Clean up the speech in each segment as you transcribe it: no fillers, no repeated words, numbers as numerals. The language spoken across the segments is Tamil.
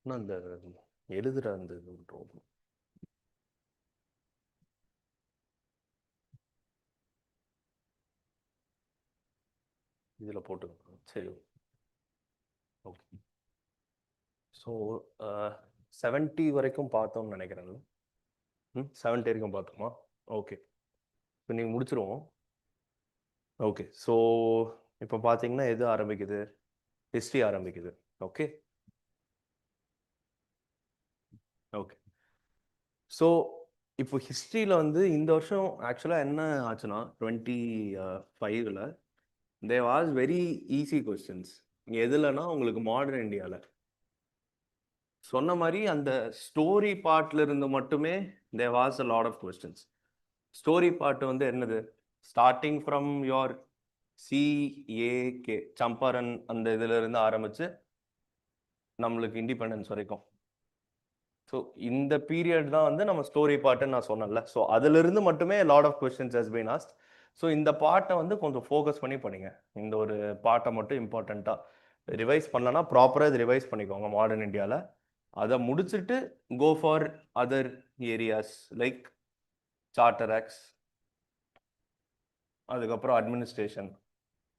ஆனால் அந்த எழுதுகிற அந்த இதில் போட்டுக்கோங்க. சரி, ஓகே. ஸோ 70 வரைக்கும் பார்த்தோம்னு நினைக்கிறேன். 70 வரைக்கும் பார்த்தோமா? ஓகே, இப்போ நீங்கள் முடிச்சிருவோம். ஓகே, ஸோ இப்போ பார்த்தீங்கன்னா எது ஆரம்பிக்குது? ஹிஸ்ட்ரி ஆரம்பிக்குது. Okay okay. ஸோ இப்போ ஹிஸ்ட்ரியில் வந்து இந்த வருஷம் ஆக்சுவலாக என்ன ஆச்சுன்னா 25ல் they was very easy questions. எதுலன்னா உங்களுக்கு மாடர்ன் இந்தியாவில் சொன்ன மாதிரி அந்த ஸ்டோரி பார்ட்ல இருந்து மட்டுமே there was a lot of questions. Story part வந்து என்னது? Starting from your CAK Champaran அந்த இதுல இருந்து ஆரம்பிச்சு நம்மளுக்கு இண்டிபெண்டன்ஸ் வரைக்கும். ஸோ இந்த பீரியட் தான் வந்து நம்ம ஸ்டோரி பார்ட்டுன்னு நான் சொன்னேன்ல. ஸோ அதிலிருந்து மட்டுமே lot of questions has been asked. So இந்த பார்ட்டை வந்து கொஞ்சம் ஃபோக்கஸ் பண்ணி படிங்க. இந்த ஒரு பார்ட்டை மட்டும் இம்பார்ட்டண்ட்டாக ரிவைஸ் பண்ணலன்னா ப்ராப்பராக இது ரிவைஸ் பண்ணிக்கோங்க மாடர்ன் இந்தியாவில். அதை முடிச்சுட்டு go for other areas like charter acts, அதுக்கப்புறம் அட்மினிஸ்ட்ரேஷன்,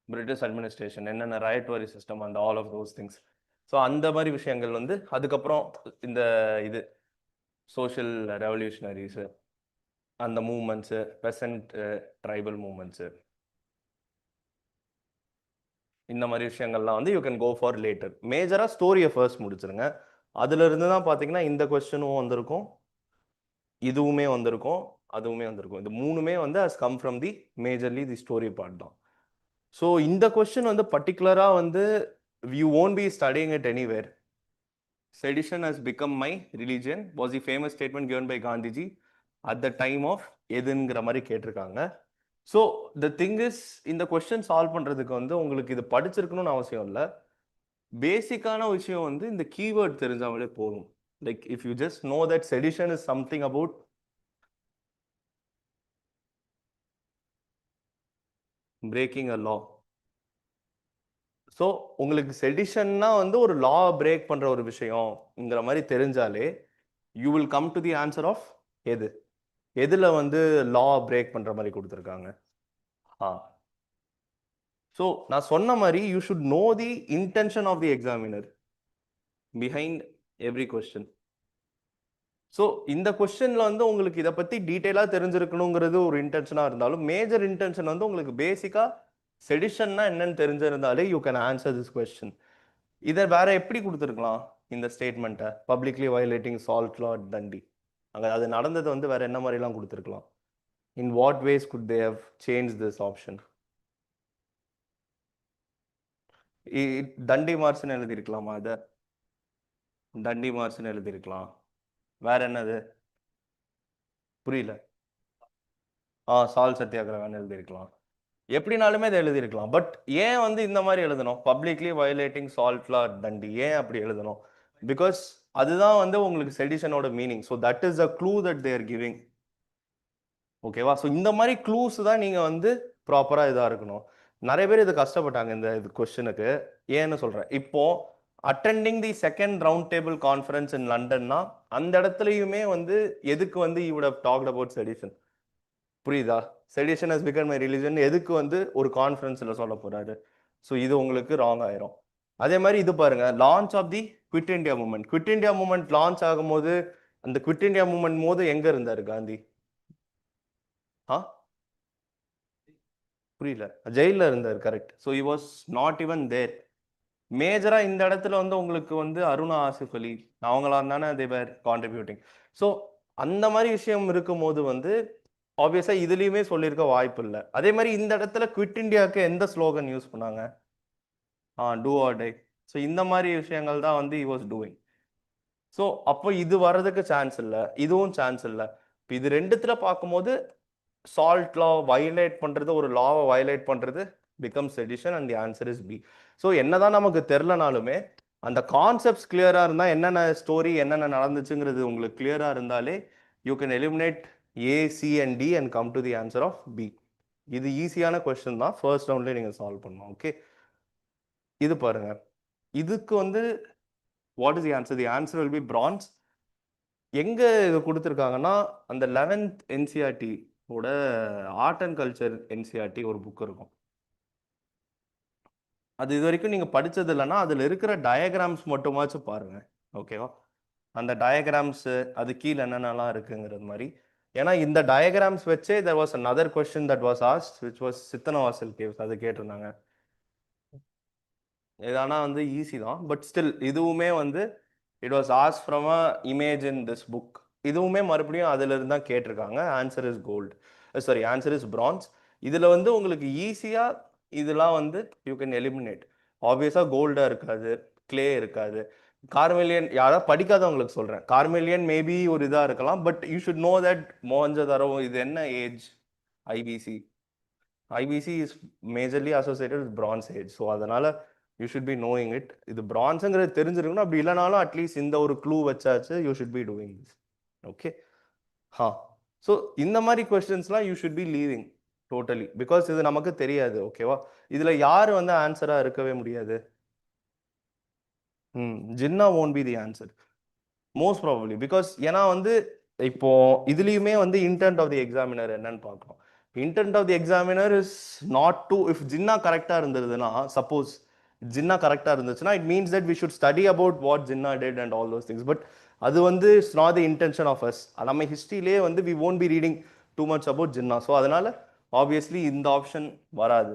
பிரிட்டிஷ் அட்மினிஸ்ட்ரேஷன், என்னென்ன ryotwari system and all of those things. So அந்த மாதிரி விஷயங்கள் வந்து அதுக்கப்புறம் இந்த இது சோஷியல் ரெவல்யூஷனரிஸு, அந்த மூமெண்ட்ஸு, பெசன்ட் ட்ரைபல் மூமெண்ட்ஸு, இந்த மாதிரி விஷயங்கள்லாம் வந்து you can go for later. மேஜராக ஸ்டோரியை ஃபர்ஸ்ட் முடிச்சிருங்க. அதுல இருந்து தான் பார்த்தீங்கன்னா இந்த கொஸ்டினும் வந்திருக்கும், இதுவுமே வந்திருக்கும், அதுவுமே வந்திருக்கும். இந்த மூணுமே வந்து has come from the majorly the story part தான். ஸோ இந்த கொஸ்டின் வந்து பர்டிகுலராக வந்து you won't be studying it anywhere. Sedition has become my religion was the famous statement given by Gandhiji at the time of எதுங்கிற மாதிரி கேட்டிருக்காங்க. ஸோ த திங் இஸ், இந்த கொஸ்டின் சால்வ் பண்ணுறதுக்கு வந்து உங்களுக்கு இது படிச்சிருக்கணும்னு அவசியம் இல்லை. பேசிக்கான விஷயம் வந்து இந்த கீவேர்ட் தெரிஞ்சாலே போதும். Like if you just know that sedition is something about breaking a law. So உங்களுக்கு செடிஷன்னா வந்து ஒரு லா பிரேக் பண்ணுற ஒரு விஷயம்ங்கிற மாதிரி தெரிஞ்சாலே you will come to the answer of எது எதில் வந்து லா பிரேக் பண்ணுற மாதிரி கொடுத்துருக்காங்க. ஸோ நான் சொன்ன மாதிரி you should know the intention of the examiner behind every question. So இந்த கொஸ்டினில் வந்து உங்களுக்கு இதை பற்றி டீட்டெயிலாக தெரிஞ்சிருக்கணுங்கிறது ஒரு இன்டென்ஷனாக இருந்தாலும், மேஜர் இன்டென்ஷன் வந்து உங்களுக்கு பேசிக்காக செடிஷன்னா என்னன்னு தெரிஞ்சிருந்தாலே you can answer this question. இதை வேற எப்படி கொடுத்துருக்கலாம் இந்த ஸ்டேட்மெண்ட்டை? Publicly violating salt law Dandi, அங்கே அது நடந்தது வந்து வேற என்ன மாதிரிலாம் கொடுத்துருக்கலாம்? In what ways could they have change this option? Dandi மார்ச்னு எழுதியிருக்கலாமா? அதை தண்டி மார்ச்னு எழுதியிருக்கலாம். வேற என்னது? புரியல. சால் சத்தியாகிரகான்னு எழுதியிருக்கலாம். எப்படினாலுமே இதை எழுதியிருக்கலாம். பட் ஏன் வந்து இந்த மாதிரி எழுதணும்? Publicly violating salt law Dandi ஏன் அப்படி எழுதணும்? பிகாஸ் அதுதான் வந்து உங்களுக்கு செடிஷனோட meaning. So that is a clue that they're giving. ஓகேவா? ஸோ இந்த மாதிரி க்ளூஸ் தான் நீங்கள் வந்து ப்ராப்பராக இதாக இருக்கணும். நிறைய பேர் இது கஷ்டப்பட்டாங்க இந்த இது கொஸ்டினுக்கு. ஏன்னு சொல்கிறேன், இப்போ attending the second round table conference in லண்டன்னா அந்த இடத்துலையுமே வந்து எதுக்கு வந்து you would have talked about செடிஷன்? புரியுதா? Sedition has become my religion எதுக்கு வந்து ஒரு கான்ஃபரன்ஸில் சொல்ல போகிறாரு? ஸோ இது உங்களுக்கு ராங் ஆயிரும். அதே மாதிரி இது பாருங்க, launch of the Quit India movement. Quit India movement launch ஆகும்போது அந்த குவிட் இண்டியா மூமெண்ட் போது எங்கே இருந்தார் காந்தி? புரியல. ஜெயிலில் இருந்தார், correct. So he was not even there. மேஜராக இந்த இடத்துல வந்து உங்களுக்கு வந்து அருணா ஆசிஃப் அலி அவங்களாம் தானே தே வேர் கான்ட்ரிபியூட்டிங். ஸோ அந்த மாதிரி விஷயம் இருக்கும்போது வந்து ஆப்வியஸாக இதுலேயுமே சொல்லியிருக்க வாய்ப்பு இல்லை. அதே மாதிரி இந்த இடத்துல குவிட் இண்டியாவுக்கு எந்த ஸ்லோகன் யூஸ் பண்ணாங்க? Do or die. ஸோ இந்த மாதிரி விஷயங்கள் தான் வந்து ஹி வாஸ் டூயிங். ஸோ அப்போ இது வர்றதுக்கு சான்ஸ் இல்லை, இதுவும் சான்ஸ் இல்லை. இப்போ இது ரெண்டுத்துல பார்க்கும்போது சால்ட் லா வயலேட் பண்ணுறது, ஒரு லாவை வயலேட் பண்ணுறது becomes sedition and the answer is B. So என்னதான் நமக்கு தெரிலனாலுமே அந்த கான்செப்ட்ஸ் கிளியராக இருந்தால், என்னென்ன ஸ்டோரி என்னென்ன நடந்துச்சுங்கிறது உங்களுக்கு கிளியராக இருந்தாலே you can eliminate A, C and D and come to the answer of B. இது ஈஸியான கொஸ்டின் தான், ஃபர்ஸ்ட் ரவுண்ட்லேயே நீங்கள் சால்வ் பண்ணணும். ஓகே, இது பாருங்க, இதுக்கு வந்து what is the answer? The answer will B France. எங்க இது கொடுத்துருக்காங்கன்னா, அந்த 11th என்சிஆர்டி ஓட ஆர்ட் அண்ட் கல்ச்சர் என்சிஆர்டி ஒரு புக் இருக்கும். அது இது வரைக்கும் நீங்க படிச்சது இல்லைன்னா அதுல இருக்கிற டயக்ராம்ஸ் மட்டுமாச்சும் பாருங்க. ஓகேவா? அந்த டயக்ராம்ஸ் அது கீழே என்னென்னலாம் இருக்குங்கிறது மாதிரி. ஏன்னா இந்த டயக்ராம்ஸ் வச்சே there was another question that was asked which was Sittanavasal caves, அது கேட்டிருந்தாங்க. இது ஆனால் வந்து ஈஸி தான், பட் ஸ்டில் இதுவுமே வந்து it was ask from a image in this book. இதுவுமே மறுபடியும் அதுல இருந்து தான் கேட்டிருக்காங்க. Answer is gold, sorry answer is France. இதுல வந்து உங்களுக்கு ஈஸியா இதெல்லாம் வந்து யூ கேன் எலிமினேட். ஆப்வியஸா கோல்டா இருக்காது, கிளே இருக்காது. கார்மெலியன் யாராவது படிக்காதவங்களுக்கு சொல்றேன், கார்மெலியன் மேபி ஒரு இதா இருக்கலாம், but you should know that Mohenjodaro இது என்ன age. IPC IPC is majorly associated with bronze age. So அதனால you should be knowing it. இது பிரான்ஸுங்கிறது தெரிஞ்சிருக்கணும். அப்படி இல்லைனாலும் அட்லீஸ்ட் இந்த ஒரு க்ளூ வச்சாச்சு you should be doing this. Okay. ஹா. ஸோ இந்த மாதிரி கொஸ்டின்ஸ்லாம் you should be leaving totally, because இது நமக்கு தெரியாது. ஓகேவா? இதுல யாரு வந்து ஆன்சரா இருக்கவே முடியாது. Jinnah won't be the answer most probably, because ஏன்னா வந்து இப்போ இதுலயுமே வந்து இன்டென்ட் ஆஃப் தி எக்ஸாமினர் என்னன்னு பார்க்கணும். Intent of the examiner is not to, if Jinnah கரெக்டா இருந்ததுன்னா, சப்போஸ் ஜின்னா கரெக்டா இருந்துச்சுன்னா it means that we should study about what Jinnah did and all those things. But அது வந்து it's not the intention of us. நம்ம ஹிஸ்ட்ரியிலே வந்து we won't be reading too much about Jinnah. So அதனால ஆப்வியஸ்லி இந்த ஆப்ஷன் வராது.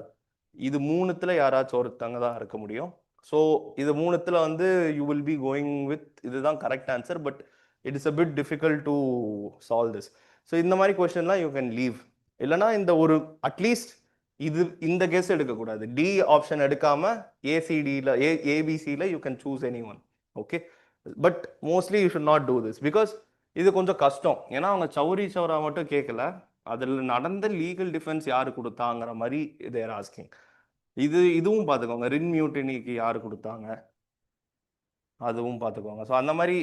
இது மூணுத்துல யாராச்சும் ஒருத்தங்க தான் இருக்க முடியும். ஸோ இது மூணுத்துல வந்து you will be going with இதுதான் correct answer, but it is a bit difficult to solve this. So இந்த மாதிரி கொஸ்டின்லாம் யூ கேன் லீவ். இல்லைனா இந்த ஒரு அட்லீஸ்ட் இது இந்த கெஸ் எடுக்கக்கூடாது. டி ஆப்ஷன் எடுக்காம ஏசிடியில் ஏபிசியில் you can choose any one. Okay, but mostly you should not do this, because இது கொஞ்சம் கஷ்டம். ஏன்னா அவங்க சௌரி சௌரா மட்டும் கேட்கல, அதில் நடந்த லீகல் டிஃபென்ஸ் யார் கொடுத்தாங்கிற மாதிரி தேர் ஆஸ்கிங். இதுவும் பார்த்துக்கோங்க, ரின் மியூட்டினிக்கு யார் கொடுத்தாங்க அதுவும் பார்த்துக்கோங்க. ஸோ அந்த மாதிரி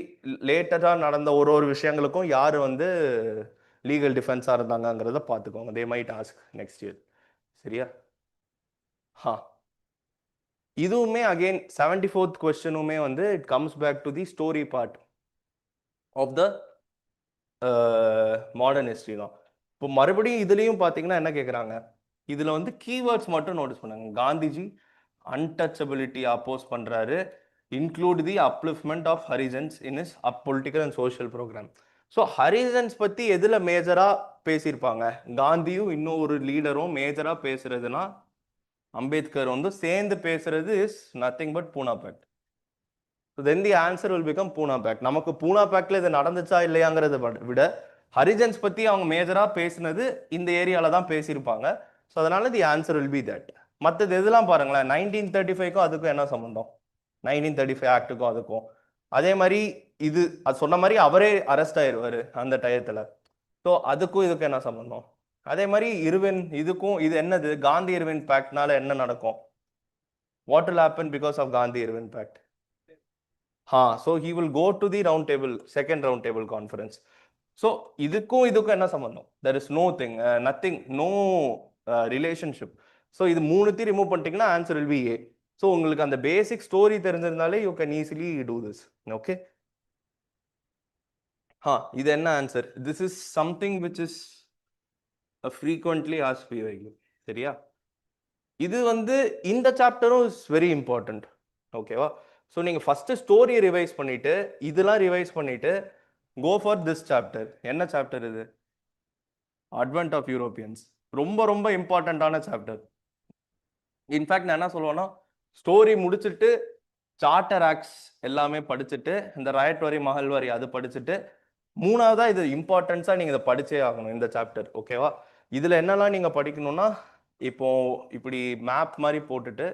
லேட்டராக நடந்த ஒரு ஒரு விஷயங்களுக்கும் யார் வந்து லீகல் டிஃபென்ஸாக இருந்தாங்கங்கிறத பார்த்துக்கோங்க. They might ask next year. சரியா? ஹா. இதுவுமே அகெயின் 74th கொஸ்டினுமே வந்து it comes back to the story part of the modern history தான். இப்போ மறுபடியும் இதுலேயும் பார்த்தீங்கன்னா என்ன கேட்குறாங்க, இதில் வந்து கீவேர்ட்ஸ் மட்டும் நோட்டீஸ் பண்ணாங்க. காந்திஜி அன்டச்சபிலிட்டி அப்போஸ் பண்ணுறாரு, include the upliftment of Harijans in his political and social programme. So Harijans பற்றி எதில் மேஜராக பேசியிருப்பாங்க? காந்தியும் இன்னும் ஒரு லீடரும் மேஜராக பேசுறதுன்னா அம்பேத்கர் வந்து சேர்ந்து பேசுறது is nothing but Poona pact. Then the answer will become Poona pact. நமக்கு பூனா பேக்ட்ல இது நடந்துச்சா இல்லையாங்கிறத விட ஹரிஜன்ஸ் பத்தி அவங்க மேஜரா பேசினது இந்த ஏரியால தான் பேசியிருப்பாங்க. ஸோ அதனால தி ஆன்சர் வில் பி தட். மற்றது எதெல்லாம் பாருங்களேன், 1935க்கும் அதுக்கும் என்ன சம்பந்தம்? 1935 ஆக்டுக்கும் அதுக்கும். அதே மாதிரி இது அது சொன்ன மாதிரி அவரே அரெஸ்ட் ஆயிடுவாரு அந்த டயத்துல. ஸோ அதுக்கும் இதுக்கும் என்ன சம்பந்தம்? அதே மாதிரி இருவின் இதுக்கும் இது என்னது? காந்தி இருவின் பேக்ட்னால என்ன நடக்கும்? What will happen because of Gandhi Irwin pact? So he will go to the round table, second round table conference. So இதுக்கும் என்ன சம்பந்தம்? There is nothing, no relationship. So இது மூணுத்தையும் ரிமூவ் பண்ணிட்டீங்கன்னா answer will be A. So உங்களுக்கு அந்த பேசிக் ஸ்டோரி தெரிஞ்சிருந்தாலே you can easily do this. Okay. இது என்ன ஆன்சர்? This is something which is a frequently asked PYQ. சரியா? இது வந்து இந்த சாப்டரும் இஸ் வெரி இம்பார்ட்டன்ட். ஓகேவா? ஸோ நீங்கள் ஃபஸ்ட்டு ஸ்டோரியை ரிவைஸ் பண்ணிவிட்டு இதெல்லாம் ரிவைஸ் பண்ணிவிட்டு கோ ஃபார் திஸ் சாப்டர். என்ன சாப்டர் இது? Advent of Europeans. ரொம்ப ரொம்ப இம்பார்ட்டண்ட்டான சாப்டர். இன்ஃபேக்ட் நான் என்ன சொல்லுவேன்னா, ஸ்டோரி முடிச்சுட்டு சார்ட்டர் ஆக்ட்ஸ் எல்லாமே படிச்சுட்டு இந்த ராயட் வரி மஹல் வரி அது படிச்சுட்டு மூணாவதாக இது இம்பார்ட்டன்ஸாக நீங்கள் இதை படிச்சே ஆகணும் இந்த சாப்டர். ஓகேவா? இதில் என்னெல்லாம் நீங்கள் படிக்கணும்னா, இப்போ இப்படி மேப் மாதிரி போட்டுட்டு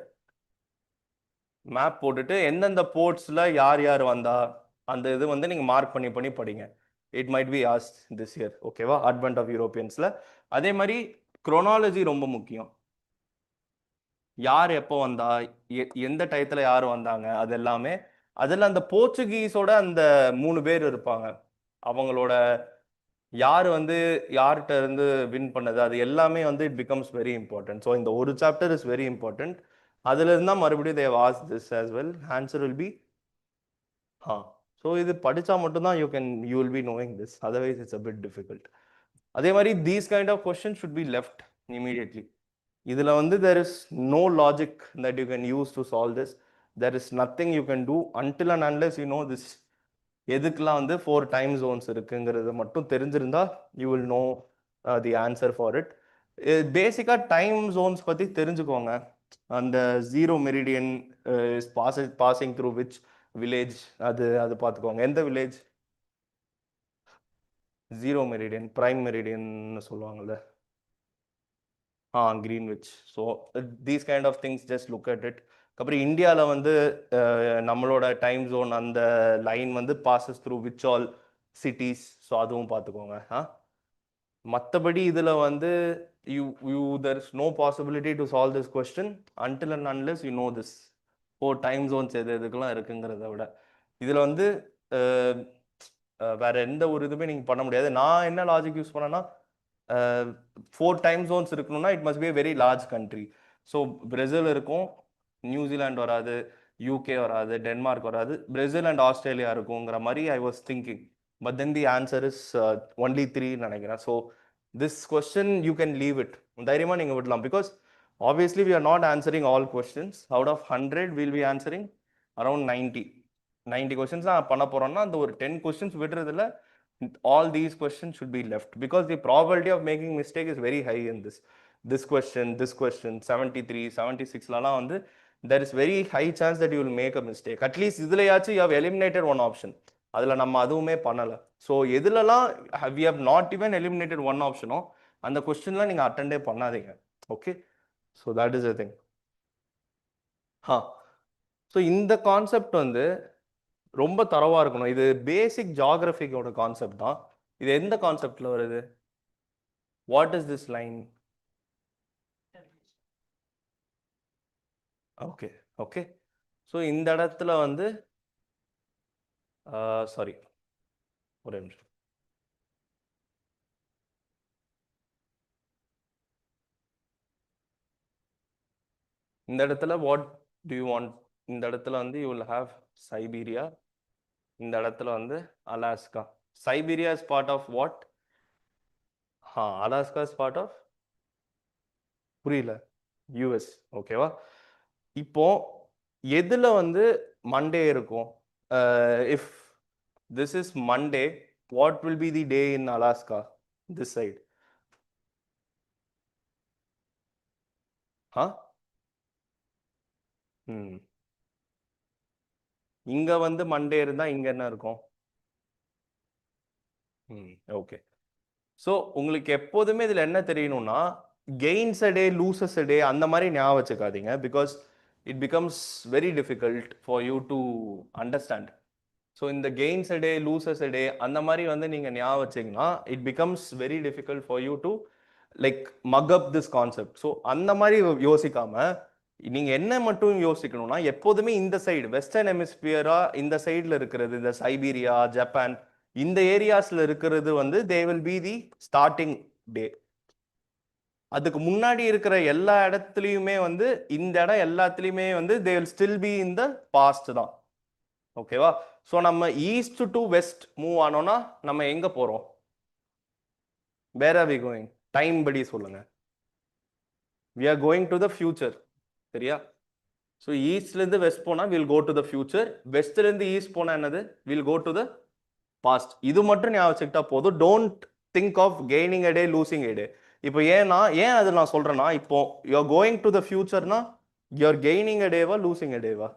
எந்தெந்த போர்ட்ஸில் யார் யார் வந்தா அந்த இது வந்து நீங்கள் மார்க் பண்ணி படிங்க. It might be asked this year. ஓகேவா? அட்வென்ட் ஆஃப் யூரோப்பியன்ஸில். அதே மாதிரி குரோனாலஜி ரொம்ப முக்கியம். யார் எப்போ வந்தா, எந்த டயத்தில் யார் வந்தாங்க, அது எல்லாமே. அதில் அந்த போர்ச்சுகீஸோட அந்த 3 பேர் இருப்பாங்க, அவங்களோட யார் வந்து யார்கிட்ட இருந்து வின் பண்ணது, அது எல்லாமே வந்து it becomes very important. So இந்த ஒரு சாப்டர் இஸ் வெரி இம்பார்ட்டன்ட். அதுல இருந்தா மறுபடியும் they have asked this as well. Answer will be so இது படித்தா மட்டும்தான் you will be knowing this, otherwise it's a bit difficult. அதே மாதிரி these kind of question should be left immediately. இதில் வந்து there is no logic that you can use to solve this. There is nothing you can do until and unless you know this. எதுக்கெல்லாம் வந்து 4 டைம் ஜோன்ஸ் இருக்குங்கிறது மட்டும் தெரிஞ்சிருந்தா you will know the answer for it. பேசிக்காக டைம் ஜோன்ஸ் பற்றி தெரிஞ்சுக்கோங்க. அந்த zero meridian passing through which village, அது அது பார்த்துக்கோங்க. எந்த வில்லேஜ்? ஜீரோ மெரிடியன், பிரைம் மெரிடியன்னு சொல்லுவாங்கல்ல. Greenwich. So these kind of things just look at it. அப்புறம் இந்தியாவில் வந்து நம்மளோட டைம் ஜோன் அந்த லைன் வந்து passes through which all cities, so அதுவும் பார்த்துக்கோங்க. மற்றபடி இதில் வந்து there is no possibility to solve this question until and unless you know this 4 time Jones எதுக்கெல்லாம் இருக்குங்கிறத விட. இதில் வந்து வேற எந்த ஒரு இதுவுமே நீங்கள் பண்ண முடியாது. நான் என்ன லாஜிக் யூஸ் பண்ணேன்னா, 4 டைம் ஜோன்ஸ் இருக்கணும்னா it must be a very large country. So Brazil இருக்கும், நியூசிலாந்து வராது, யூகே வராது, டென்மார்க் வராது, பிரேசில் அண்ட் ஆஸ்திரேலியா இருக்குங்கிற மாதிரி I was thinking. But then the answer is only 3 நினைக்கிறேன். So this question you can leave it, தைரியமாக நீங்கள் விடலாம். Because obviously we are not answering all questions. Out of 100 will be answering around 90 questions தான் பண்ண போகிறோம்னா அந்த ஒரு 10 questions விடுறதுல all these questions should be left, because the probability of making mistake is very high in this question 73 76 லாம் வந்து there is very high chance that you will make a mistake. At least இதுலயாச்சும் you have eliminated one option. அதில் நம்ம அதுவுமே பண்ணலை. ஸோ எதுலலாம் we have not even eliminated one option அந்த கொஸ்டின்லாம் நீங்கள் அட்டெண்டே பண்ணாதீங்க. Okay, so that is the thing. So இந்த கான்செப்ட் வந்து ரொம்ப தரவா இருக்கணும். இது பேசிக் ஜியாகிரபிக்கோட கான்செப்ட் தான். இது எந்த கான்செப்ட்ல வருது? What is this line? Okay okay. So இந்த இடத்துல வந்து சாரி ஒரே நிமிஷம். இந்த இடத்துல வாட் டு யூ வாண்ட்? இந்த இடத்துல வந்து யூ வில் ஹாவ் சைபீரியா, இந்த இடத்துல வந்து Alaska. Siberia is part of what? Alaska is part of, புரியல, யூஎஸ். ஓகேவா? இப்போ எதுல வந்து மண்டே இருக்கும்? If this is Monday, what will be the day in Alaska this side? இங்க வந்து மண்டே இருந்தா இங்க என்ன இருக்கும்? ஓகே. ஸோ உங்களுக்கு எப்போதுமே இதில் என்ன தெரியணும்னா, கெயின்ஸ் அ டே லூசஸ் அ டே அந்த மாதிரி ஞாபகம் வச்சுக்காதீங்க. Because it becomes very difficult for you to understand. So இந்த கெயின்ஸ் அ டே லூசஸ் அ டே அந்த மாதிரி வந்து நீங்கள் ஞாபகம் வச்சிங்கன்னா it becomes very difficult for you to like mug up this concept. So அந்த மாதிரி யோசிக்காம நீங்கள் என்ன மட்டும் யோசிக்கணும்னா, எப்போதுமே இந்த சைடு வெஸ்டர்ன் ஹெமிஸ்பியரா இந்த சைடில் இருக்கிறது, இந்த சைபீரியா, ஜப்பான், இந்த ஏரியாஸ்ல இருக்கிறது வந்து they will be the starting day. அதுக்கு முன்னாடி இருக்கிற எல்லா இடத்துலையுமே வந்து இந்த இடம் எல்லாத்துலேயுமே வந்து they will still be in the past தான். ஓகேவா? ஸோ நம்ம ஈஸ்ட் டு வெஸ்ட் மூவ் ஆனோம்னா நம்ம எங்க போறோம்? Where are we going? Time படி சொல்லுங்க. We are going to the future. சரியா? ஸோ ஈஸ்ட்லேருந்து வெஸ்ட் போனால் will go to the future, வெஸ்ட்லேருந்து ஈஸ்ட் போனால் என்னது? Will go to the past. இது மட்டும் ஞாபகம் வச்சுக்கிட்டா போதும். Don't think of gaining a day losing a day. இப்போ ஏன் அது நான் சொல்றேன்னா, இப்போ you are going to the ஃபியூச்சர்னா யூ ஆர் கெய்னிங் எ டேவா லூசிங் எ டேவா?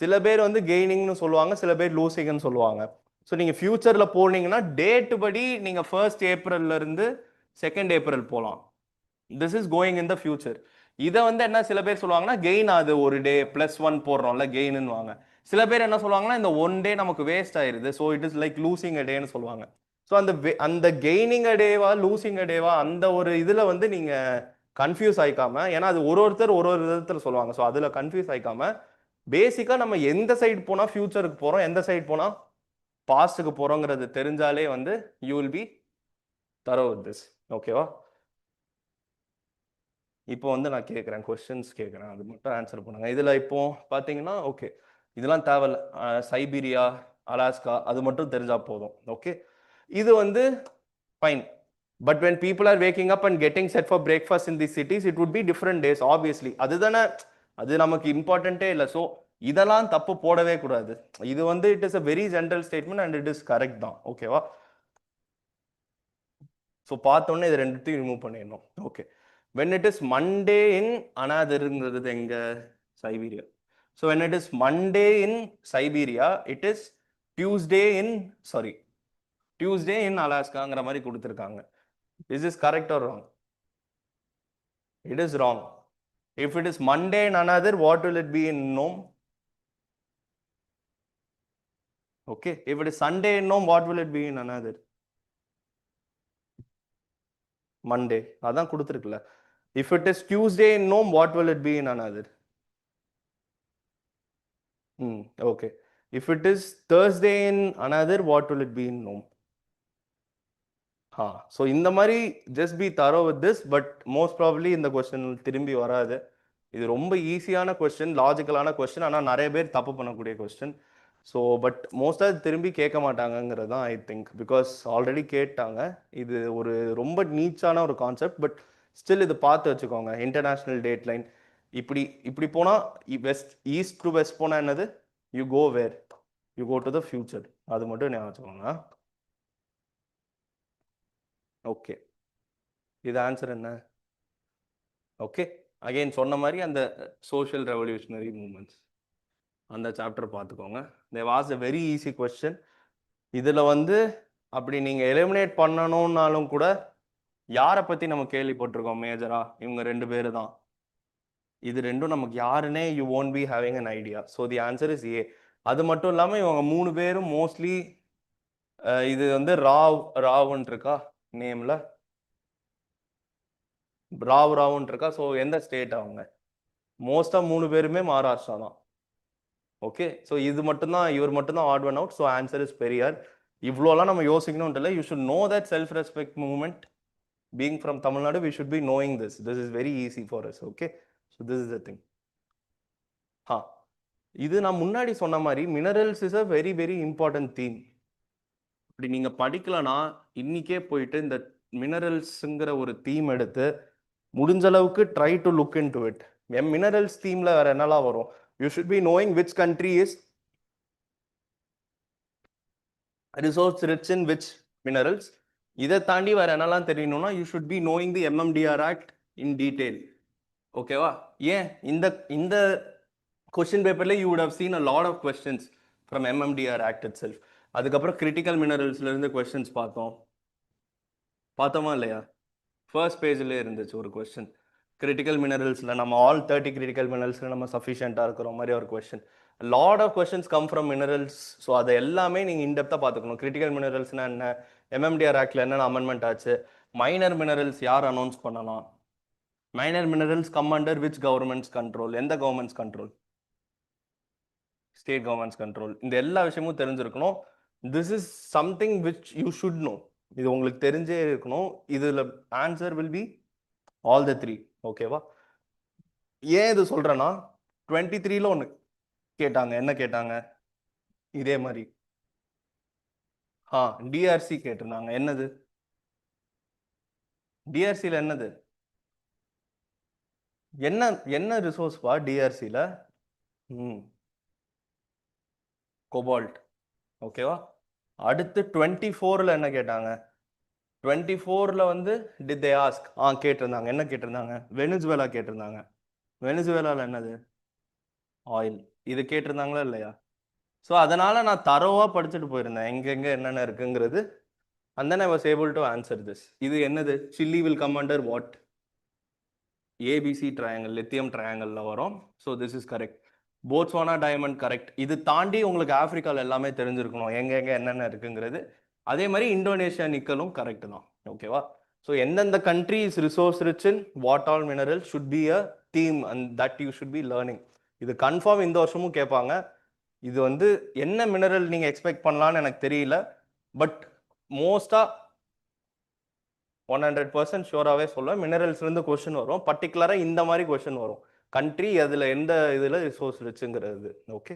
சில பேர் வந்து கெய்னிங்னு சொல்லுவாங்க, சில பேர் லூசிங்னு சொல்லுவாங்க. ஸோ நீங்கள் ஃபியூச்சரில் போனீங்கன்னா டேட்டு படி நீங்கள் 1st ஏப்ரல்ல இருந்து 2nd ஏப்ரல் போகலாம். This is going in the future. இதை வந்து என்ன சில பேர் சொல்லுவாங்கன்னா, கெயின் ஆகுது ஒரு டே +1 போடுறோம்ல கெயின்னு வாங்க. சில பேர் என்ன சொல்லுவாங்கன்னா, இந்த 1 டே நமக்கு வேஸ்ட் ஆயிருது, so it is like losing a டேன்னு சொல்லுவாங்க. ஸோ அந்த கெய்னிங் அ டேவா லூசிங் அ டேவா அந்த ஒரு இதில் வந்து நீங்கள் கன்ஃபியூஸ் ஆயிக்காம, ஏன்னா அது ஒருத்தர் ஒரு விதத்தில் சொல்லுவாங்க. ஸோ அதில் கன்ஃபியூஸ் ஆயிக்காம பேசிக்காக நம்ம எந்த சைடு போனால் ஃபியூச்சருக்கு போகிறோம், எந்த சைடு போனால் பாஸ்ட்டுக்கு போகிறோங்கிறது தெரிஞ்சாலே வந்து you will B thorough with this. ஓகேவா? இப்போ வந்து நான் கேட்குறேன், கொஸ்டின்ஸ் கேட்குறேன், அது மட்டும் ஆன்சர் பண்ணுங்க. இதில் இப்போ பார்த்தீங்கன்னா ஓகே, இதெல்லாம் தேவையில்ல. சைபீரியா, அலாஸ்கா அது மட்டும் தெரிஞ்சால் போதும். ஓகே, இது வந்து fine. But when people are waking up and getting set for breakfast in these cities, it would be different days, obviously. அதுதானே, அது நமக்கு இம்பார்ட்டன்ட்டே இல்லை. ஸோ இதெல்லாம் தப்பு போடவே கூடாது. இது வந்து it is a very general statement and it is correct தான். ஓகேவா? ஸோ பார்த்தோன்னே இது ரெண்டுத்தையும் ரிமூவ் பண்ணிடணும். Okay, when it is Monday in அனாதருங்கிறது எங்க? Siberia. So when it is Monday in Siberia, it is Tuesday in Tuesday in அலாஸ்காங்கிற மாதிரி கொடுத்துருக்காங்க. Is is correct or wrong? It is wrong. If it is Monday in another, what will it be in Nome? Okay. If it is Sunday in Nome, what will it be in another? Monday. அதான் கொடுத்துருக்குல்ல. If it is Tuesday in Nome, what will it be in another? Okay. If it is Thursday in another, what will it be in Nome? So இந்த மாதிரி just be thorough with this. But most probably இந்த கொஸ்டின் திரும்பி வராது. இது ரொம்ப ஈஸியான கொஸ்டின், லாஜிக்கலான கொஸ்டின், ஆனால் நிறைய பேர் தப்பு பண்ணக்கூடிய கொஸ்டின். ஸோ பட் மோஸ்ட்டாக திரும்பி கேட்க மாட்டாங்கங்கிறது தான் ஐ திங்க். பிகாஸ் ஆல்ரெடி கேட்டாங்க. இது ஒரு ரொம்ப நீச்சான ஒரு கான்செப்ட். பட் ஸ்டில் இது பார்த்து வச்சுக்கோங்க. இன்டர்நேஷ்னல் டேட் லைன் இப்படி போனால் வெஸ்ட், ஈஸ்ட் டு வெஸ்ட் போனால் என்னது? You go where? You go to the future. அது மட்டும் ஞாபகம் வச்சுக்கோங்க. ஓகே, இது ஆன்சர் என்ன? ஓகே, அகெயின் சொன்ன மாதிரி அந்த சோஷியல் ரெவல்யூஷனரி மூமெண்ட்ஸ் அந்த சாப்டர் பார்த்துக்கோங்க. They was a very easy question. இதில் வந்து அப்படி நீங்கள் எலிமினேட் பண்ணணும்னாலும் கூட யாரை பற்றி நம்ம கேள்விப்பட்டிருக்கோம் மேஜரா? இவங்க ரெண்டு பேர் தான். இது ரெண்டும் நமக்கு யாருன்னே you won't be having an idea. So the answer is A. அது மட்டும் இல்லாமல் இவங்க மூணு பேரும் மோஸ்ட்லி இது வந்து ராவ்ன்னு இருக்கா நேமில்? ராவ்ன்னு இருக்கா? ஸோ எந்த ஸ்டேட் அவங்க? மோஸ்ட்டாக மூணு பேருமே மகாராஷ்டிரா தான். ஓகே, ஸோ இது மட்டும்தான், இவர் மட்டும்தான் odd one out. So answer is Periyar. இவ்வளோலாம் நம்ம யோசிக்கணும்னு இல்லை. You should know that self respect movement. Being from Tamil Nadu, we should be knowing this. This is very easy for us. Okay, so this is the thing. இது நான் முன்னாடி சொன்ன மாதிரி minerals is a very very important theme. இப்படி நீங்கள் படிக்கலனா இன்னைக்கே போயிட்டு இந்த மினரல்ஸுங்கிற ஒரு தீம் எடுத்து முடிஞ்ச அளவுக்கு try to look into it. Minerals தீமில் வேற என்னெல்லாம் வரும்? You should be knowing which country is resource rich in which minerals. இதை தாண்டி வேற என்னெல்லாம் தெரியணும்னா you should be knowing the MMDR Act in detail. ஓகேவா? ஏன் இந்த கொஸ்டின் பேப்பர்ல you would have seen a lot of questions from MMDR Act itself. அதுக்கப்புறம் கிரிட்டிக்கல் மினரல்ஸ்ல இருந்து கொஸ்டின்ஸ் பார்த்தோமா இல்லையா? ஃபர்ஸ்ட் பேஜ்ல இருந்துச்சு ஒரு கொஸ்டின். கிரிட்டிக்கல் மினரல்ஸில் நம்ம ஆல் 30 கிரிட்டிக்கல் மினரல்ஸில் நம்ம சஃபிஷியண்ட்டாக இருக்கிற மாதிரி ஒரு question. Lot of questions come from minerals. So அதை எல்லாமே நீங்கள் இன்டெப்த்தாக பார்த்துக்கணும். கிரிட்டிக்கல் மினரல்ஸ்னா என்ன, MMDR ஆக்டில் என்னென்ன அமெண்ட்மெண்ட் ஆச்சு, மைனர் மினரல்ஸ் யார் அனௌன்ஸ் பண்ணலாம், minor minerals come under which governments control, எந்த governments control? State governments control. இந்த எல்லா விஷயமும் தெரிஞ்சிருக்கணும். This is something which you should know. இது உங்களுக்கு தெரிஞ்சே இருக்கணும். இதில் answer will be all the three. ஓகேவா? ஏன் இது சொல்றேன்னா 23ல ஒன்று கேட்டாங்க. என்ன கேட்டாங்க? இதே மாதிரி டிஆர்சி கேட்டிருந்தாங்க. என்னது டிஆர்சியில்? என்னது என்ன ரிசோர்ஸ்பா டிஆர்சியில்? கோபால்ட். ஓகேவா? அடுத்து 24ல் என்ன கேட்டாங்க? 24ல் வந்து டிட் தே ஆஸ்க் கேட்டிருந்தாங்க. என்ன கேட்டிருந்தாங்க? வெனிசுவேலா கேட்டிருந்தாங்க. வெனிசுவேலாவில் என்னது? ஆயில். இது கேட்டிருந்தாங்களா இல்லையா? ஸோ அதனால நான் தரோவா படிச்சுட்டு போயிருந்தேன் எங்கெங்க என்னென்ன இருக்குங்கிறது. and then I was able to answer this. இது என்னது? Chilli will come under what? ABC triangle, lithium triangle வரும். So this is correct. Botswana diamond correct. இது தாண்டி உங்களுக்கு ஆப்பிரிக்காவில் எல்லாமே தெரிஞ்சிருக்கணும் எங்க என்னென்ன இருக்குங்கிறது. அதே மாதிரி இந்தோனேஷியா நிக்கலும் கரெக்ட் தான். ஓகேவா? ஸோ எந்தெந்த country is resource rich in what all mineral should be a theme and that you should be learning. இது கன்ஃபார்ம் இந்த வருஷமும் கேட்பாங்க. இது வந்து என்ன மினரல் நீங்கள் எக்ஸ்பெக்ட் பண்ணலான்னு எனக்கு தெரியல. பட் மோஸ்டா 100% ஷூராகவே சொல்லுவேன். மினரல்ஸ்லேருந்து கொஷின் வரும், பர்டிகுலராக இந்த மாதிரி கொஷின் வரும். கண்ட்ரி அதில் எந்த இதில் ரிசோர்ஸ் ரிச்சுங்கிறது. ஓகே,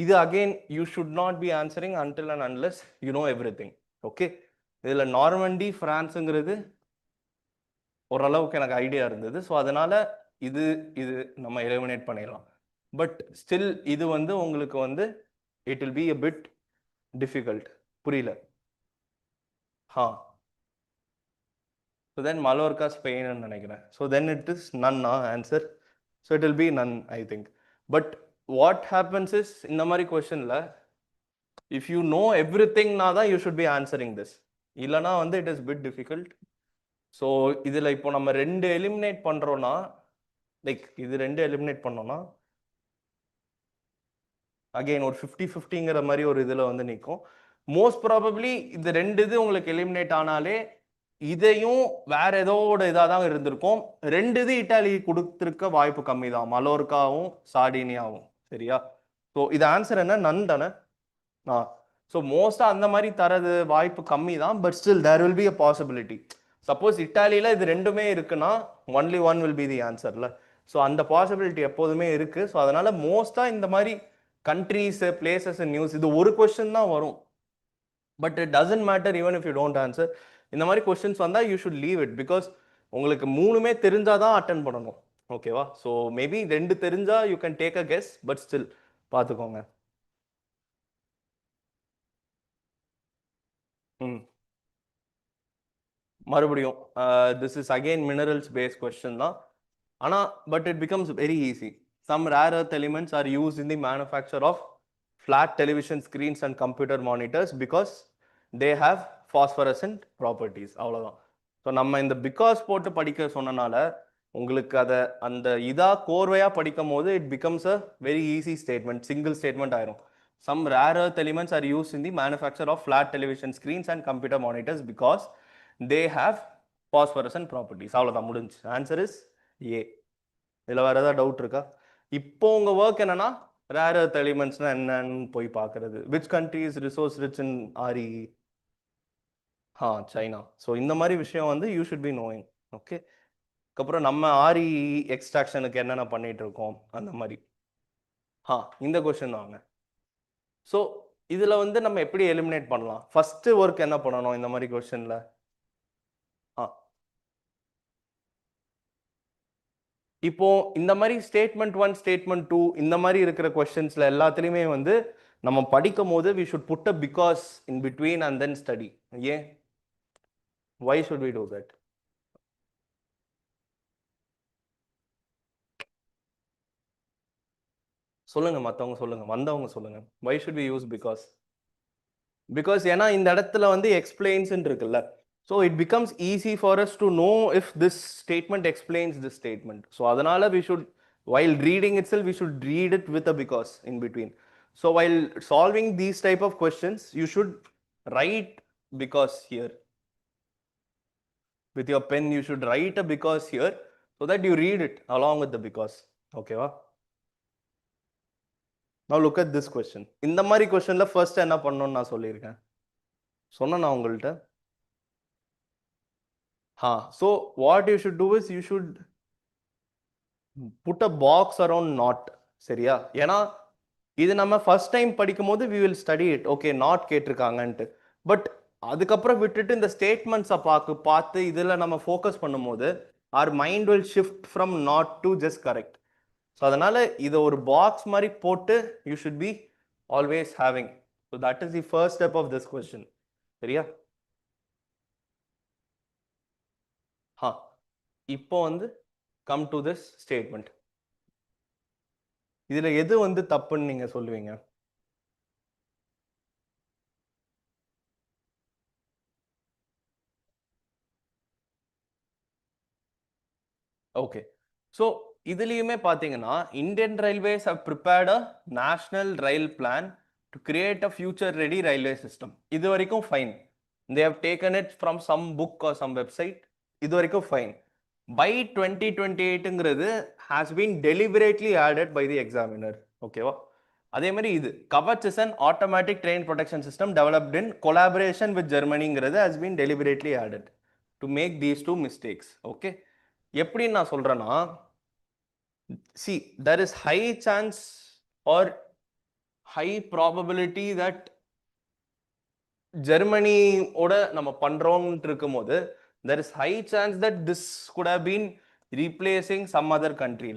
இது again you should not B answering until and unless you know every thing. Okay, இதில் நார்மண்டி ஃப்ரான்ஸுங்கிறது ஓரளவுக்கு எனக்கு ஐடியா இருந்தது. ஸோ அதனால இது இது நம்ம எலிமினேட் பண்ணிடலாம். பட் ஸ்டில் இது வந்து உங்களுக்கு வந்து it will B a bit difficult. புரியல? ஹா, ஸோ தென் மலோர்கா ஸ்பெயின்னு நினைக்கிறேன். So then it is none answer. So it will be none I think. But what happens is, இந்த மாதிரி கொஸ்டினில் இஃப் யூ நோ எவ்ரி திங்னா தான் you should be answering this. இல்லைனா வந்து it is bit difficult. So இதில் இப்போ நம்ம 2 எலிமினேட் பண்ணுறோன்னா, லைக் இது 2 எலிமினேட் பண்ணோன்னா அகெயின் ஒரு 50-50ங்கிற மாதிரி ஒரு இதில் வந்து நிற்கும். மோஸ்ட் ப்ராபப்ளி இந்த 2 இது உங்களுக்கு எலிமினேட் ஆனாலே இதையும் வேற ஏதோட இதாக தான் இருந்திருக்கும். 2 இது இட்டாலி கொடுத்துருக்க வாய்ப்பு கம்மி தான், மலோர்காவும் சார்டினியாவும். சரியா? ஸோ இது ஆன்சர் என்ன? நன் தானே? ஸோ மோஸ்ட்டாக அந்த மாதிரி தரது வாய்ப்பு கம்மி தான். But still there will be a possibility. Suppose இட்டாலியில் இது 2மே இருக்குன்னா only one will be the ஆன்சர்ல. ஸோ அந்த பாசிபிலிட்டி எப்போதுமே இருக்கு. ஸோ அதனால மோஸ்ட்டாக இந்த மாதிரி கண்ட்ரீஸ், பிளேசஸ், நியூஸ், இது ஒரு கொஸ்டின் தான் வரும். But it doesn't matter even if you don't answer. இந்த மாதிரி கொஸ்டின்ஸ் வந்தால் you should leave it. Because உங்களுக்கு 3மே தெரிஞ்சாதான் அட்டன் பண்ணணும். ஓகேவா? ஸோ மேபி 2 தெரிஞ்சா you can take a guess. But still பார்த்துக்கோங்க. மறுபடியும் this is again minerals based question தான். ஆனால் but it becomes very easy. Some rare earth elements are used in the manufacture of flat television screens and computer monitors because they have phosphorescent properties. அவ்வளோதான். ஸோ நம்ம இந்த பிகாஸ் போட்டு படிக்க சொன்னனால உங்களுக்கு அதை அந்த இதாக கோர்வையாக படிக்கும் போது it becomes a very easy statement, single statement ஆயிரும். Some rare earth elements are used in the manufacture of flat television screens and computer monitors because they have phosphorescent properties. அவ்வளோதான், முடிஞ்சு. ஆன்சர் இஸ் ஏ. இதில் வேறு ஏதாவது டவுட் இருக்கா? இப்போ உங்கள் ஒர்க் என்னன்னா ரேர் எர்த் எலிமெண்ட்ஸ்னா என்னன்னு போய் பார்க்கறது. Which country is resource rich in RE? China. So இந்த மாதிரி விஷயம் வந்து you should be knowing. Okay, அதுக்கப்புறம் நம்ம ஆர்இ எக்ஸ்ட்ராக்ஷனுக்கு என்னென்ன பண்ணிட்டு இருக்கோம் அந்த மாதிரி. இந்த கொஸ்டின் வாங்க. ஸோ இதில் வந்து நம்ம எப்படி எலிமினேட் பண்ணலாம்? ஃபர்ஸ்ட் ஒர்க் என்ன பண்ணணும் இந்த மாதிரி கொஸ்டினில்? இப்போ இந்த மாதிரி ஸ்டேட்மெண்ட் 1, ஸ்டேட்மெண்ட் 2 இந்த மாதிரி இருக்கிற கொஸ்டின்ஸ்ல எல்லாத்துலேயுமே வந்து நம்ம படிக்கும் போது we should put a because in between and then study. ஏன்? Why should we do that? சொல்லுங்க, மற்றவங்க சொல்லுங்க, வந்தவங்க சொல்லுங்க. Why should we use because? Because ஏன்னா இந்த இடத்துல வந்து எக்ஸ்பிளைன்ஸ் இருக்குல்ல. So it becomes easy for us to know if this statement explains this statement. So அதனால we should while reading itself we should read it with a because in between. So while solving these type of questions you should write because here with your pen. You should write a because here so that you read it along with the because. Okay va? Now look at this question. இந்த மாதிரி கொஸ்டின்ல ஃபர்ஸ்ட் என்ன பண்ணணும்னு நான் சொல்லியிருக்கேன், சொன்னேன் உங்கள்கிட்ட. So what you should do is you should put a box around not. சரியா? ஏன்னா இது நம்ம ஃபர்ஸ்ட் டைம் படிக்கும் போது we will study it. Okay, not கேட்டிருக்காங்கன்ட்டு. பட் அதுக்கப்புறம் விட்டுட்டு இந்த ஸ்டேட்மெண்ட்ஸை பார்த்து இதில் நம்ம ஃபோக்கஸ் பண்ணும்போது our mind will shift from not to just correct. So அதனால இதை ஒரு பாக்ஸ் மாதிரி போட்டு you should be always having. So that is the first step of this question. சரியா? இப்போ வந்து come to this statement. இதுல எது வந்து தப்புன்னு நீங்க சொல்லுவீங்க? ஓகே, ஸோ இதுலேயுமே பார்த்தீங்கன்னா Indian Railways have prepared a national rail plan to create a future ready railway system. இது வரைக்கும் fine. They have taken it from some book or some website. இது வரைக்கும் ஃபைன். பை 2028ங்கிறது has been deliberately added by the examiner. ஓகேவா? அதே மாதிரி இது Kavach is an automatic train protection system developed in collaboration with ஜெர்மனிங்கிறது has been deliberately added. To make these two mistakes. Okay, எப்படி நான் சொல்றேன்னா, see, there is high chance or high probability that ஜெர்மனியோட நம்ம பண்றோம்னு இருக்கும்போது there is high chance that this could have been replacing some other country.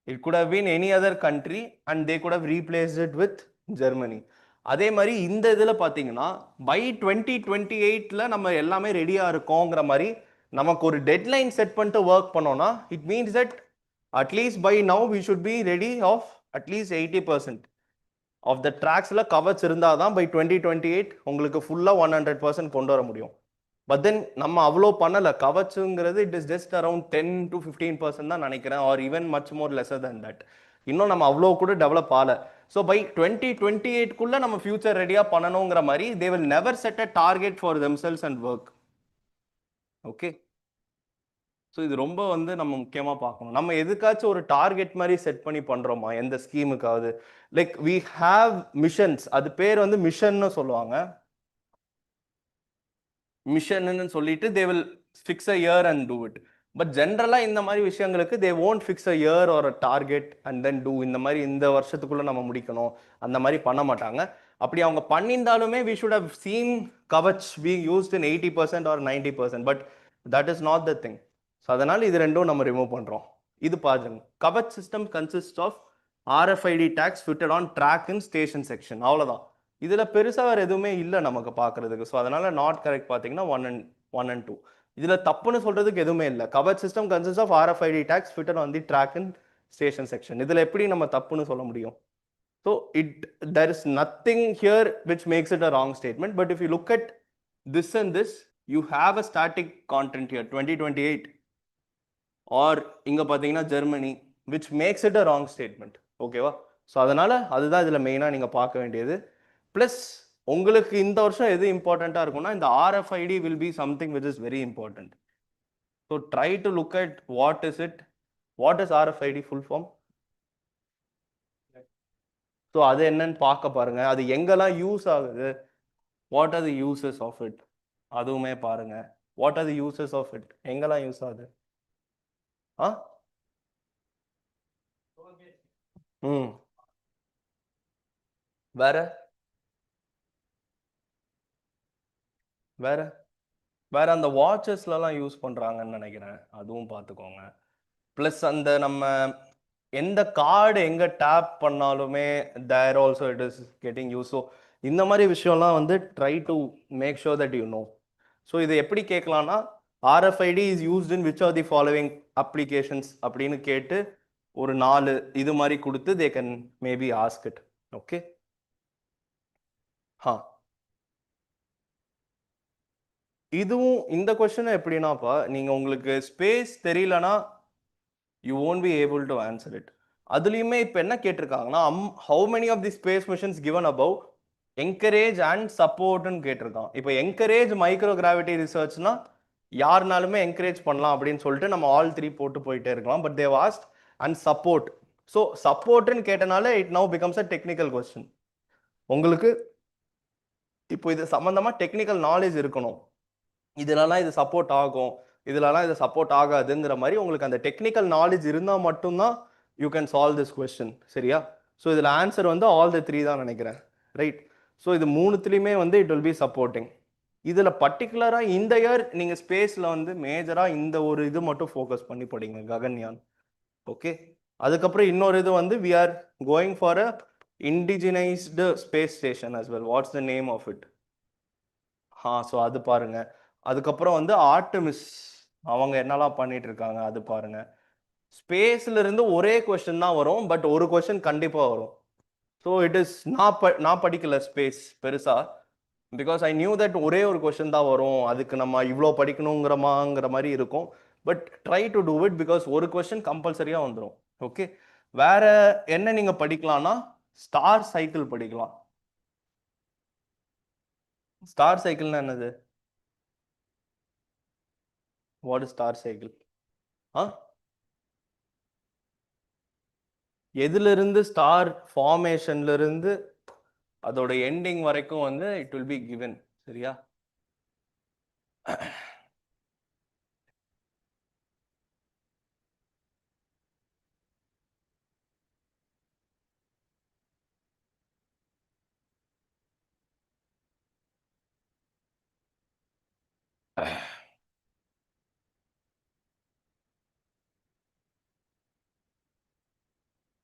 It could have been any other country and they could have replaced it with Germany. அதே மாதிரி இந்த இதில் பார்த்தீங்கன்னா பை 2028 நம்ம எல்லாமே ரெடியாக இருக்கோங்கிற மாதிரி நமக்கு ஒரு டெட்லைன் செட் பண்ணிட்டு ஒர்க் பண்ணோம்னா it means that at least by now we should be ready of at least 80% of the ட்ராக்ஸில் கவர்ஸ் இருந்தால் தான் பை 2028 உங்களுக்கு ஃபுல்லாக 100% கொண்டு வர முடியும். பட் தென் நம்ம அவ்வளோ பண்ணலை. கவச்சுங்கிறது இட் இஸ் ஜஸ்ட் அரௌண்ட் 10-15% தான் நினைக்கிறேன், R even much more lesser then that. இன்னும் நம்ம அவ்வளோ கூட டெவலப் ஆகலை. ஸோ பை 2028 நம்ம ஃபியூச்சர் ரெடியாக பண்ணணுங்கிற மாதிரி தே will never set a target for themselves and work. Okay, so இது ரொம்ப நம்ம முக்கியமாக பார்க்கணும். நம்ம எதுக்காச்சும் ஒரு டார்கெட் மாதிரி செட் பண்ணி பண்ணுறோமா எந்த ஸ்கீமுக்காவது? லைக் வி ஹாவ் மிஷன்ஸ், அது பேர் மிஷன்னு சொல்லுவாங்க. மிஷன்னு சொல்லிட்டு they will fix a year and do it. But ஜென்ரலாக இந்த மாதிரி விஷயங்களுக்கு they won't fix a year or a target and then do. இந்த மாதிரி இந்த வருஷத்துக்குள்ளே நம்ம முடிக்கணும் அந்த மாதிரி பண்ண மாட்டாங்க. அப்படி அவங்க பண்ணியிருந்தாலுமே we should have seen Kavach being used in 80% or 90%. But that is not the thing. So அதனால் இது ரெண்டும் நம்ம ரிமூவ் பண்ணுறோம். இது பாருங்க, Kavach system consist of RFID tags fitted on track in station section. அவ்வளோதான். இதில் பெருசாக வேறு எதுவுமே இல்லை நமக்கு பார்க்குறதுக்கு. ஸோ அதனால் நாட் கரெக்ட் பார்த்தீங்கன்னா 1 and 2. இதில் தப்புன்னு சொல்கிறதுக்கு எதுவுமே இல்லை. Kavach system consist of RFID tags fitted on the track in station section. இதில் எப்படி நம்ம தப்புன்னு சொல்ல முடியும்? So there is nothing here which makes it a wrong statement. But if you look at this and this, you have a static content here 2028 or இங்கே பார்த்தீங்கன்னா Germany, which makes it a wrong statement. ஓகேவா? ஸோ அதனால் அதுதான் இதில் மெயினாக நீங்கள் பார்க்க வேண்டியது. ப்ளஸ் உங்களுக்கு இந்த வருஷம் எது இம்பார்ட்டண்ட்டாக இருக்கும்னா இந்த RFID will be something which is very important. So try to look at what is it. What is RFID full form? So அது என்னன்னு பார்க்க பாருங்க. அது எங்கெல்லாம் யூஸ் ஆகுது, what are the uses of it, அதுவுமே பாருங்க. What are the uses of it, எங்கெல்லாம் யூஸ் ஆகுது? வேற வேற வேற அந்த வாட்சஸ்லாம் யூஸ் பண்ணுறாங்கன்னு நினைக்கிறேன், அதுவும் பார்த்துக்கோங்க. ப்ளஸ் அந்த நம்ம எந்த கார்டு எங்கே டேப் பண்ணாலுமே there also it is getting use. So இந்த மாதிரி விஷயம்லாம் try to make sure that you know. So இது எப்படி கேட்கலான்னா, RFID is used in which are the following applications அப்படின்னு கேட்டு ஒரு 4 இது மாதிரி கொடுத்து they can maybe ask it. Okay, இதுவும் இந்த கொஸ்டின் எப்படின்னாப்பா, நீங்கள் உங்களுக்கு ஸ்பேஸ் தெரியலனா you won't be able to answer it. அதுலேயுமே இப்போ என்ன கேட்டிருக்காங்கன்னா, how many of the space missions given above encourage and supportன்னு கேட்டிருக்கான். இப்போ என்கரேஜ் மைக்ரோ கிராவிட்டி ரிசர்ச்னா யாருனாலுமே என்கரேஜ் பண்ணலாம் அப்படின்னு சொல்லிட்டு நம்ம ஆல் 3 போட்டு போயிட்டே இருக்கலாம். But they've asked and support. So சப்போர்ட்னு கேட்டனால it now becomes a technical question. உங்களுக்கு இப்போ இது சம்மந்தமாக டெக்னிக்கல் நாலேஜ் இருக்கணும். இதுலலாம் இது சப்போர்ட் ஆகும், இதுலலாம் இது சப்போர்ட் ஆகாதுங்கிற மாதிரி உங்களுக்கு அந்த டெக்னிக்கல் நாலேஜ் இருந்தால் மட்டும்தான் you can solve this question. சரியா? ஸோ இதில் ஆன்சர் ஆல் தி 3 தான் நினைக்கிறேன். ரைட்? ஸோ இது மூணுத்துலேயுமே இட் வில் பி சப்போர்ட்டிங். இதில் பர்டிகுலராக இந்த இயர் நீங்கள் ஸ்பேஸில் மேஜராக இந்த ஒரு இது மட்டும் ஃபோக்கஸ் பண்ணி படிங்க, ககன்யான். ஓகே, அதுக்கப்புறம் இன்னொரு இது we are going for a indigenised space station as well. What's the name of it? So அது பாருங்க. அதுக்கப்புறம் ஆர்டமிஸ் அவங்க என்னெல்லாம் பண்ணிட்டு இருக்காங்க அது பாருங்க. ஸ்பேஸ்ல இருந்து ஒரே கொஸ்டின் தான் வரும், பட் ஒரு கொஸ்டின் கண்டிப்பாக வரும். ஸோ இட் இஸ் நான் படிக்கல ஸ்பேஸ் பெருசா, பிகாஸ் ஐ நியூ தட் ஒரே ஒரு கொஸ்டின் தான் வரும், அதுக்கு நம்ம இவ்வளோ படிக்கணுங்கிற மாதிரி இருக்கும். But try to do it, because ஒரு கொஸ்டின் கம்பல்சரியாக வந்துடும். ஓகே, வேற என்ன நீங்கள் படிக்கலாம்னா ஸ்டார் சைக்கிள் படிக்கலாம். ஸ்டார் சைக்கிள்னா என்னது? What is star cycle? எதுல இருந்து ஸ்டார் ஃபார்மேஷன்ல இருந்து அதோட எண்டிங் வரைக்கும் இட் வில் பி கிவன். சரியா?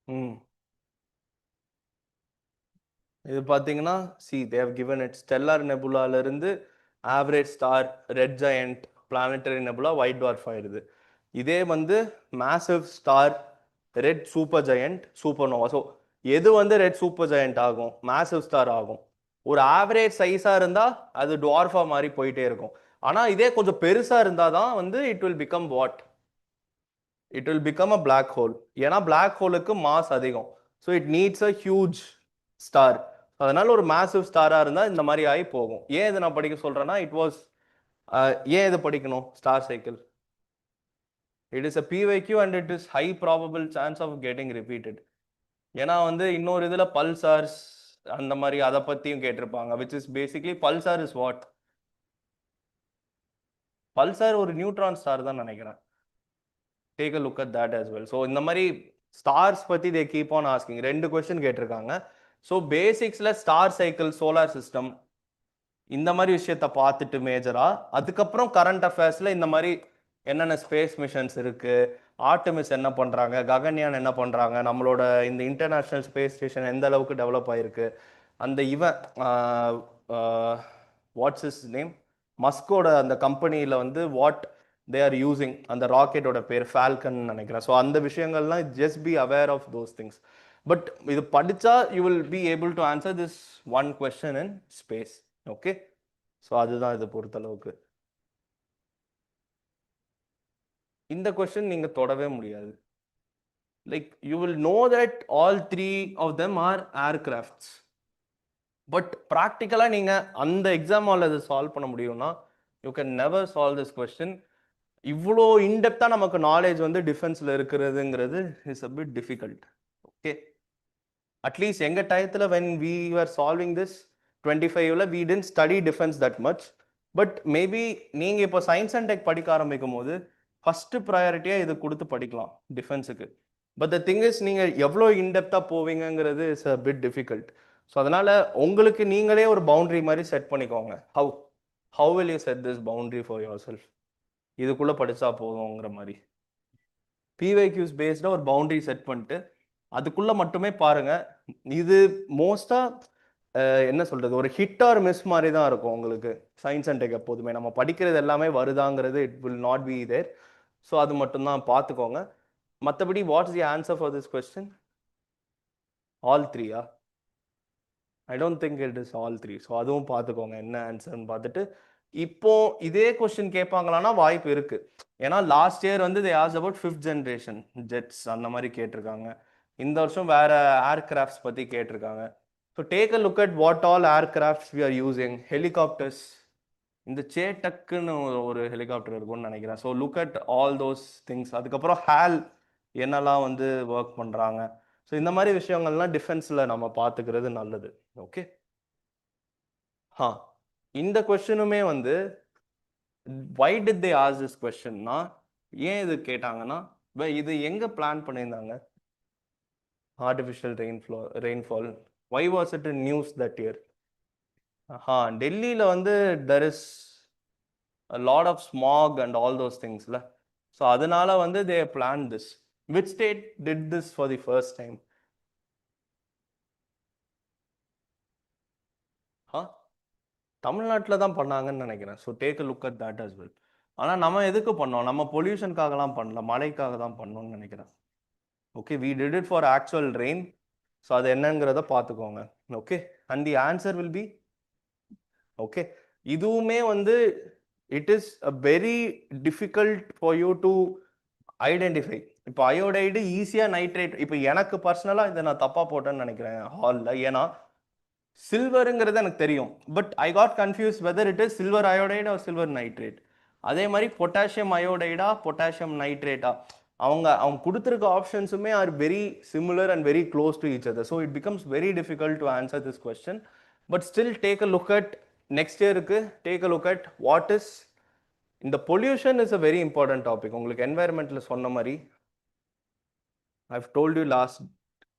ம் இது பார்த்தீங்கன்னா they have given it stellar நெபுலால இருந்து average star, red giant, planetary nebula, white dwarf ஆயிருது. இதே வந்து massive star, red super giant, supernova. So எது வந்து ரெட் சூப்பர் ஜெயண்ட் ஆகும், மேசிவ் ஸ்டார் ஆகும். ஒரு ஆவரேஜ் சைஸா இருந்தா அது டுவார்ஃபா மாதிரி போயிட்டே இருக்கும். ஆனா இதே கொஞ்சம் பெருசா இருந்தாதான் வந்து it will become what, it will become a black hole. ஏன்னா பிளாக் ஹோலுக்கு மாஸ் அதிகம். So it needs a huge star. அதனால ஒரு மேசிவ் ஸ்டாரா இருந்தா இந்த மாதிரி ஆகி போகும். ஏன் இதை நான் படிக்க சொல்றேன்னா இட் வாஸ், ஏன் இதை படிக்கணும் star cycle? It is a PYQ and it is high probable chance of getting repeated. ஏன்னா வந்து இன்னொரு இதுல பல்சார்ஸ் அந்த மாதிரி அதை பத்தியும் கேட்டிருப்பாங்க. Which is basically pulsar is what, pulsar ஒரு நியூட்ரான் ஸ்டார் தான் நினைக்கிறேன். Take a look at that as well. So இந்த மாதிரி ஸ்டார்ஸ் பத்தி they keep on asking. 2 question கேட்டிருக்காங்க. ஸோ பேசிக்ஸ்ல ஸ்டார் சைக்கிள், சோலார் சிஸ்டம் இந்த மாதிரி விஷயத்த பார்த்துட்டு மேஜரா, அதுக்கப்புறம் கரண்ட் அஃபேர்ஸ்ல இந்த மாதிரி என்னென்ன ஸ்பேஸ் மிஷன்ஸ் இருக்கு, ஆர்டமிஸ் என்ன பண்றாங்க, ககன்யான் என்ன பண்றாங்க, நம்மளோட இந்த இன்டர்நேஷனல் ஸ்பேஸ் ஸ்டேஷன் எந்த அளவுக்கு டெவலப் ஆயிருக்கு, அந்த இவன் வாட்ஸ் இஸ் நேம், மஸ்கோட அந்த கம்பெனியில் வந்து வாட் தே ஆர் யூசிங், அந்த ராக்கெட்டோட பேர் ஃபால்கன் நினைக்கிறேன். ஸோ அந்த விஷயங்கள்லாம் just be aware of those things. But இது படித்தா you will be able to answer this one question in space. Okay, so அதுதான் இதை பொறுத்தளவுக்கு. இந்த கொஸ்டின் நீங்கள் தொடவே முடியாது. Like you will know that all 3 of them are aircrafts. But ப்ராக்டிக்கலாக நீங்கள் அந்த எக்ஸாம் ஹாலில் இதை சால்வ் பண்ண முடியும்னா you can never solve this question. இவ்வளோ இன்டெப்த்தாக நமக்கு நாலேஜ் வந்து டிஃபென்ஸில் இருக்கிறதுங்கிறது is a bit difficult. Okay, at least எங்கள் டயத்தில் when we are solving this 25ல we tend study defence that much. But maybe நீங்கள் இப்போ சயின்ஸ் அண்ட் டெக் படிக்க ஆரம்பிக்கும் போது ஃபஸ்ட்டு ப்ரையாரிட்டியாக இது கொடுத்து படிக்கலாம் டிஃபென்ஸுக்கு. பட் த திங் இஸ் நீங்கள் எவ்வளோ இன்டெப்த்தாக போவீங்கிறது is a bit difficult. So அதனால் உங்களுக்கு நீங்களே ஒரு பவுண்ட்ரி மாதிரி செட் பண்ணிக்கோங்க. How will you set this boundary for yourself, இதுக்குள்ளே படித்தா போதுங்கிற மாதிரி. பிவைக்யூஸ் பேஸ்டாக ஒரு பவுண்ட்ரி செட் பண்ணிட்டு அதுக்குள்ளே மட்டுமே பாருங்கள். இது மோஸ்ட்டாக என்ன சொல்கிறது, ஒரு ஹிட் ஆர் மிஸ் மாதிரி தான் இருக்கும் உங்களுக்கு சயின்ஸ் அண்ட் டெக். எப்போதுமே நம்ம படிக்கிறது எல்லாமே வருதாங்கிறது it will not be there. So அது மட்டும்தான் பார்த்துக்கோங்க. மற்றபடி what's the answer for this question? All 3யா? I don't think it is all 3. So அதுவும் பார்த்துக்கோங்க என்ன ஆன்சர்னு பார்த்துட்டு. இப்போ இதே கொஸ்டின் கேட்பாங்களான்னா வாய்ப்பு இருக்கு. ஏன்னா லாஸ்ட் இயர் வந்து they asked about 5th generation jets அந்த மாதிரி கேட்டிருக்காங்க. இந்த வருஷம் வேற ஏர்கிராஃப்ட்ஸ் பற்றி கேட்டிருக்காங்க. So take a look at what all aircrafts we are using. Helicopters, இந்த சேட்டக்குன்னு ஒரு ஹெலிகாப்டர் இருக்கும்னு நினைக்கிறேன். So look at all those things. அதுக்கப்புறம் ஹேல் என்னெல்லாம் வந்து ஒர்க் பண்ணுறாங்க. ஸோ இந்த மாதிரி விஷயங்கள்லாம் டிஃபென்ஸில் நம்ம பார்த்துக்கிறது நல்லது. ஓகே, இந்த கொஸ்டினுமே வந்து why did they ask this questionனா ஏன் இது கேட்டாங்கன்னா, இது எங்க பிளான் பண்ணியிருந்தாங்க artificial rainfall? why was it in news that year? டெல்லியில் வந்து there is a lot of smog and all those thingsல. ஸோ அதனால வந்து they planned this. which state did this for the first time? தமிழ்நாட்டில் தான் பண்ணாங்கன்னு நினைக்கிறேன். So take a look at that as well. ஆனால் நம்ம எதுக்கு பண்ணோம்? நம்ம பொல்யூஷனுக்காகலாம் பண்ணல, மழைக்காக தான் பண்ணோம்னு நினைக்கிறேன். Okay, we did it for actual rain. So அது என்னங்கிறத பார்த்துக்கோங்க. Okay, and the answer will be okay. இதுவுமே வந்து it is a very difficult for you to identify. இப்போ அயோடைடு ஈஸியாக நைட்ரேட், இப்போ எனக்கு பர்சனலாக இதை நான் தப்பாக போட்டேன்னு நினைக்கிறேன் ஹாலில். ஏன்னா சில்வருங்கிறது எனக்கு தெரியும், but I got confuse whether it is silver iodide or silver nitrate. அதே மாதிரி பொட்டாசியம் அயோடைடா பொட்டாசியம் நைட்ரேட்டா, அவங்க கொடுத்துருக்க ஆப்ஷன்ஸுமே are very similar and very close to each other. So it becomes very difficult to answer this question. But still take a look at next இயருக்கு. Take a look at what is இந்த pollution is a very important topic. உங்களுக்கு என்வாயர்மெண்ட்ல சொன்ன மாதிரி I've told you last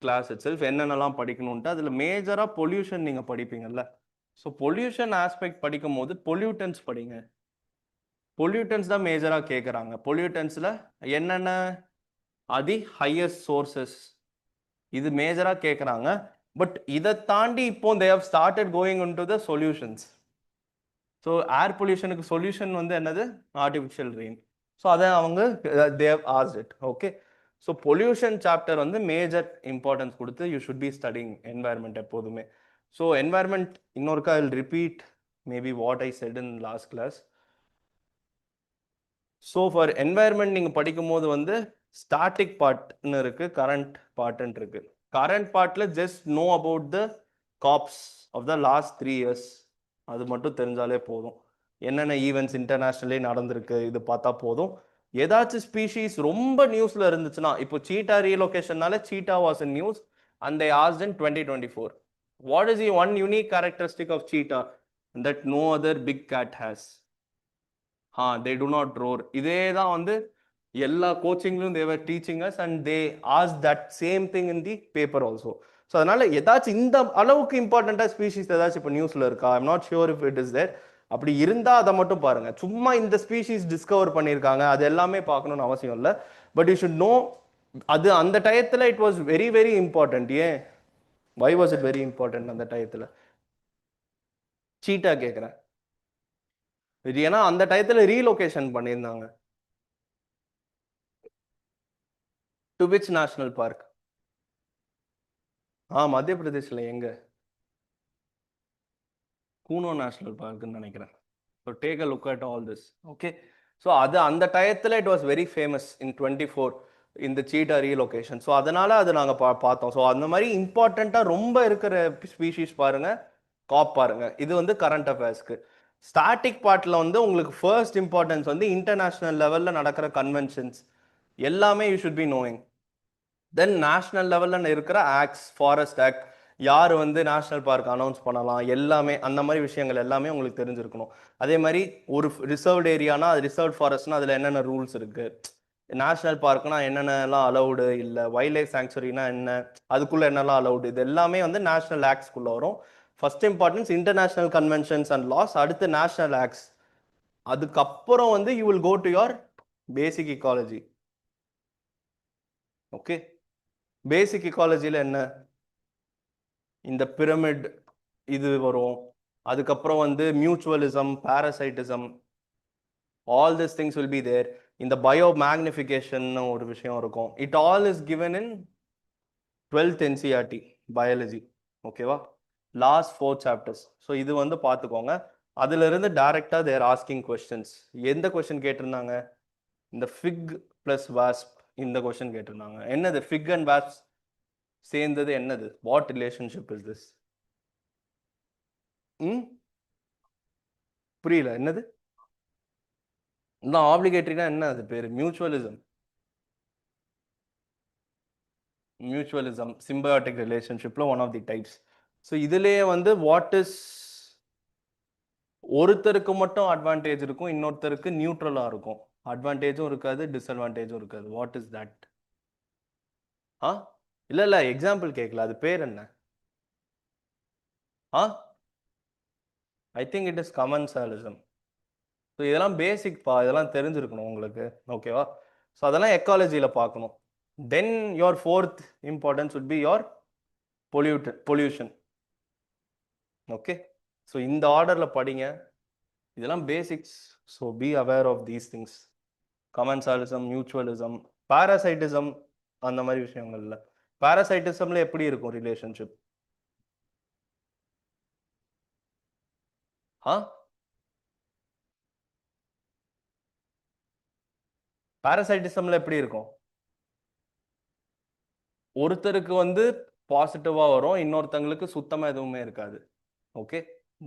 class itself என்னென்னலாம் படிக்கணும்ட்டு. அதில் மேஜராக பொல்யூஷன் நீங்கள் படிப்பீங்கல்ல. ஸோ பொல்யூஷன் ஆஸ்பெக்ட் படிக்கும் போது பொல்யூட்டன்ஸ் படிங்க. பொல்யூட்டன்ஸ் தான் மேஜராக கேட்குறாங்க. பொல்யூட்டன்ஸில் என்னென்ன அது ஹையஸ்ட் சோர்சஸ் இது மேஜராக கேட்குறாங்க. பட் இதை தாண்டி இப்போ they have started going into the solutions. So air பொல்யூஷனுக்கு சொல்யூஷன் வந்து என்னது? Artificial rain. ஸோ அதை அவங்க they have asked it. Okay. So pollution chapter வந்து மேஜர் இம்பார்ட்டன்ஸ் கொடுத்து you should be studying environment எப்போதுமே. ஸோ என்வாயர்மெண்ட் இன்னொருக்கா I will repeat maybe what I said in last class. So for environment நீங்கள் படிக்கும் போது வந்து ஸ்டாட்டிக் பார்ட்னு இருக்கு, கரண்ட் பார்ட்னு இருக்கு. கரண்ட் பார்ட்ல just know about the COPs of the last 3 years. அது மட்டும் தெரிஞ்சாலே போதும். என்னென்ன ஈவெண்ட்ஸ் இன்டர்நேஷ்னலே நடந்திருக்கு இது பார்த்தா போதும். ஏதாச்சும் ஸ்பீஷீஸ் ரொம்ப நியூஸ்ல இருந்துச்சுன்னா, இப்போ சீட்டா ரீலொகேஷன்னால cheetah was in news and they asked in 2024 what is the one unique characteristic of cheetah that no other big cat has? They do not roar. இதே தான் வந்து எல்லா கோச்சிங்லையும் they were teaching us and they asked that same thing in the paper also. So அதனால ஏதாச்சும் இந்த அளவுக்கு இம்பார்ட்டண்ட்டாக ஸ்பீஷீஸ் ஏதாச்சும் இப்போ நியூஸில் இருக்கா? I'm not sure if it is there. அப்படி இருந்தால் அதை மட்டும் பாருங்க. சும்மா இந்த ஸ்பீஷீஸ் டிஸ்கவர் பண்ணியிருக்காங்க அது எல்லாமே பார்க்கணும்னு அவசியம் இல்லை. பட் யூ ஷுட் நோ அது அந்த டயத்தில் it was very very important. ஏன் why was it very important அந்த டயத்தில்? சீட்டா கேட்குறேன். இது ஏன்னா அந்த டயத்தில் ரீலொகேஷன் பண்ணியிருந்தாங்க. To which national park? மத்திய பிரதேஷ்ல எங்க? கூனோ நேஷனல் பார்க்னு நினைக்கிறேன். So take a look at all this. Okay. So அது அந்த டயத்தில் it was very famous in 24 இந்த சீட்டா ரீலொகேஷன். ஸோ அதனால அது நாங்கள் பார்த்தோம். ஸோ அந்த மாதிரி இம்பார்ட்டண்ட்டாக ரொம்ப இருக்கிற ஸ்பீஷீஸ் பாருங்க, காப் பாருங்க. இது வந்து கரண்ட் அஃபேர்ஸ்க்கு. ஸ்டாட்டிக் பார்ட்டில் வந்து உங்களுக்கு ஃபர்ஸ்ட் இம்பார்ட்டன்ஸ் வந்து இன்டர்நேஷ்னல் லெவலில் நடக்கிற கன்வென்ஷன்ஸ் எல்லாமே you should be knowing. Then national லெவலில் இருக்கிற ஆக்ட்ஸ், ஃபாரஸ்ட் ஆக்ட், யார் வந்து நேஷ்னல் பார்க் அனௌன்ஸ் பண்ணலாம், எல்லாமே அந்த மாதிரி விஷயங்கள் எல்லாமே உங்களுக்கு தெரிஞ்சிருக்கணும். அதே மாதிரி ஒரு ரிசர்வ்டு ஏரியானா அது ரிசர்வ் ஃபாரஸ்ட்னா அதில் என்னென்ன ரூல்ஸ் இருக்கு, நேஷ்னல் பார்க்னா என்னென்னலாம் அலௌடு இல்லை, வைல்ட் லைஃப் சாங்சுரினா என்ன, அதுக்குள்ள என்னெல்லாம் அலௌடு, இது எல்லாமே வந்து நேஷ்னல் ஆக்ட்ஸ்குள்ள வரும். First importance international conventions and laws, அடுத்து நேஷ்னல் ஆக்ட்ஸ். அதுக்கப்புறம் வந்து you will go to your basic ecology. ஓகே. பேசிக் இக்காலஜியில் என்ன? இந்த பிரமிட் இது வரும். அதுக்கப்புறம் வந்து mutualism, parasitism, all this things will be there. இந்த பயோ மேக்னிஃபிகேஷன் ஒரு விஷயம் இருக்கும். It all is given in 12th NCERT biology. ஓகேவா? Last 4 chapters. ஸோ இது வந்து பார்த்துக்கோங்க. அதுல இருந்து டைரக்டா தேர் ஆஸ்கிங் கொஸ்டின்ஸ். எந்த கொஸ்டின் கேட்டிருந்தாங்க? இந்த ஃபிக் பிளஸ் வாஸ்ப் இந்த கொஸ்டின் கேட்டிருந்தாங்க. என்னது ஃபிக் அண்ட் வாஸ்ப் சேர்ந்தது என்னது? What relationship is this? புரியல. என்னது? ஆப்ளிகேட்டரினா என்ன அது பேரு? மியூச்சுவலிசம். மியூச்சுவலிசம் சிம்பயாட்டிக் ரிலேஷன்ஷிப்ல one of the types. So இதுலயே வந்து வாட் இஸ், ஒருத்தருக்கு மட்டும் அட்வான்டேஜ் இருக்கும், இன்னொருத்தருக்கு நியூட்ரலா இருக்கும். அட்வான்டேஜும் இருக்காது, டிஸ்அட்வான்டேஜும் இருக்காது. What is that? இல்ல எக்ஸாம்பிள் கேட்கல. அது பேர் என்ன? I think it is commensalism. So இதெல்லாம் பேசிக் இதெல்லாம் தெரிஞ்சிருக்கணும் உங்களுக்கு. ஓகேவா? ஸோ அதெல்லாம் எக்காலஜியில் பார்க்கணும். Then your 4th importance would be your pollution. Okay. So இந்த ஆர்டரில் படிங்க. இதெல்லாம் basics. So be aware of these things. Commensalism, mutualism, parasitism அந்த மாதிரி விஷயங்கள்ல. பாராசைட்டிசம்ல எப்படி இருக்கும் ரிலேஷன்ஷிப்? பாராசைட்டிசம்ல எப்படி இருக்கும்? ஒருத்தருக்கு வந்து பாசிட்டிவா வரும், இன்னொருத்தங்களுக்கு சுத்தமா எதுவுமே இருக்காது. Okay.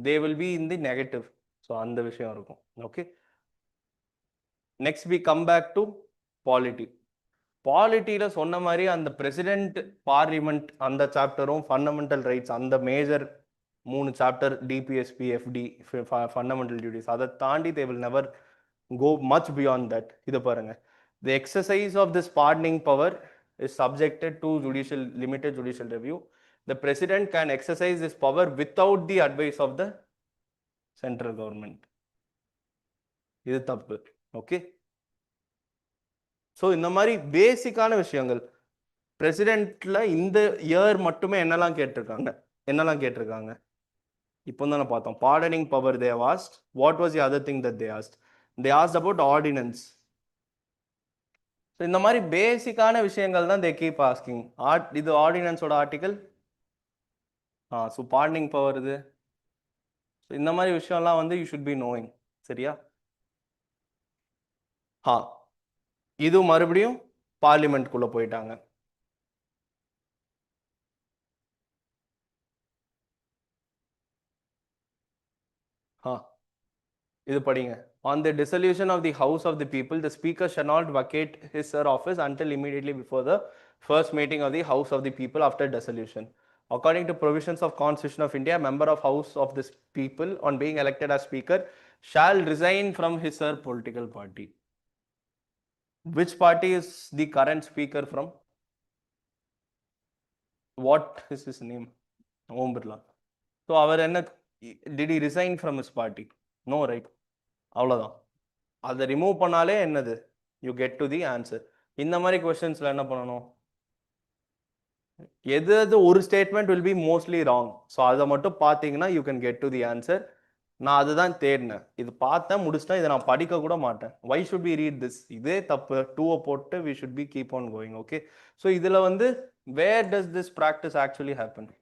They will be in the negative. So அந்த விஷயம் இருக்கும். Okay. Next we come back to polity. பாலிட்டியில சொன்ன மாதிரி அந்த பிரசிடென்ட், பார்லிமெண்ட் அந்த சாப்டரும், ஃபண்டமெண்டல் ரைட்ஸ் அந்த major 3 chapter, DPSP, FD, fundamental duties, அதை தாண்டி they will never go much beyond that. இதை பாருங்க, the exercise of this pardoning power is subjected to limited judicial review. The president can exercise this power without the advice of the central government. இது தப்பு. ஓகே, ஸோ இந்த மாதிரி பேசிக்கான விஷயங்கள் பிரசிடென்ட்ல இந்த இயர் மட்டுமே என்னெல்லாம் கேட்டிருக்காங்க இப்போ தானே பார்த்தோம். Pardoning power they asked. What was the other thing that they asked? They asked about ordinance. இந்த மாதிரி பேசிக்கான விஷயங்கள் தான் தே கீப் ஆஸ்கிங். இது ஆர்டினன்ஸோட ஆர்டிகல். ஸோ பார்டனிங் பவர் இது. இந்த மாதிரி விஷயம்லாம் வந்து யூ ஷுட் பி நோயிங். சரியா? இது மறுபடியும் பார்லிமெண்ட்குள்ள போயிட்டாங்க. இது படிங்க. On the dissolution of the House of the People, the Speaker shall not vacate his office until immediately before the first meeting of the House of the People after dissolution. According to provisions of Constitution of India, member of House of the People on being elected as Speaker shall resign from his political party. Which party is the current Speaker from? What is his name? Om Birla. So அவர் என்ன, did he resign from his party? No, right? அவ்வளோதான். அதை ரிமூவ் பண்ணாலே என்னது, you get to the answer. இந்த மாதிரி கொஸ்டின்ஸில் என்ன பண்ணணும், எது ஒரு statement will be mostly wrong. So அதை மட்டும் பார்த்தீங்கன்னா you can get to the answer. நான் அதுதான் தேடினேன். இது பார்த்தேன், முடிச்சிட்டேன். இதை நான் படிக்க கூட மாட்டேன். Why should be read this? இதே தப்பு. 2 போட்டு we should be keep on going. Okay, so இதில் வந்து where does this practice actually happen?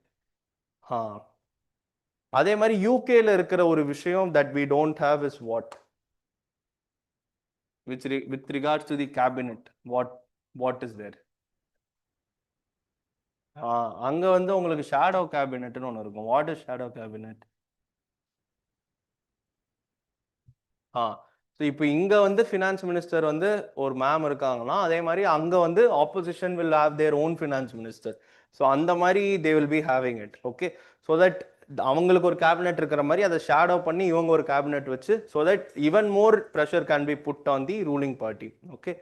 அதே மாதிரி யூகேல இருக்கிற ஒரு விஷயம் that we don't have is what? with regards to the cabinet, what is there? அங்க வந்து உங்களுக்கு ஷேடோ கேபினெட்னு ஒன்று இருக்கும். What is shadow cabinet? So இப்போ இங்கே வந்து ஃபினான்ஸ் மினிஸ்டர் வந்து ஒரு மேம் இருக்காங்கன்னா, அதே மாதிரி அங்கே வந்து opposition will have their own finance minister. So அந்த மாதிரி தே will be having it. Okay, so that அவங்களுக்கு ஒரு கேபினெட் இருக்கிற மாதிரி அதை ஷேடோ பண்ணி இவங்க ஒரு கேபினெட் வச்சு, so that even more pressure can be put on the ruling party. Okay,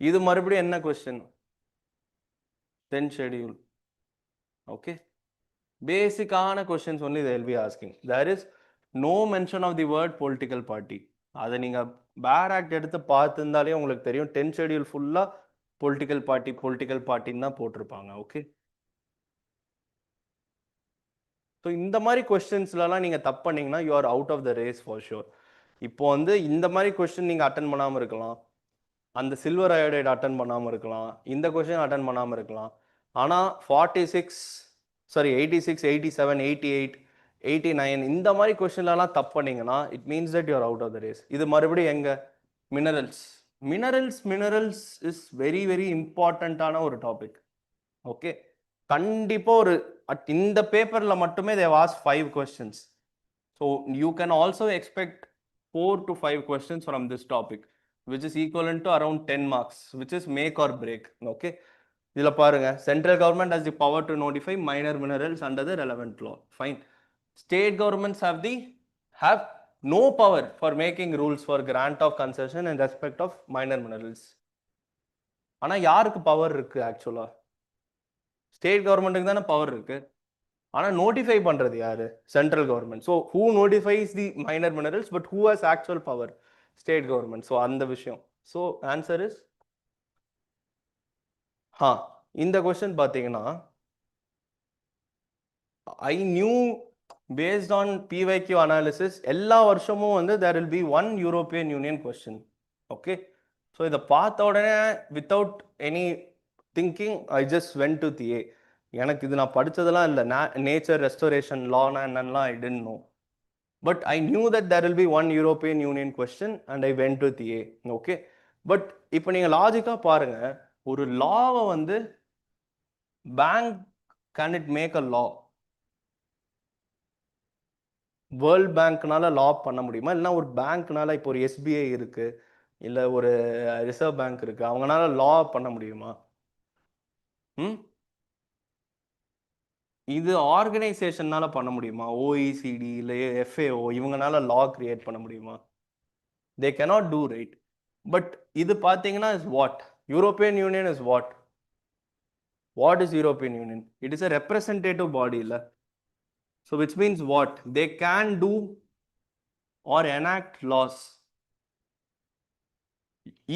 இது மறுபடியும் என்ன கொஸ்டின்? 10th schedule. ஓகே, பேசிக்கான questions only they will be asking. There is no mention of the word political party. அதை நீங்கள் பேர் ஆக்ட் எடுத்து பார்த்துருந்தாலே உங்களுக்கு தெரியும். 10th schedule ஃபுல்லாக பொலிட்டிக்கல் பார்ட்டின்னு தான் போட்டிருப்பாங்க. ஓகே, ஸோ இந்த மாதிரி கொஸ்டின்ஸ்லாம் நீங்கள் தப்பு பண்ணிங்கன்னா you are out of the race for sure. இப்போ வந்து இந்த மாதிரி கொஸ்டின் நீங்கள் அட்டன் பண்ணாமல் இருக்கலாம், அந்த சில்வர் அயோடைட் அட்டன் பண்ணாமல் இருக்கலாம், இந்த கொஸ்டின் அட்டன் பண்ணாமல் இருக்கலாம். ஆனால் 86, 87, 88, 89 இந்த மாதிரி கொஸ்டின்லாம் தப்பு பண்ணீங்கன்னா it means that you are out of the race. இது மறுபடியும் எங்க? மினரல்ஸ் இஸ் வெரி வெரி இம்பார்ட்டண்ட்டான ஒரு டாபிக். ஓகே, கண்டிப்பாக ஒரு இந்த பேப்பரில் மட்டுமே they have asked 5 questions. So you can also expect 4 to 5 questions from this topic, which is equivalent to around 10 marks, which is make or break. Okay, இதில் பாருங்க, central government has the power to notify minor minerals under the relevant law. Fine. State governments have no power for making rules for grant of concession in respect of minor minerals. ஆனால் யாருக்கு பவர் இருக்கு? ஆக்சுவலாக ஸ்டேட் கவர்மெண்ட்டுக்கு தானே பவர் இருக்கு. ஆனால் நோட்டிஃபை பண்ணுறது யாரு? Central government. So who notifies the minor minerals, but who has actual power? State government. So அந்த விஷயம். ஸோ ஆன்சர் இஸ் இந்த கொஸ்டின் பார்த்தீங்கன்னா, I knew based on PYQ analysis எல்லா வருஷமும் வந்து there will be 1 European Union question. Okay, so இதை பார்த்த உடனே without any thinking I just went to the A. எனக்கு இது நான் படித்ததெல்லாம் இல்லை. நேச்சர் ரெஸ்டோரேஷன் லானா என்னன்னா I didn't no, but I knew that there will be 1 European Union question and I went to the A. Okay, but இப்போ நீங்கள் லாஜிக்காக பாருங்க, ஒரு லாவை வந்து bank can it make a law? World பேங்க்னால லா பண்ண முடியுமா? இல்லைன்னா ஒரு பேங்க்னால, இப்போ ஒரு எஸ்பிஐ இருக்கு, இல்லை ஒரு ரிசர்வ் பேங்க் இருக்கு, அவங்களால லா பண்ண முடியுமா? இது ஆர்கனைசேஷன்னால பண்ண முடியுமா? ஓஇசிடி இல்லை எஃப்ஏஓ இவங்கனால லா கிரியேட் பண்ண முடியுமா? They cannot do, right? But இது பார்த்தீங்கன்னா is what? European Union is what? What is European Union? It is a representative body இல்லை? So which means what? They can do or enact laws.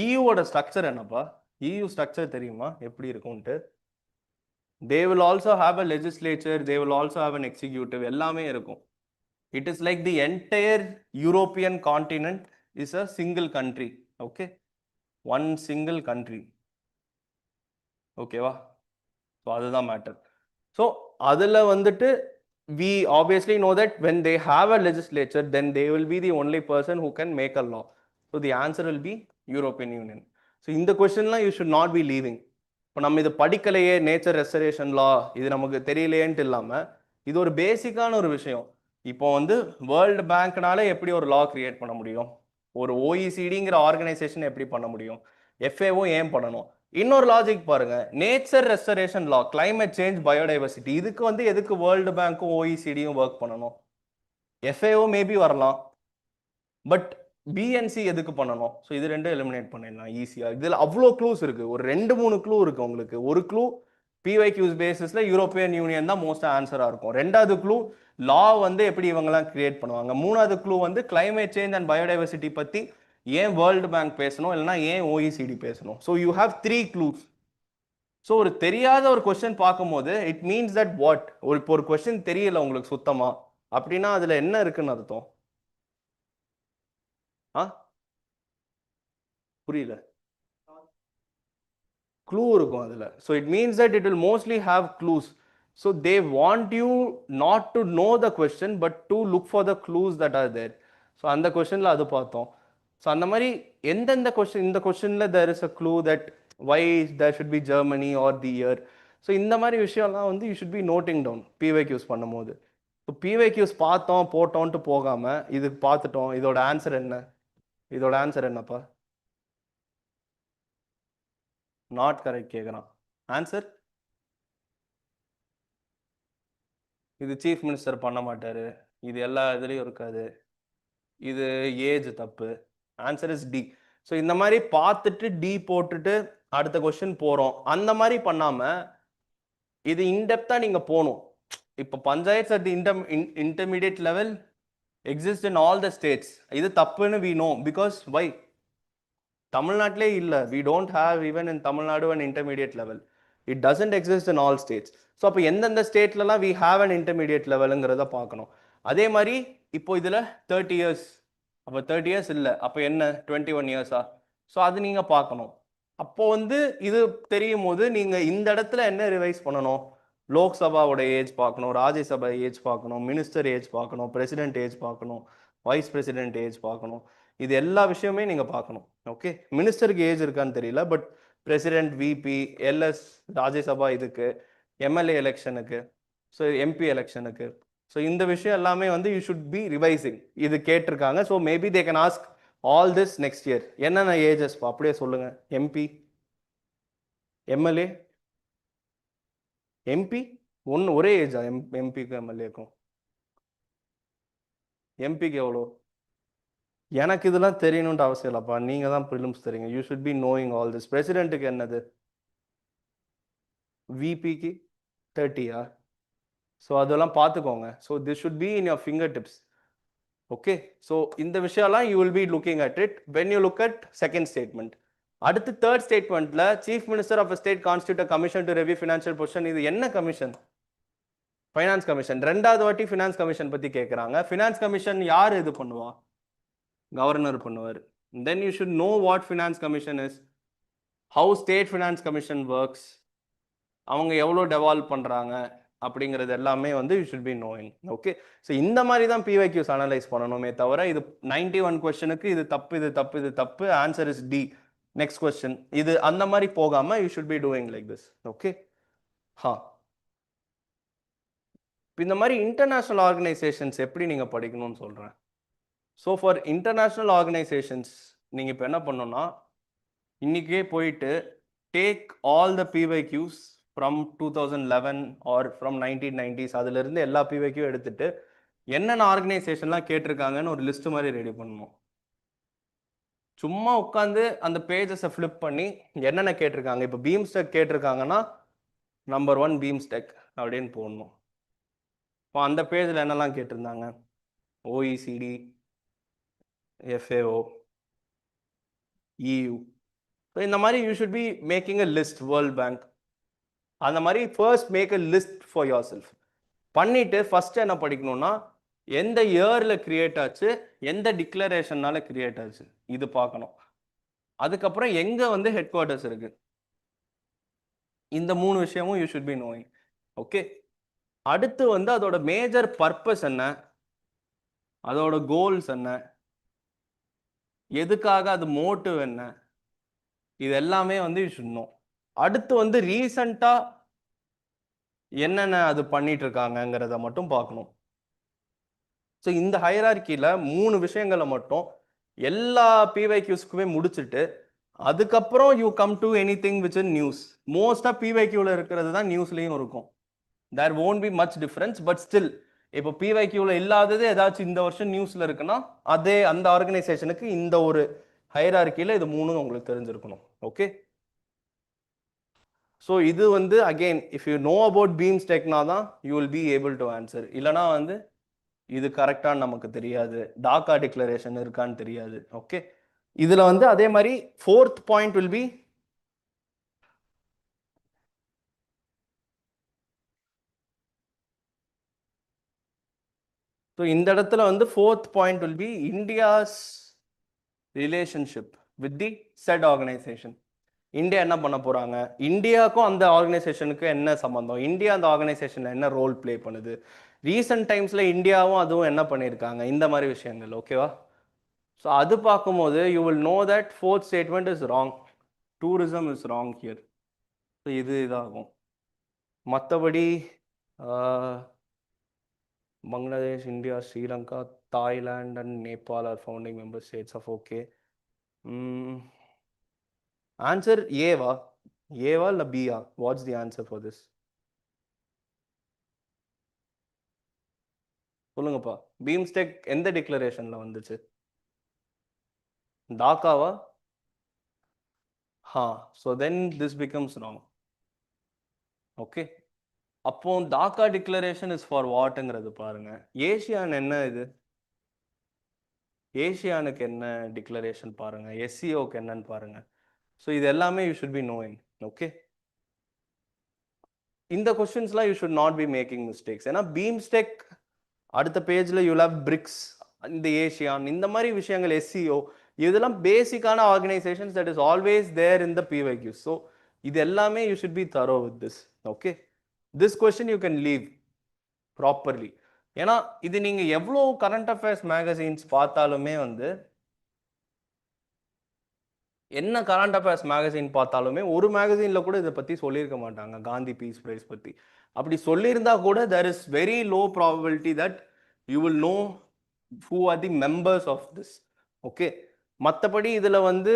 இயூவோட ஸ்ட்ரக்சர் என்னப்பா? இயூ ஸ்ட்ரக்சர் தெரியுமா எப்படி இருக்கும்ட்டு? they will also have a legislature, they will also have an executive, எல்லாமே இருக்கும். It is like the entire European continent is a single country. Okay, one single country. ஓகேவா? ஸோ அதுதான் மேட்டர். ஸோ அதில் வந்துட்டு we obviously know that when they have a legislature, then they will be the only person who can make a law. So the answer will be European Union. So இந்த கொஸ்டின்லாம் you should not be leaving. இப்போ நம்ம இது படிக்கலையே, நேச்சர் ரெஸ்டரேஷன் லா இது நமக்கு தெரியலையேன்ட்டு இல்லாமல் இது ஒரு பேசிக்கான ஒரு விஷயம். இப்போ வந்து வேர்ல்டு பேங்க்னால எப்படி ஒரு லா கிரியேட் பண்ண முடியும்? ஒரு ஓஇசிடிங்கிற ஆர்கனைசேஷன் எப்படி பண்ண முடியும்? எஃப்ஏஓ ஏன் பண்ணணும்? இன்னொரு லாஜிக் பாருங்க, நேச்சர் ரெஸ்டரேஷன் லா, கிளைமேட் சேஞ்ச், பயோடைவர்சிட்டி, இதுக்கு வந்து எதுக்கு வேர்ல்டு பேங்க்கும் ஓஇசிடியும் ஒர்க் பண்ணணும்? எஃப்ஏஓ மேபி வரலாம், பட் பிஎன்சி எதுக்கு பண்ணணும்? ஸோ இது ரெண்டும் எலிமினேட் பண்ணிடலாம் ஈஸியாக. இதில் அவ்வளோ க்ளூஸ் இருக்குது, ஒரு 2-3 க்ளூ இருக்குது உங்களுக்கு. ஒரு க்ளூ பிஒய்க்யூஸ் பேசிஸில் யூரோப்பியன் யூனியன் தான் மோஸ்ட் ஆன்சராக இருக்கும். 2வது க்ளூ லா வந்து எப்படி இவங்கெல்லாம் கிரியேட் பண்ணுவாங்க. 3வது க்ளூ வந்து கிளைமேட் சேஞ்ச் அண்ட் பயோடைவர்சிட்டி பற்றி ஏன் வேர்ல்டு பேங்க் பேசணும், இல்லைனா ஏன் ஓஇசிடி பேசணும். So you have 3 clues. So ஒரு தெரியாத ஒரு கொஸ்டின் பார்க்கும்போது இட் மீன்ஸ் தட் வாட்? இப்போ ஒரு கொஸ்டின் தெரியல உங்களுக்கு சுத்தமா அப்படின்னா அதில் என்ன இருக்குன்னு அர்த்தம்? புரியல. க்ளூ இருக்கும் அதில். So it means that it will mostly have clues. So they want you not to know the question but to look for the clues that are there. So அந்த கொஸ்டினில் அது பார்த்தோம். ஸோ அந்த மாதிரி எந்தெந்த கொஸ்டின், இந்த கொஸ்டினில் there is a clue that why there should be Germany or the year. So இந்த மாதிரி விஷயம்லாம் வந்து you should be noting down PYQs பண்ணும்போது. இப்போ பிஒய்க்யூஸ் பார்த்தோம் போட்டோன்ட்டு போகாமல் இது பார்த்துட்டோம், இதோட ஆன்சர் என்ன? இதோட ஆன்சர் என்னப்பா? நாட் கரெக்ட் கேட்குறான். ஆன்சர் இது சீஃப் மினிஸ்டர் பண்ண மாட்டாரு, இது எல்லா இதுலேயும் இருக்காது, இது ஏஜ் தப்பு. Answer is D. ஸோ இந்த மாதிரி பார்த்துட்டு டி போட்டுட்டு அடுத்த கொஸ்டின் போகிறோம். அந்த மாதிரி பண்ணாமல் இது இன்டெப்த்தாக நீங்கள் போகணும். இப்போ panchayat at the intermediate level exist in all the states. இது தப்புன்னு வி நோ பிகாஸ் வை? தமிழ்நாட்டிலே இல்லை, we don't have even in Tamil Nadu and intermediate level. It doesn't exist in all states. So அப்போ எந்தெந்த ஸ்டேட்லலாம் வி ஹாவ் அன் இன்டர்மீடியட் லெவலுங்கிறத பார்க்கணும். அதே மாதிரி இப்போ இதில் 30 இயர்ஸ், அப்போ 30 இயர்ஸ் இல்லை, அப்போ என்ன 21 இயர்ஸா? ஸோ அது நீங்கள் பார்க்கணும். அப்போ வந்து இது தெரியும் போது நீங்கள் இந்த இடத்துல என்ன ரிவைஸ் பண்ணணும்? லோக்சபாவோட ஏஜ் பார்க்கணும், ராஜ்யசபா ஏஜ் பார்க்கணும், மினிஸ்டர் ஏஜ் பார்க்கணும், பிரசிடென்ட் ஏஜ் பார்க்கணும், வைஸ் பிரசிடென்ட் ஏஜ் பார்க்கணும். இது எல்லா விஷயமே நீங்கள் பார்க்கணும். ஓகே, மினிஸ்டருக்கு ஏஜ் இருக்கான்னு தெரியல, but president, VP, LS, Rajya Sabha இதுக்கு, எம்எல்ஏ எலெக்ஷனுக்கு, ஸோ எம்பி எலெக்ஷனுக்கு, ஸோ இந்த விஷயம் எல்லாமே வந்து யூ ஷுட் பி ரிவைசிங். இது கேட்டிருக்காங்க. So maybe they can ask all this next year. என்னென்ன ஏஜஸ் அப்படியே சொல்லுங்க. எம்பி, எம்எல்ஏ, எம்பி ஒரே ஏஜா? எம்பிக்கும் எம்எல்ஏக்கும்? எம்பிக்கு எவ்வளோ? எனக்கு இதெல்லாம் தெரியணுன்ட்டு அவசியம் இல்லைப்பா, நீங்கள் தான் ப்ரிலிம்ஸ் தெரியுங்க. You should be knowing all this. பிரசிடென்ட்டுக்கு என்னது? விபிக்கு 30யா? ஸோ அதெல்லாம் பார்த்துக்கோங்க. So this should be in your fingertips. Okay, so இந்த விஷயம்லாம் you will be looking at it when you look at second statement. அடுத்து தேர்ட் ஸ்டேட்மெண்ட்ல chief minister of state constitute commission to review financial position. இது என்ன கமிஷன்? Finance commission. 2வது வாட்டி ஃபினான்ஸ் கமிஷன் பற்றி கேட்குறாங்க. ஃபினான்ஸ் கமிஷன் யார் இது பண்ணுவா? கவர்னர் பண்ணுவார். Then you should know what finance commission is, how state finance commission works, அவங்க எவ்வளோ டெவால்வ் பண்ணுறாங்க அப்படிங்கிறது எல்லாமே வந்து you should be knowing. Okay, so இந்த மாதிரி தான் பிஒய்க்யூஸ் அனலைஸ் பண்ணணுமே தவிர இது 91 கொஸ்டினுக்கு இது தப்பு, இது தப்பு, இது தப்பு, answer is D, next question, இது அந்த மாதிரி போகாமல் you should be doing like this. Okay, இந்த மாதிரி இன்டர்நேஷ்னல் ஆர்கனைசேஷன்ஸ் எப்படி நீங்கள் படிக்கணும்னு சொல்கிறேன். ஸோ ஃபார் இன்டர்நேஷ்னல் ஆர்கனைசேஷன்ஸ் நீங்கள் இப்போ என்ன பண்ணணும்னா இன்றைக்கே போயிட்டு take all the PYQs from 2011 or from 1990s அதுலேருந்து எல்லா பிவைக்கும் எடுத்துட்டு என்னென்ன ஆர்கனைசேஷன்லாம் கேட்டிருக்காங்கன்னு ஒரு லிஸ்ட் மாதிரி ரெடி பண்ணணும். சும்மா உட்காந்து அந்த பேஜஸை ஃப்ளிப் பண்ணி என்னென்ன கேட்டிருக்காங்க. இப்போ பீம்ஸ்டெக் கேட்டிருக்காங்கன்னா நம்பர் 1 பீம்ஸ்டெக் அப்படின்னு போடணும். இப்போ அந்த பேஜில் என்னெல்லாம் கேட்டிருந்தாங்க, ஓஇசிடி, எஃப்ஏஓ, இயு. ஸோ இந்த மாதிரி you should be making a list. World bank அந்த மாதிரி first make a list for yourself பண்ணிட்டு ஃபர்ஸ்ட் என்ன படிக்கணும்னா எந்த இயர்ல கிரியேட் ஆச்சு, எந்த டிக்ளரேஷன்னால கிரியேட் ஆச்சு இது பார்க்கணும். அதுக்கப்புறம் எங்க வந்து ஹெட் குவார்ட்டர்ஸ் இருக்கு, இந்த 3 விஷயமும் you should be knowing. Okay. அடுத்து வந்து அதோட மேஜர் பர்பஸ் என்ன, அதோட கோல்ஸ் என்ன, எதுக்காக அது மோட்டிவ் என்ன, இது எல்லாமே வந்து யூ ஷுட் நோ. அடுத்து வந்து ரீசண்டா என்னென்ன அது பண்ணிட்டு இருக்காங்கங்கிறத மட்டும் பார்க்கணும். ஸோ இந்த ஹைரார்கியில் 3 விஷயங்களை மட்டும் எல்லா பிவைக்யூஸ்க்குமே முடிச்சுட்டு அதுக்கப்புறம் you come to anything which in news. மோஸ்ட்டாக பிவைக்யூவில் இருக்கிறது தான் நியூஸ்லேயும் இருக்கும். There won't be much difference, but still இப்போ பிவைக்யூவில் இல்லாதது ஏதாச்சும் இந்த வருஷம் நியூஸில் இருக்குன்னா அதே அந்த ஆர்கனைசேஷனுக்கு இந்த ஒரு ஹைரார்கியில் இது 3 உங்களுக்கு தெரிஞ்சிருக்கணும். ஓகே. ஸோ இது வந்து again if you know about பீம்ஸ் டெக்னா தான் you will be able to answer. இல்லைனா வந்து இது கரெக்டான்னு நமக்கு தெரியாது, டாக்கா டிக்ளரேஷன் இருக்கான்னு தெரியாது. ஓகே. இதுல வந்து அதே மாதிரி 4th point will be so இந்த இடத்துல வந்து 4th point will be India's relationship with the set organisation. India என்ன பண்ண போறாங்க, இந்தியாவுக்கும் அந்த ஆர்கனைசேஷனுக்கு என்ன சம்பந்தம், இந்தியா அந்த ஆர்கனைசேஷன்ல என்ன ரோல் பிளே பண்ணுது, ரீசெண்ட் டைம்ஸ்ல இந்தியாவும் அதுவும் என்ன பண்ணியிருக்காங்க, இந்த மாதிரி விஷயங்கள். ஓகேவா. ஸோ அது பார்க்கும்போது you will know that 4th statement is wrong, tourism is wrong here. So இது இதாகும். மற்றபடி Bangladesh, India, Sri Lanka, Thailand and Nepal are founding member states of okay. Answer ஏவா, ஏவா இல்லை பியா? What's the answer for this? சொல்லுங்கப்பா. பீம்ஸ்டெக் எந்த டிக்ளரேஷன்ல வந்துச்சு? டாக்காவா? ஹா. So then this becomes wrong. Okay. அப்போ டாக்கா டிக்ளரேஷன் இஸ் ஃபார் வாட்ங்கிறது பாருங்க. ஏசியான் என்ன இது, ஏசியானுக்கு என்ன டிக்ளரேஷன் பாருங்க, எஸ்சிஓக்கு என்னன்னு பாருங்க. ஸோ இது எல்லாமே you should be knowing. Okay. இந்த கொஸ்டின்ஸ்லாம் you should not be making mistakes. ஏன்னா பீம்ஸ்டெக் அடுத்த பேஜில் யூ ஹேவ் பிரிக்ஸ், இந்த ஏசியான், இந்த மாதிரி விஷயங்கள், எஸ்சிஓ, இதெல்லாம் பேசிக்கான organisations that is always there in the PYQ. So இது எல்லாமே you should be thorough with this. Okay. This question you can leave properly. ஏன்னா இது நீங்கள் எவ்வளோ கரண்ட் அஃபேர்ஸ் மேகசின்ஸ் பார்த்தாலுமே வந்து, என்ன கரண்ட் அஃபேர்ஸ் மேகசின் பார்த்தாலுமே ஒரு மேகசினில் கூட இதை பற்றி சொல்லியிருக்க மாட்டாங்க, காந்தி பீஸ் ப்ரைஸ் பற்றி. அப்படி சொல்லியிருந்தா கூட there is very low probability that you will know who are the members of this. Okay. மற்றபடி இதில் வந்து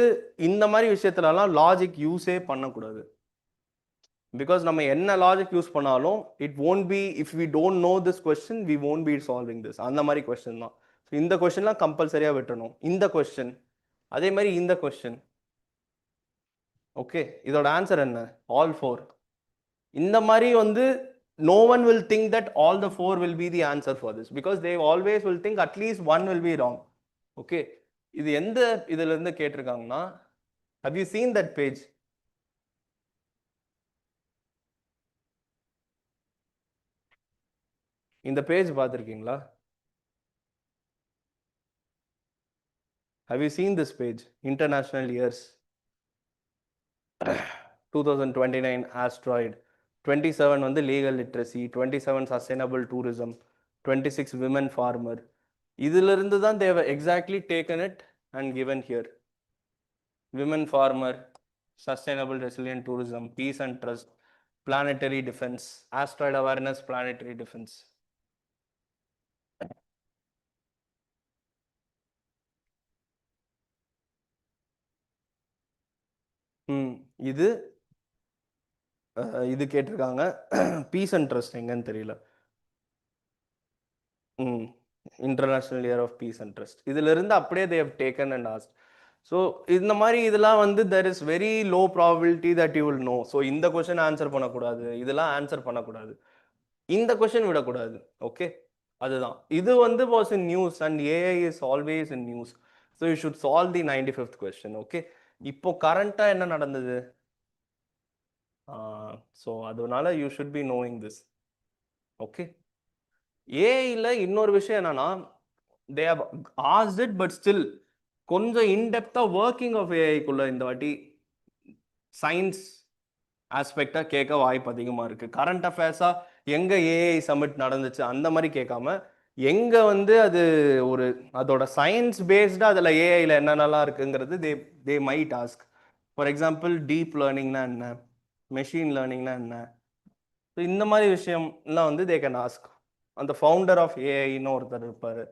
இந்த மாதிரி விஷயத்துலலாம் லாஜிக் யூஸே பண்ணக்கூடாது. பிகாஸ் நம்ம என்ன லாஜிக் யூஸ் பண்ணாலும் it won't be, if we don't know this question we won't be solving this. அந்த மாதிரி கொஸ்டின் தான். இந்த கொஸ்டின்லாம் கம்பல்சரியாக விட்டுணும். இந்த கொஸ்டின், அதே மாதிரி இந்த கொஸ்டின். ஓகே. இதோட ஆன்சர் என்ன, ஆல் 4. இந்த மாதிரி வந்து no one will think that all the 4 will be the answer for this, because they always will think at least one will be wrong. Okay. இது எந்த இதுல இருந்து கேட்டிருக்காங்கன்னா, have you seen that page? இந்த பேஜ் பார்த்துருக்கீங்களா? have you seen this page? International years 2029 asteroid, 27 வந்து legal literacy, 27 sustainable tourism, 26 women farmer. இதிலிருந்து தான் they have exactly taken it and given here. Women farmer, sustainable resilient tourism, peace and trust, planetary defense, asteroid awareness, planetary defense. இது இது கேட்டிருக்காங்க. பீஸ் அண்ட் ட்ரஸ்ட் எங்கன்னு தெரியல. Hmm international year of peace and trust இதுல இருந்து அப்படியே they've taken and asked. So இந்த மாதிரி இதெல்லாம் வந்து there is very low probability that you will know. So இந்த கொஸ்டின் ஆன்சர் பண்ணக்கூடாது, இதெல்லாம் ஆன்சர் பண்ணக்கூடாது, இந்த கொஸ்டின் விடக்கூடாது. ஓகே, அதுதான் இது வந்து was in news and AI is always in news. So you should solve the 95th question. Okay, இப்போ கரண்டா என்ன நடந்தது? ஸோ அதனால you should be knowing this. Okay, ஏஐல இன்னொரு விஷயம் என்னன்னா they have asked it but still கொஞ்சம் இன்டெப்தா ஒர்க்கிங் ஆஃப் ஏஐக்குள்ள இந்த வாட்டி சயின்ஸ் ஆஸ்பெக்டா கேட்க வாய்ப்பு அதிகமா இருக்கு. கரண்ட் அஃபேர்ஸா எங்க ஏஐ சமிட் நடந்துச்சு அந்த மாதிரி கேட்காம எங்க வந்து அது ஒரு அதோட சயின்ஸ் பேஸ்டா அதுல ஏஐல என்னென்னலாம் இருக்குங்கிறது they they might ask. For example deep லேர்னிங்னா என்ன, மெஷின் லேர்னிங்னா என்ன, இந்த மாதிரி விஷயம்லாம் வந்து தே கேன் ஆஸ்க். அந்த ஃபவுண்டர் ஆஃப் ஏஐன்னு ஒருத்தர் இருப்பாரு.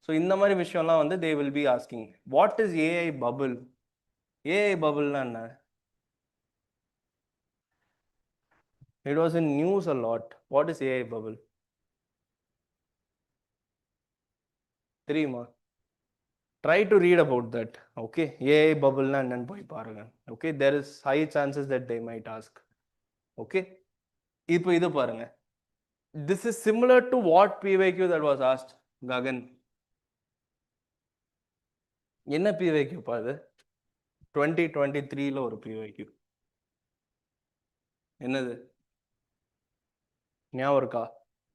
ஸோ இந்த மாதிரி விஷயம்லாம் வந்து they will be asking. What is AI bubble? AI பபுள்னா என்ன? It was in news a lot. What is AI bubble தெரியுமா? Try to read about that. Okay, AI பபுள்னா என்னன்னு போய் பாருங்க. Okay, there is high chances that they might ask. Okay, இப்போ இது பாருங்க. This is similar to what PYQ that was asked Gagan. என்ன பிவைக்யூ பாது? 2023ல ஒரு பிவைக்யூ. என்னது ஞாபகம் இருக்கா?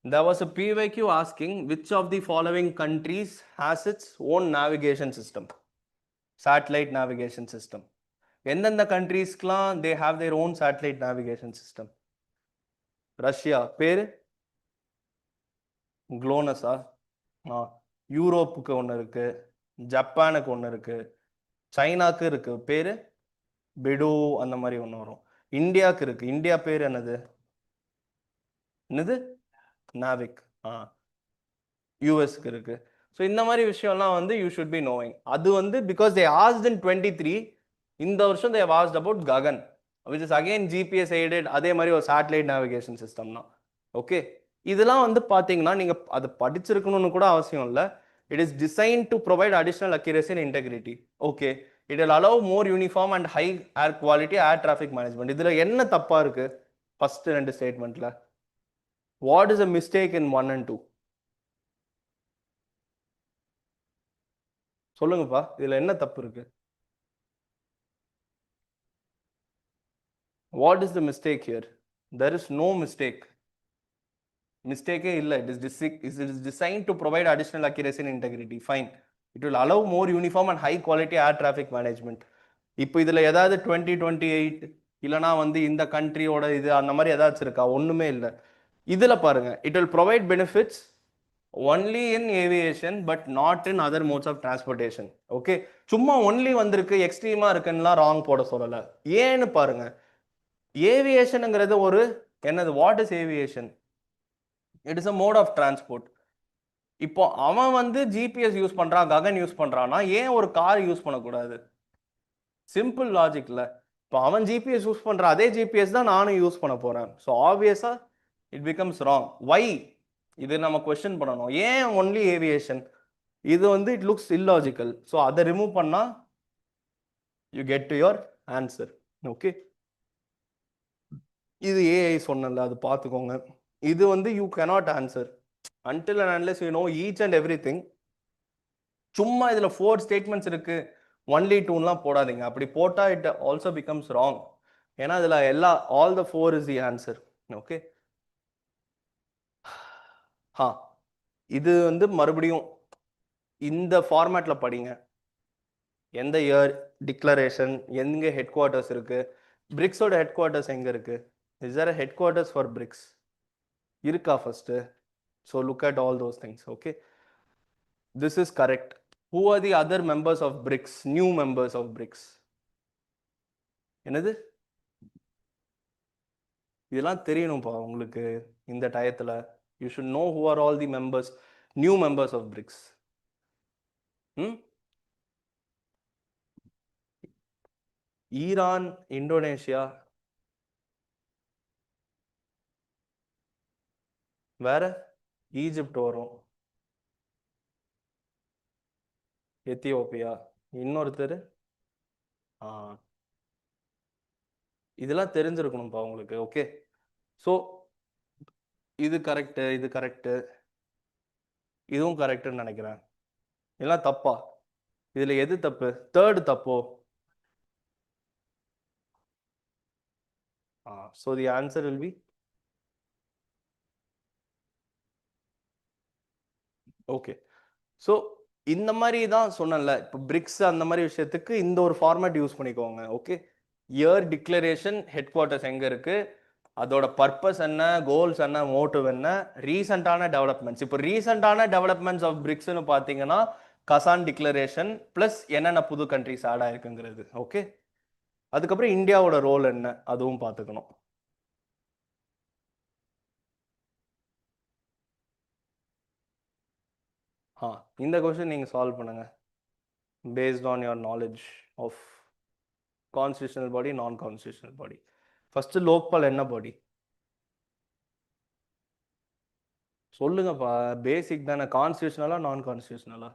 There was a PYQ asking which of the following countries has its own navigation system, satellite navigation system. எந்தெந்த கண்ட்ரீஸ்க்குலாம் they have their own satellite navigation system? Russia பேரு குளோனஸா? யூரோப்புக்கு ஒன்று இருக்கு, ஜப்பானுக்கு ஒன்று இருக்கு, சைனாக்கு இருக்கு பேரு பெடு, அந்த மாதிரி ஒன்று வரும். இந்தியாவுக்கு இருக்கு, இந்தியா பேர் என்னது? என்னது? நாவிக். யூஎஸ்க்கு இருக்கு. ஸோ இந்த மாதிரி விஷயம்லாம் வந்து யூ ஷுட் பி நோயிங். அது வந்து பிகாஸ் தே ஆஸ்ட் இன் 23, இந்த வருஷம் they asked about GAGAN which is again GPS aided, அதே மாதிரி ஒரு சேட்டலைட் நேவிகேஷன் சிஸ்டம் தான். ஓகே, இதெல்லாம் வந்து பார்த்தீங்கன்னா நீங்கள் அதை படிச்சிருக்கணும்னு கூட அவசியம் இல்லை. It is design to provide additional accuracy and integrity. Okay, it will allow more uniform and higher quality air traffic management. இதில் என்ன தப்பா இருக்கு? ஃபர்ஸ்ட் ரெண்டு ஸ்டேட்மெண்ட்ல what is a mistake in 1 and 2? சொல்லுங்கப்பா, இதுல என்ன தப்பு இருக்கு? What is the mistake here? There is no mistake. மிஸ்டேக்கே இல்லை. It is design to provide additional accuracy and integrity. Fine, it will allow more uniform and high quality air traffic management. இப்போ இதுல ஏதாவது 2028 இல்லைனா வந்து இந்த கண்ட்ரியோட இது அந்த மாதிரி ஏதாச்சும் இருக்கா? ஒண்ணுமே இல்லை. இதுல பாருங்க, it will provide benefits only in aviation but not in other modes of transportation. Okay, சும்மா ஒன்லி வந்திருக்கு எக்ஸ்ட்ரீமா இருக்குன்னா ராங் போட சொல்லல. ஏன்னு பாருங்க, ஏவியேஷனுங்கிறது ஒரு என்னது? What is aviation? It is a mode of transport. இப்போ அவன் வந்து ஜிபிஎஸ் யூஸ் பண்றான், ககன் யூஸ் பண்றான்னா ஏன் ஒரு கார் யூஸ் பண்ணக்கூடாது? சிம்பிள் லாஜிக்ல. இப்போ அவன் ஜிபிஎஸ் யூஸ் பண்றான், அதே ஜிபிஎஸ் தான் நானும் யூஸ் பண்ண போறேன். ஸோ ஆப்வியஸா இட் பிகம்ஸ் ராங். வை? இது நம்ம கொஸ்டின் பண்ணணும். ஏன் ஒன்லி ஏவியேஷன்? இது வந்து இட் லுக்ஸ் இல்லாஜிக்கல். ஸோ அதை ரிமூவ் பண்ணா you get to your answer. Okay, இது ஏஐ சொன்னல, அது பார்த்துக்கோங்க. இது வந்து you cannot answer until and unless you know each and everything. சும்மா இதுல 4 ஸ்டேட்மெண்ட்ஸ் இருக்கு ஒன்லி 2லாம் போடாதீங்க. அப்படி போட்டா இட் ஆல்சோ பிகம்ஸ் ராங். ஏன்னா இதுல எல்லா all the 4 is the answer. Okay, இது வந்து மறுபடியும் இந்த ஃபார்மேட்ல படிங்க. எந்த இயர் டிக்ளரேஷன், எங்க ஹெட் குவார்ட்டர்ஸ் இருக்கு, பிரிக்ஸோட ஹெட் குவார்ட்டர்ஸ் எங்க இருக்கு, is there headquarters for BRICS இருக்கா first? So look at all those things. Okay, this is correct. Who are the other members of BRICS, new members of BRICS? என்னது? இதெல்லாம் தெரியணும்ப்பா உங்களுக்கு இந்த டயத்துல. You should know who are all the members, new members of BRICS. Iran, Indonesia, வேற ஈஜிப்ட் வரும், எத்தியோப்பியா, இன்னொருத்தர் இதெல்லாம் தெரிஞ்சிருக்கணும்ப்பா உங்களுக்கு. ஓகே, ஸோ இது கரெக்டு, இது கரெக்டு, இதுவும் கரெக்டுன்னு நினைக்கிறேன். இதெல்லாம் தப்பா? இதுல எது தப்பு? தேர்டு தப்போ? So the answer will be okay. So இந்த மாதிரி தான் சொன்னேன்ல, இப்போ பிரிக்ஸ் அந்த மாதிரி விஷயத்துக்கு இந்த ஒரு ஃபார்மேட் யூஸ் பண்ணிக்கோங்க. Okay, year declaration, head quarters எங்கே இருக்கு, அதோட பர்பஸ் என்ன, கோல்ஸ் என்ன, மோட்டிவ் என்ன, ரீசெண்டான டெவலப்மெண்ட்ஸ். இப்போ ரீசெண்டான டெவலப்மெண்ட்ஸ் ஆஃப் பிரிக்ஸ்னு பார்த்தீங்கன்னா கசான் டிக்ளரேஷன் ப்ளஸ் என்னென்ன புது கண்ட்ரிஸ் ஆட் ஆயிருக்குங்கிறது. ஓகே, அதுக்கப்புறம் இந்தியாவோட ரோல் என்ன அதுவும் பார்த்துக்கணும். இந்த கொஸ்டின் நீங்கள் சால்வ் பண்ணுங்க based on your knowledge of constitutional body, non-constitutional body. First Lokpal என்ன பாடி சொல்லுங்கப்பா, பேசிக் தானே. கான்ஸ்டியூஷனலா நான் கான்ஸ்டியூஷனலா?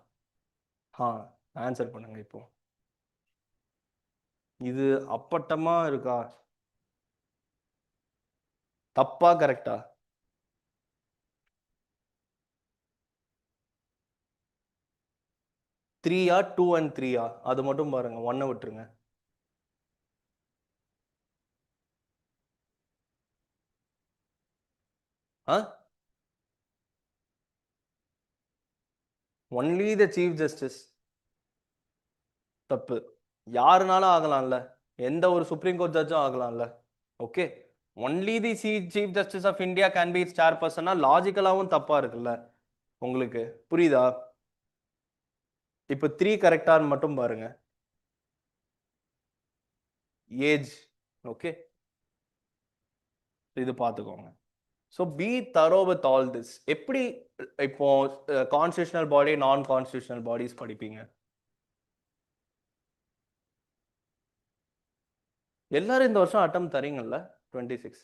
ஆன்சர் பண்ணுங்க இப்போ. இது அப்பட்டமா இருக்கா? தப்பா கரெக்டா? 3 2 and 3 அது மட்டும் பாருங்க, 1 விட்டுருங்க. Only the chief justice. தப்பு. யாருனாலும் ஆகலாம்ல, எந்த ஒரு சுப்ரீம் கோர்ட் ஜட்ஜும் ஆகலாம்ல. Okay, only the chief justice of India can be சேர் பர்சனா லாஜிக்கலாவும் தப்பா இருக்குல்ல உங்களுக்கு, புரியுதா? இப்போ 3 கரெக்டான்னு மட்டும் பாருங்க. ஏஜ். ஓகே, இது பார்த்துக்கோங்க. So B thorough with all this. எப்படி இப்போ கான்ஸ்டியூஷனல் பாடி, நான் கான்ஸ்டியூஷனல் பாடிஸ் படிப்பீங்க? எல்லாரும் இந்த வருஷம் அட்டம் தரீங்கல்ல 26.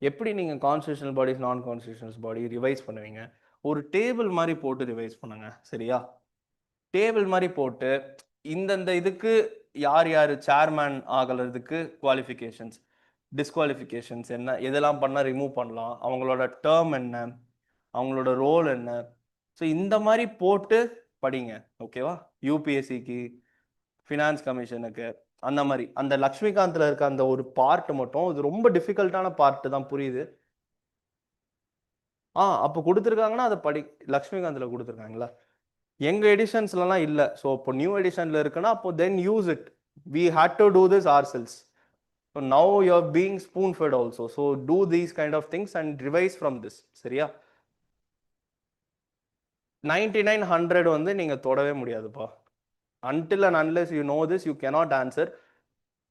எப்படி நீங்கள் கான்ஸ்டியூஷனல் பாடிஸ், நான் கான்ஸ்டியூஷனல் பாடி ரிவைஸ் பண்ணுவீங்க? ஒரு டேபிள் மாதிரி போட்டு ரிவைஸ் பண்ணுங்க, சரியா? டேபிள் மாதிரி போட்டு இந்தந்த இதுக்கு யார் யார் சேர்மேன் ஆகிறதுக்கு குவாலிஃபிகேஷன்ஸ், டிஸ்குவாலிஃபிகேஷன்ஸ் என்ன, எதெல்லாம் பண்ணால் ரிமூவ் பண்ணலாம், அவங்களோட டேர்ம் என்ன, அவங்களோட ரோல் என்ன, ஸோ இந்த மாதிரி போட்டு படிங்க. ஓகேவா? யூபிஎஸ்சிக்கு, ஃபினான்ஸ் கமிஷனுக்கு, அந்த மாதிரி அந்த லக்ஷ்மிகாந்தில் இருக்க அந்த ஒரு பார்ட் மட்டும், இது ரொம்ப டிஃபிகல்ட்டான பார்ட்டு தான், புரியுது? அப்போ கொடுத்துருக்காங்கன்னா அதை படி. லக்ஷ்மிகாந்தில் கொடுத்துருக்காங்களா? எங்கள் எடிஷன்ஸ்லாம் இல்லை. ஸோ இப்போ நியூ எடிஷனில் இருக்குன்னா அப்போ then use it. We had to do this ourselves. So now you are being spoon fed also. So do these kind of things and revise from this, சரியா? 9900 வந்து நீங்கள் தொடவே முடியாதுப்பா. until and unless you know this you cannot answer.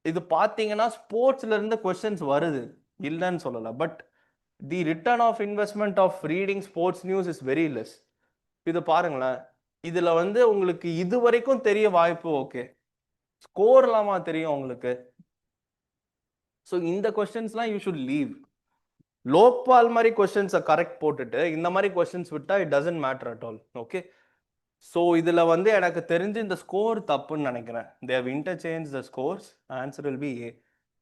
இது பார்த்தீங்கன்னா ஸ்போர்ட்ஸ்ல இருந்து கொஸ்டின்ஸ் வருது, இல்லைன்னு சொல்லலை. But the return of investment of reading sports news is very less. இது பாருங்களேன், இதுல வந்து உங்களுக்கு இது வரைக்கும் தெரிய வாய்ப்பு. ஓகே, ஸ்கோர் இல்லாமா தெரியும் உங்களுக்கு? ஸோ இந்த கொஸ்டின்ஸ்லாம் யூ ஷுட் லீவ். லோக்பால் மாதிரி கொஸ்டின்ஸை கரெக்ட் போட்டுட்டு இந்த மாதிரி கொஸ்டின்ஸ் விட்டா it doesn't matter at all. Okay, so இதில் வந்து எனக்கு தெரிஞ்சு இந்த ஸ்கோர் தப்புன்னு நினைக்கிறேன். They have interchange the scores. Answer will be A.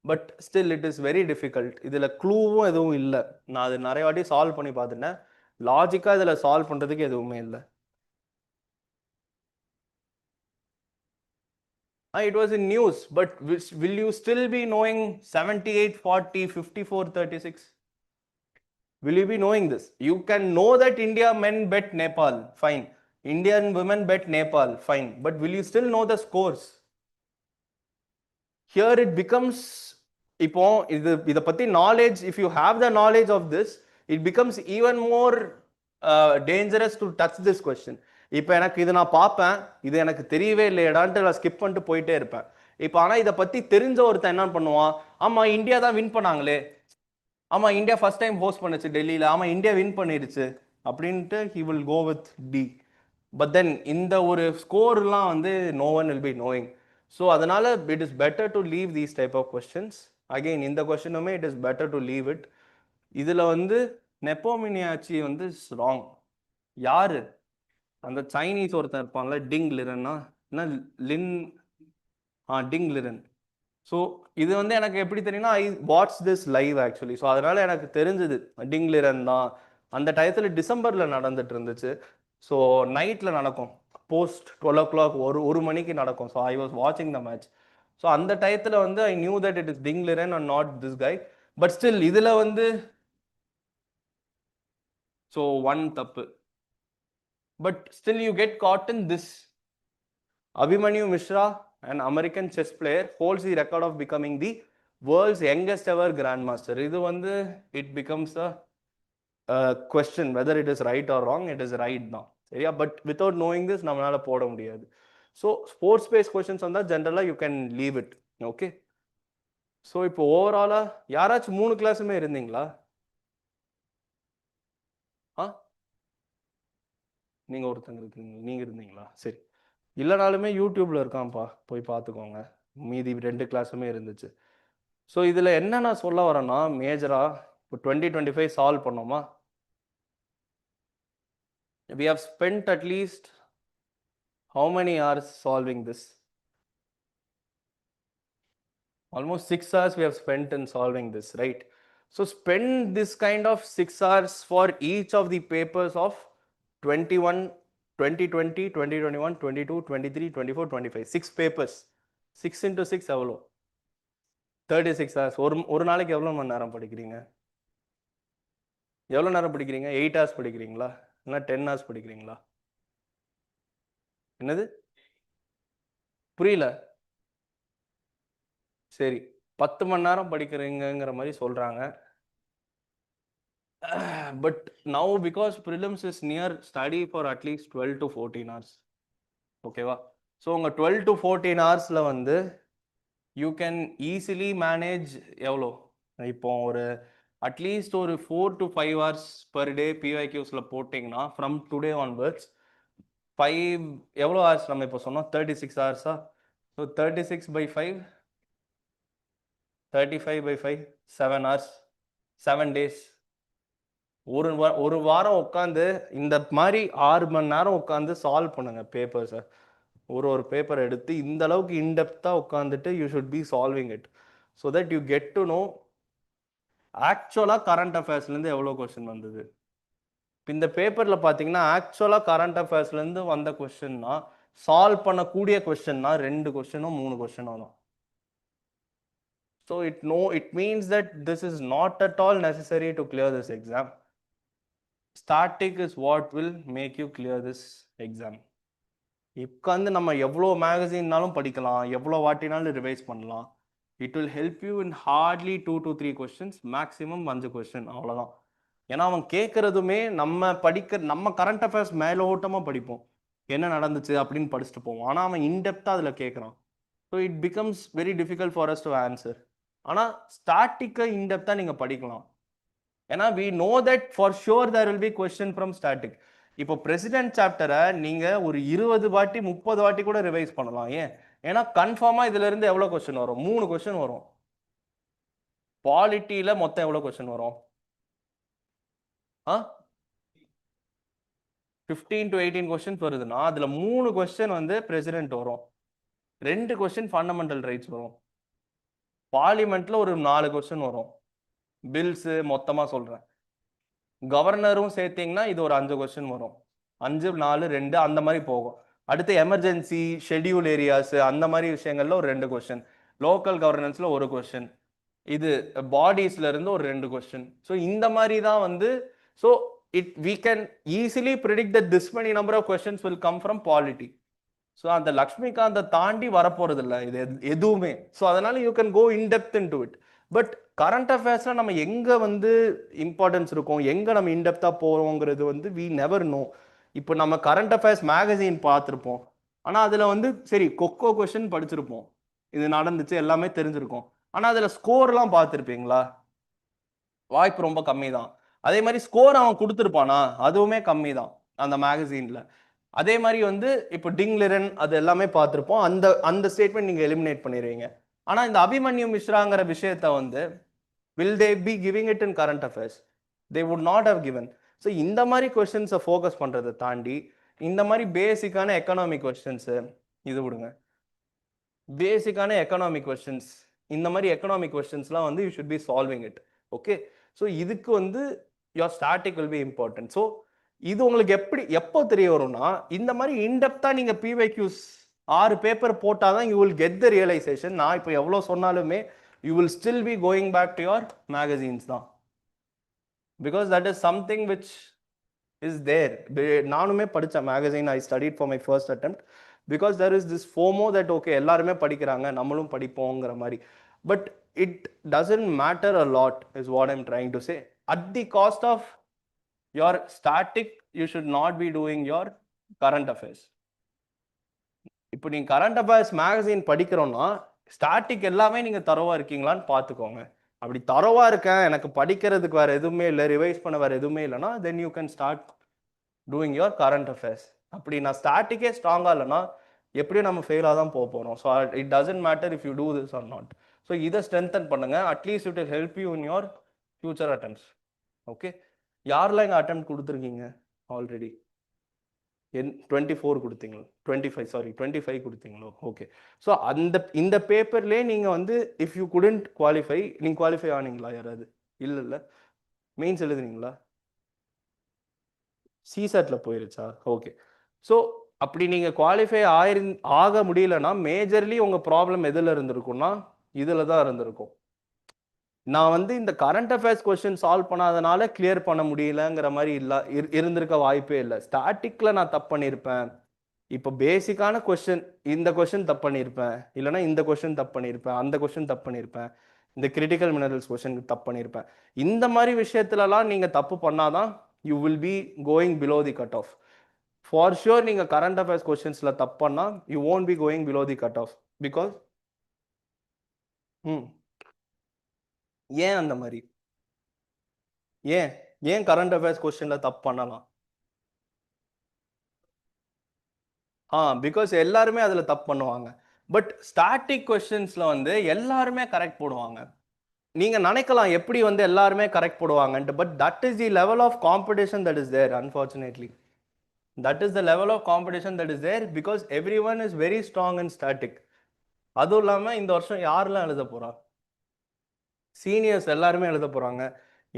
But still it is very difficult. இதில் க்ளூவும் எதுவும் இல்லை. நான் அது நிறைய வாட்டி சால்வ் பண்ணி பார்த்துட்டேன். லாஜிக்காக இதில் சால்வ் பண்ணுறதுக்கு எதுவுமே இல்லை. It was in news, but will you still be knowing 78 40 54 36? Will you be knowing this? You can know that India men bet Nepal, fine. Indian women bet Nepal, fine. But will you still know the scores? Here it becomes, இப்போ இதை பற்றி knowledge, if you have the knowledge of this, it becomes even more dangerous to touch this question. இப்போ எனக்கு இது நான் பார்ப்பேன், இது எனக்கு தெரியவே இல்லையடான்ட்டு நான் ஸ்கிப் பண்ணிட்டு போயிட்டே இருப்பேன். இப்போ ஆனால் இதை பற்றி தெரிஞ்ச ஒருத்தன் என்ன பண்ணுவான், ஆமாம் இந்தியா தான் வின் பண்ணாங்களே, ஆமாம் இந்தியா ஃபர்ஸ்ட் டைம் ஹோஸ்ட் பண்ணுச்சு டெல்லியில், ஆமாம் இந்தியா வின் பண்ணிருச்சு அப்படின்ட்டு he will go with D. But then இந்த ஒரு ஸ்கோர்லாம் வந்து no one will be knowing. So அதனால it is better to leave these type of questions. Again இந்த கொஸ்டினுமே it is better to leave it. இதில் வந்து நெப்போமினியாச்சி வந்து ராங். யாரு? அந்த சைனீஸ் ஒருத்தன் இருப்பான்ல, டிங் லிரன்னா, என்ன லின், டிங் லிரன். ஸோ இது வந்து எனக்கு எப்படி தெரியும்னா, I watch this live actually. So அதனால எனக்கு தெரிஞ்சது டிங் லிரன் தான். அந்த டயத்தில் டிசம்பரில் நடந்துட்டு இருந்துச்சு. ஸோ நைட்டில் நடக்கும், போஸ்ட் 12 o'clock, ஒரு மணிக்கு நடக்கும். ஸோ ஐ வாஸ் வாட்சிங் த மேட்ச். ஸோ அந்த டயத்தில் வந்து I knew that it is Ding Liren and not this guy. But still இதில் வந்து ஸோ ஒன் தப்பு. But still you get caught in this. Abhimanyu Mishra, an American chess player, holds the record of becoming the world's youngest ever grandmaster. இது வந்து it becomes a question whether it is right or wrong. It is right தான், சரியா? பட் வித்தவுட் நோயிங் திஸ் நம்மளால போட முடியாது. ஸோ ஸ்போர்ட்ஸ் பேஸ் கொஸ்டின்ஸ் வந்தால் ஜென்ரலாக you can leave it. Okay. So இப்போ ஓவராலாக யாராச்சும் 3 கிளாஸுமே இருந்தீங்களா? நீங்கள் ஒருத்தங்க இருக்கீங்க, நீங்கள் இருந்தீங்களா? சரி, இல்லைனாலுமே யூடியூப்ல இருக்கான்ப்பா, போய் பார்த்துக்கோங்க. மீதி 2 கிளாஸுமே இருந்துச்சு. ஸோ இதில் என்ன நான் சொல்ல வரேன்னா, மேஜராக இப்போ 2025 சால்வ் பண்ணோமா? we have spent at least how many hours solving this? Almost 6 hours we have spent in solving this, right? So spend this kind of 6 hours for each of the papers of 21, 2020, 2021, 22, 23, 24, 25. 6 papers. 6 into 6 எவ்வளோ? 36 hours. ஒரு நாளைக்கு எவ்வளோ மணி நேரம் படிக்கிறீங்க? எவ்வளோ நேரம் படிக்கிறீங்க? 8 hours படிக்கிறீங்களா, இல்லை 10 hours படிக்கிறீங்களா? என்னது புரியல? சரி, 10 மணி நேரம் படிக்கிறீங்கிற மாதிரி சொல்றாங்க. But now because prelims is near, study for at least 12 to 14 hours. ஓகேவா? ஸோ உங்கள் 12 to 14 ஹவர்ஸில் வந்து யூ கேன் ஈஸிலி மேனேஜ் எவ்வளோ? இப்போ ஒரு அட்லீஸ்ட் ஒரு 4 to 5 hours per day பிஒய்கியூஸில் போட்டிங்கன்னா ஃப்ரம் டுடே ஆன்வர்ட்ஸ் 5 எவ்வளோ ஹவர்ஸ் நம்ம இப்போ சொன்னோம்? 36 ஹவர்ஸா? So 36 by 5, 35 by 5, 7 hours, 7 days. ஒரு வாரம் உட்காந்து இந்த மாதிரி 6 மணி நேரம் உட்காந்து சால்வ் பண்ணுங்க பேப்பர்ஸை. ஒரு பேப்பர் எடுத்து இந்த அளவுக்கு இன்டெப்த்தாக உட்காந்துட்டு you should B solving it, so that you get to no ஆக்சுவலாக கரண்ட் அஃபேர்ஸ்லேருந்து எவ்வளோ கொஸ்டின் வந்தது. இந்த பேப்பரில் பார்த்தீங்கன்னா ஆக்சுவலாக கரண்ட் அஃபேர்ஸ்லேருந்து வந்த கொஸ்டின்னா, சால்வ் பண்ணக்கூடிய கொஸ்டின்னா 2 கொஸ்டினோ 3 கொஸ்டினோ தான். So it means that this is not at all necessary to clear this exam. Static is what will make you clear this exam. உட்காந்து நம்ம எவ்வளோ மேகசின்னாலும் படிக்கலாம், எவ்வளோ வாட்டினாலும் ரிவைஸ் பண்ணலாம். It will help you in hardly 2 to 3 questions, maximum 5 question, அவ்வளோதான். ஏன்னா அவன் கேட்குறதுமே நம்ம கரண்ட் அஃபேர்ஸ் மேலோட்டமாக படிப்போம், என்ன நடந்துச்சு அப்படின்னு படிச்சுட்டு போவோம். ஆனால் அவன் இன்டெப்த்தாக அதில் கேட்குறான். So it becomes very difficult for us to answer. ஆனால் ஸ்டாட்டிக்கை இன்டெப்த்தாக நீங்கள் படிக்கலாம். ஏன்னா we know that for sure there will be question from static. இப்போ பிரசிடென்ட் சாப்டரை நீங்கள் ஒரு 20 வாட்டி 30 வாட்டி கூட ரிவைஸ் பண்ணலாம். ஏன்னா கன்ஃபார்மாக இதுல இருந்து எவ்வளோ கொஸ்டின் வரும்? 3 கொஸ்டின் வரும். பாலிட்டியில் மொத்தம் எவ்வளோ கொஸ்டின் வரும்? 15 to 18 கொஸ்டின்ஸ் வருதுன்னா அதில் 3 கொஸ்டின் வந்து பிரசிடென்ட் வரும், 2 கொஸ்டின் ஃபண்டமெண்டல் ரைட்ஸ் வரும், பார்லிமெண்ட்ல ஒரு 4 கொஸ்டின் வரும், பில்ஸ் மொத்தமாக சொல்கிறேன், கவர்னரும் சேர்த்தீங்கன்னா இது ஒரு 5 கொஸ்டின் வரும். 5, 4, 2 அந்த மாதிரி போகும். அடுத்து எமர்ஜென்சி, ஷெட்யூல் ஏரியாஸ் அந்த மாதிரி விஷயங்கள்ல ஒரு 2 கொஸ்டின், லோக்கல் கவர்னன்ஸ்ல ஒரு கொஸ்டின், இது பாடிஸ்ல இருந்து ஒரு 2 கொஸ்டின். ஸோ இந்த மாதிரி தான் வந்து, so we can easily predict that this many number of questions will come from polity. So அந்த லக்ஷ்மிகாந்தை தாண்டி வரப்போறது இல்லை இது எதுவுமே. ஸோ அதனால you can go in depth into it. But current அஃபேர்ஸ்ல நம்ம எங்க வந்து இம்பார்ட்டன்ஸ் இருக்கும், எங்க நம்ம இன்டெப்தா போறோங்கிறது வந்து வி நெவர் நோ. இப்போ நம்ம கரண்ட் அஃபேர்ஸ் மேகசின் பார்த்துருப்போம், ஆனா அதுல வந்து சரி கொக்கோ கொஸ்டின் படிச்சிருப்போம், இது நடந்துச்சு எல்லாமே தெரிஞ்சிருக்கும், ஆனா அதுல ஸ்கோர்லாம் பார்த்துருப்பீங்களா? வாய்ப்பு ரொம்ப கம்மி தான். அதே மாதிரி ஸ்கோர் அவன் கொடுத்துருப்பானா? அதுவுமே கம்மி தான் அந்த மேகசின்ல. அதே மாதிரி வந்து இப்போ டிங் லிரன் அது எல்லாமே பார்த்துருப்போம், அந்த ஸ்டேட்மெண்ட் நீங்க எலிமினேட் பண்ணிடுவீங்க. ஆனா இந்த அபிமன்யு மிஸ்ராங்கிற விஷயத்த வந்து will they be giving it in current affairs? they would not have given. So இந்த மாதிரி கொஸ்டின்ஸை ஃபோக்கஸ் பண்ணுறதை தாண்டி இந்த மாதிரி பேசிக்கான எக்கனாமிக் கொஸ்டின்ஸு, இது விடுங்க, பேசிக்கான எக்கனாமிக் கொஸ்டின்ஸ், இந்த மாதிரி எக்கனாமிக் கொஸ்டின்ஸ்லாம் வந்து you should B solving it. Okay, so இதுக்கு வந்து your static will be important. So இது உங்களுக்கு எப்போ தெரிய வரும்னா, இந்த மாதிரி இன்டெப்த்தாக நீங்கள் பிவைக்யூஸ் 6 பேப்பர் போட்டால் தான் you will get the realisation. நான் இப்போ எவ்வளோ சொன்னாலுமே you will still be going back to your magazines தான், because that is something which is there. நானுமே படித்தேன் magazine, I studied for my first attempt, because there is this FOMO that okay எல்லாருமே படிக்கிறாங்க நம்மளும் படிப்போங்கிற மாதிரி. But it doesn't matter a lot is what I'm trying to say. At the cost of your static you should not be doing your current affairs. இப்போ நீங்கள் கரண்ட் அஃபேர்ஸ் மேகசின் படிக்கிறோன்னா ஸ்டாட்டிக் எல்லாமே நீங்கள் தரவாக இருக்கீங்களான்னு பார்த்துக்கோங்க. அப்படி தரவாக இருக்கேன், எனக்கு படிக்கிறதுக்கு வேறு எதுவுமே இல்லை, ரிவைஸ் பண்ண வேறு எதுவுமே இல்லைன்னா தென் you can start doing your current affairs. அப்படி நான் ஸ்டாட்டிக்கே ஸ்ட்ராங்காக இல்லைன்னா எப்படியும் நம்ம ஃபெயிலாக தான் போக போகிறோம். So it doesn't matter if you do this or not. So இதை ஸ்ட்ரென்தன் பண்ணுங்க, at least it will help you in your future attempts. Okay, யாரெல்லாம் இங்கே அட்டெம்ப்ட் கொடுத்துருக்கீங்க ஆல்ரெடி? 24 கொடுத்தீங்களோ, 25 கொடுத்தீங்களோ? ஓகே, ஸோ இந்த பேப்பர்லேயே நீங்கள் வந்து இஃப் யூ குடன்ட் குவாலிஃபை, நீங்கள் குவாலிஃபை ஆனீங்களா யாராவது? இல்லை, மெயின்ஸ் எழுதுனீங்களா? சிசாட்டில் போயிருச்சா? ஓகே, ஸோ அப்படி நீங்கள் குவாலிஃபை ஆக முடியலன்னா மேஜர்லி உங்கள் ப்ராப்ளம் எதில் இருந்திருக்கும்னா இதில் தான் இருந்திருக்கும். நான் வந்து இந்த கரண்ட் அஃபேர்ஸ் கொஸ்டின் சால்வ் பண்ணாதனால கிளியர் பண்ண முடியலங்கிற மாதிரி இருந்திருக்க வாய்ப்பே இல்லை. ஸ்டாட்டிக்ல நான் தப்பு பண்ணியிருப்பேன், இப்போ பேசிக்கான கொஸ்டின் இந்த கொஸ்டின் தப்பு பண்ணியிருப்பேன், இல்லைனா இந்த கொஸ்டின் தப்பு பண்ணியிருப்பேன், அந்த கொஸ்டின் தப்பு பண்ணியிருப்பேன், இந்த கிரிட்டிக்கல் மினரல்ஸ் கொஸ்டின் தப்பு பண்ணியிருப்பேன். இந்த மாதிரி விஷயத்துலலாம் நீங்கள் தப்பு பண்ணாதான் you will be going below the cut off. For sure நீங்கள் கரண்ட் அஃபேர்ஸ் கொஸ்டின்ஸில் தப்பு பண்ணால் you won't be going below the cut off. Because ஏன் அந்த மாதிரி, ஏன் கரண்ட் அஃபேர்ஸ் கொஸ்டின்ல தப்பு பண்ணலாம்? பிகாஸ் எல்லாருமே அதுல தப்பு பண்ணுவாங்க. பட் ஸ்டாட்டிக் கொஸ்டின்ஸ்ல வந்து எல்லாருமே கரெக்ட் போடுவாங்க. நீங்க நினைக்கலாம் எப்படி வந்து எல்லாருமே கரெக்ட் போடுவாங்கன்ட்டு, but that is the level of competition that is there. Unfortunately that is the level of competition that is there, because everyone is very strong and static. அதுவும் இல்லாமல் இந்த வருஷம் யாரெல்லாம் எழுத போறா? சீனியர்ஸ் எல்லாருமே எழுத போகிறாங்க.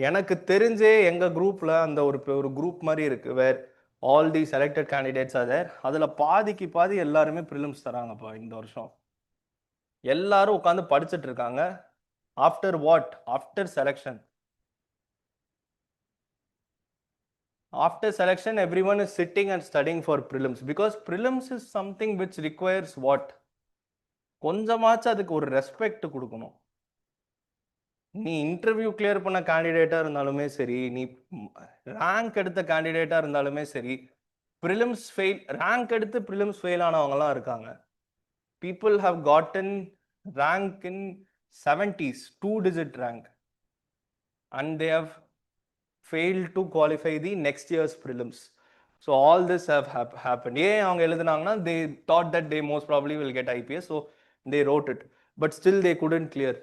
எனக்கு தெரிஞ்சே எங்கள் குரூப்பில் அந்த ஒரு குரூப் மாதிரி இருக்குது, where all the selected candidates are there. அதில் பாதிக்கு பாதி எல்லாருமே ப்ரிலிம்ஸ் தராங்கப்பா இந்த வருஷம். எல்லாரும் உட்காந்து படிச்சுட்டு இருக்காங்க. After what? After selection. After selection, everyone is sitting and studying for prelims, because prelims is something which requires what? கொஞ்சமாச்சும் அதுக்கு ஒரு ரெஸ்பெக்ட் கொடுக்கணும். நீ இன்டர்வியூ கிளியர் பண்ண கேண்டிடேட்டாக இருந்தாலுமே சரி, நீ ரேங்க் எடுத்த கேண்டிடேட்டாக இருந்தாலுமே சரி, ப்ரிலிம்ஸ் ஃபெயில், ரேங்க் எடுத்து ப்ரிலிம்ஸ் ஃபெயில் ஆனவங்கலாம் இருக்காங்க. People have gotten rank in 70s, 2-digit rank, and they have failed to qualify the next year's prelims. So all this have happened. ஏன் அவங்க எழுதுனாங்கன்னா, they thought that they most probably will get IPS, so they wrote it, but still they couldn't clear.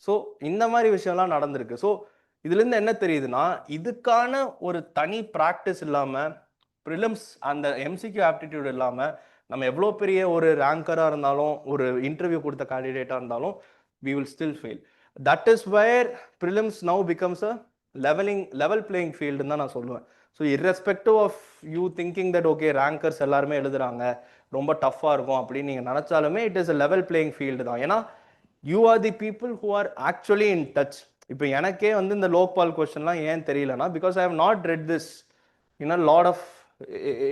So இந்த மாதிரி விஷயம்லாம் நடந்திருக்கு. ஸோ இதுலேருந்து என்ன தெரியுதுன்னா, இதுக்கான ஒரு தனி ப்ராக்டிஸ் இல்லாமல், ப்ரிலிம்ஸ் அந்த எம்சிக்யூ ஆப்டிடியூட் இல்லாமல், நம்ம எவ்வளோ பெரிய ஒரு ரேங்கராக இருந்தாலும், ஒரு இன்டர்வியூ கொடுத்த கேண்டிடேட்டாக இருந்தாலும், we will still fail. That is where prelims now becomes a level playing field தான் நான் சொல்லுவேன். So irrespective of you thinking that okay rankers எல்லாருமே எழுதுறாங்க, ரொம்ப டஃப்பாக இருக்கும் அப்படின்னு நீங்கள் நினச்சாலுமே, it is a level playing field தான். ஏன்னா you are the people who are actually in touch. இப்போ எனக்கே வந்து இந்த லோக்பால் கொஸ்டின்லாம் ஏன் தெரியலனா, because I have not read this in a lot of,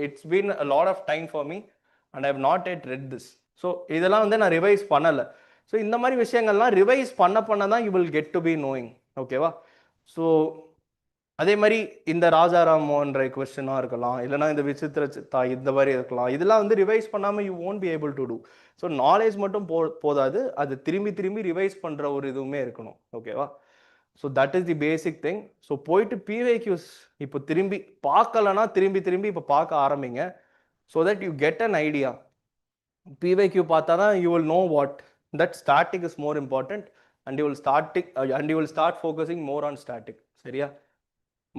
it's been a lot of time for me and I have not yet read this. So இதெல்லாம் வந்து நான் ரிவைஸ் பண்ணலை. ஸோ இந்த மாதிரி விஷயங்கள்லாம் ரிவைஸ் பண்ண தான் you will get to be knowing. ஓகேவா? ஸோ அதே மாதிரி இந்த ராஜாராம் மோகன் ராய் கொஸ்டினாக இருக்கலாம், இல்லைனா இந்த விசித்திர சித்தா இந்த மாதிரி இருக்கலாம், இதெல்லாம் வந்து ரிவைஸ் பண்ணாமல் you won't be able to do. So knowledge மட்டும் போதாது, அது திரும்பி ரிவைஸ் பண்ணுற ஒரு இதுவுமே இருக்கணும். ஓகேவா? So that is the basic thing. So போயிட்டு பிவைக்யூஸ் இப்போ திரும்பி பார்க்கலன்னா திரும்பி இப்போ பார்க்க ஆரம்பிங்க, so that you get an idea. PYQ பார்த்தா தான் you will know what that static is more important, and you will start focusing more on static. சரியா?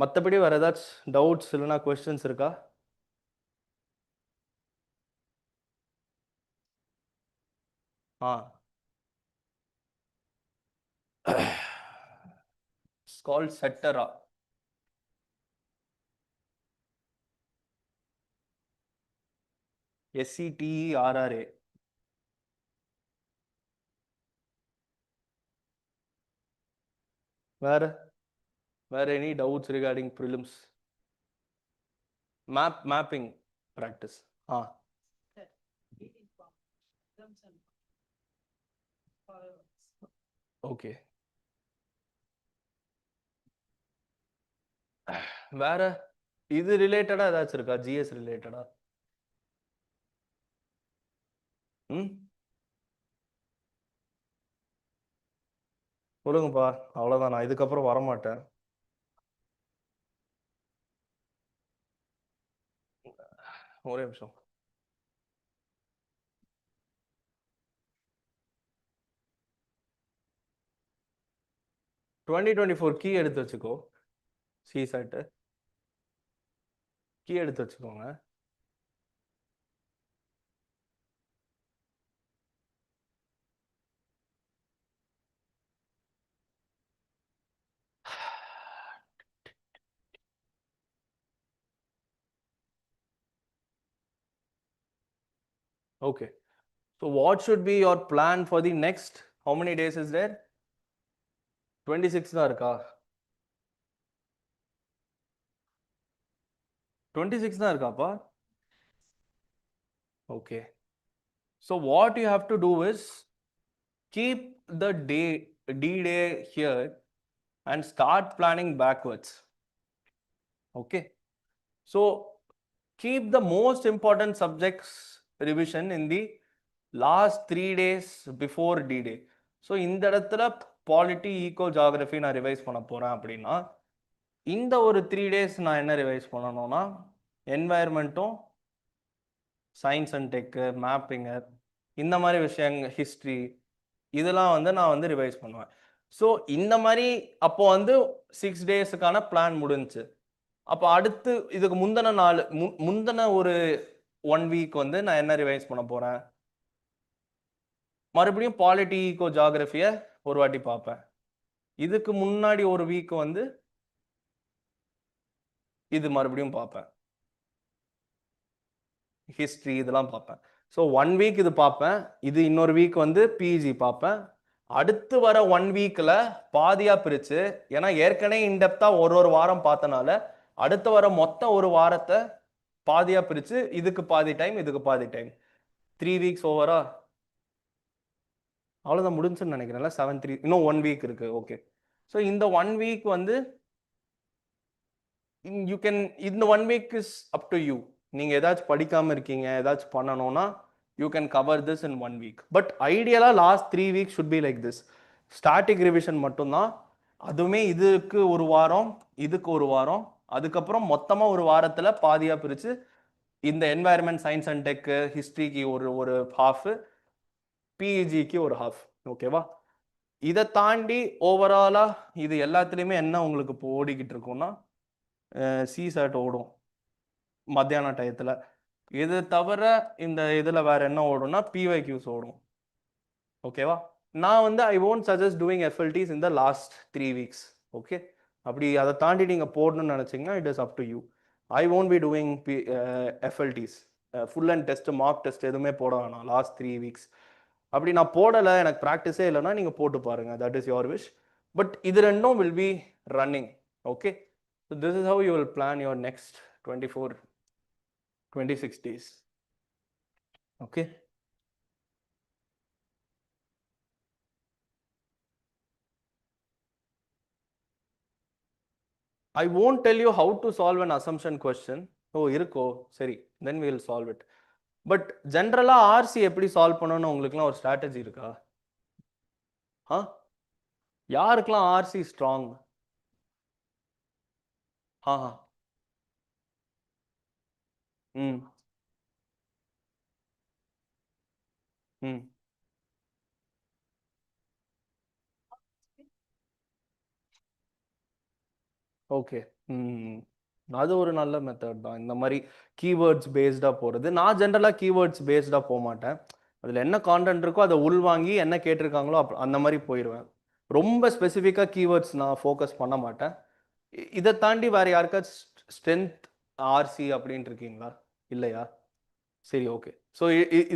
மற்றபடி வேறு ஏதாச்சும் டவுட்ஸ் இல்லைனா கொஸ்டின்ஸ் இருக்கா? ஆ கால் செட்டரா? SETERRA. வேறு வேறு any doubts regarding prelims? Mapping practice. Ah okay. வேற இது ரிலேட்டடா ஏதாச்சும் இருக்கா? GS ரிலேட்டடா? ம் சொல்லுங்கப்பா. அவ்வளோதான், நான் இதுக்கப்புறம் வரமாட்டேன். ஒரே நிமிஷம். (2024) கீ எடுத்து வச்சுக்கோ. சிசாட்டு கீ எடுத்து வச்சுக்கோங்க. Okay. So what should be your plan for the next? How many days is there? 26 தான் இருக்கா? 26 தான் இருக்காப்பா? Okay. So what you have to do is keep the D-Day here and start planning backwards. Okay. So keep the most important subjects revision in the last 3 days before D-Day. So இந்த இடத்துல பாலிட்டி, ஈகோ, ஜாகிரஃபி நான் ரிவைஸ் பண்ண போகிறேன் அப்படின்னா இந்த ஒரு 3 days நான் என்ன ரிவைஸ் பண்ணணும்னா என்வாயர்மெண்ட்டும், சயின்ஸ் அண்ட் டெக்கு, மேப்பிங்கு, இந்த மாதிரி விஷயங்கள், ஹிஸ்ட்ரி, இதெல்லாம் வந்து நான் வந்து ரிவைஸ் பண்ணுவேன். ஸோ இந்த மாதிரி அப்போ வந்து 6 daysக்கான பிளான் முடிஞ்சுச்சு. அப்போ அடுத்து இதுக்கு முந்தின நாள் முந்தின ஒரு 1 week வந்து நான் என்ன ரிவைஸ் பண்ண போகிறேன்? மறுபடியும் பாலிட்டி, ஈகோ, ஜாகிரஃபியை ஒரு வாட்டி பார்ப்பேன். இதுக்கு முன்னாடி ஒரு வீக் வந்து இது மறுபடியும் பார்ப்பேன், ஹிஸ்ட்ரி இதெல்லாம் பார்ப்பேன். ஸோ 1 week இது பார்ப்பேன். இது இன்னொரு வீக் வந்து பிஜி பார்ப்பேன். அடுத்து வர 1 weekல பாதியாக பிரித்து, ஏன்னா ஏற்கனவே இன்டெப்த்தாக ஒரு வாரம் பார்த்தனால அடுத்து வர மொத்த ஒரு வாரத்தை பாதியாக பிரித்து இதுக்கு பாதி டைம், இதுக்கு பாதி டைம், 3 weeks ஓவரா அவ்வளோதான் முடிஞ்சுன்னு நினைக்கிறேன்ல. 7-3 இன்னும் 1 week இருக்குது. ஓகே. ஸோ இந்த 1 week வந்து யூ கேன், இந்த 1 week is up to you. நீங்கள் ஏதாச்சும் படிக்காமல் இருக்கீங்க, ஏதாச்சும் பண்ணணும்னா you can cover this in 1 week. But ஐடியலாக last 3 weeks should be like this. Static revision மட்டும்தான். அதுவுமே இதுக்கு ஒரு வாரம், இதுக்கு ஒரு வாரம், அதுக்கப்புறம் மொத்தமாக ஒரு வாரத்தில் பாதியாக பிரித்து இந்த என்வாயர்மெண்ட், சயின்ஸ் அண்ட் டெக்கு, ஹிஸ்ட்ரிக்கு ஒரு ஹாஃபு, பிஇஜிக்கு ஒரு ஹாஃப். ஓகேவா? இதை தாண்டி ஓவராலாக இது எல்லாத்துலேயுமே என்ன உங்களுக்கு இப்போ ஓடிக்கிட்டு இருக்கும்னா சிசாட் ஓடும் மத்தியான டயத்தில். இது தவிர இந்த இதில் வேறு என்ன ஓடும்னா பிஒய்க்யூஸ் ஓடும். ஓகேவா? நான் வந்து ஐ ஒன்ட் சஜஸ்ட் டூயிங் எஃப்எல்டிஸ் இந்த லாஸ்ட் 3 weeks. ஓகே. அப்படி அதை தாண்டி நீங்கள் போடணும்னு நினச்சிங்கன்னா it is up to you. I won't be doing FLTs, full and test, mock test எதுவுமே போட வேணாம் லாஸ்ட் 3 weeks. அப்படி நான் போடலை, எனக்கு ப்ராக்டிஸே இல்லைன்னா நீங்கள் போட்டு பாருங்கள், that is your wish. But இது ரெண்டும் will be running. Okay. So this is how you will plan your next 26 days. Okay. I won't tell you how to solve an assumption question. ஓ இருக்கோ, சரி, then we will solve it. But ஜென்ரலாக ஆர்சி எப்படி சால்வ் பண்ணணும்னு உங்களுக்குலாம் ஒரு ஸ்ட்ராட்டஜி இருக்கா? ஆ யாருக்கெல்லாம் ஆர்சி ஸ்ட்ராங்? ஆ ம் ம் ஓகே. அது ஒரு நல்ல மெத்தட் தான். இந்த மாதிரி கீவேர்ட்ஸ் பேஸ்டாக போகிறது. நான் ஜென்ரலாக கீவேர்ட்ஸ் பேஸ்டாக போக மாட்டேன். அதில் என்ன கான்டென்ட் இருக்கோ அதை உள்வாங்கி என்ன கேட்டிருக்காங்களோ அந்த மாதிரி போயிடுவேன். ரொம்ப ஸ்பெசிஃபிக்காக கீவேர்ட்ஸ் நான் ஃபோக்கஸ் பண்ண மாட்டேன். இதை தாண்டி வேறு யாருக்காச்சும் ஸ்ட்ரென்த் ஆர்சி அப்படின்ட்டு இருக்கீங்களா? இல்லையா? சரி, okay. So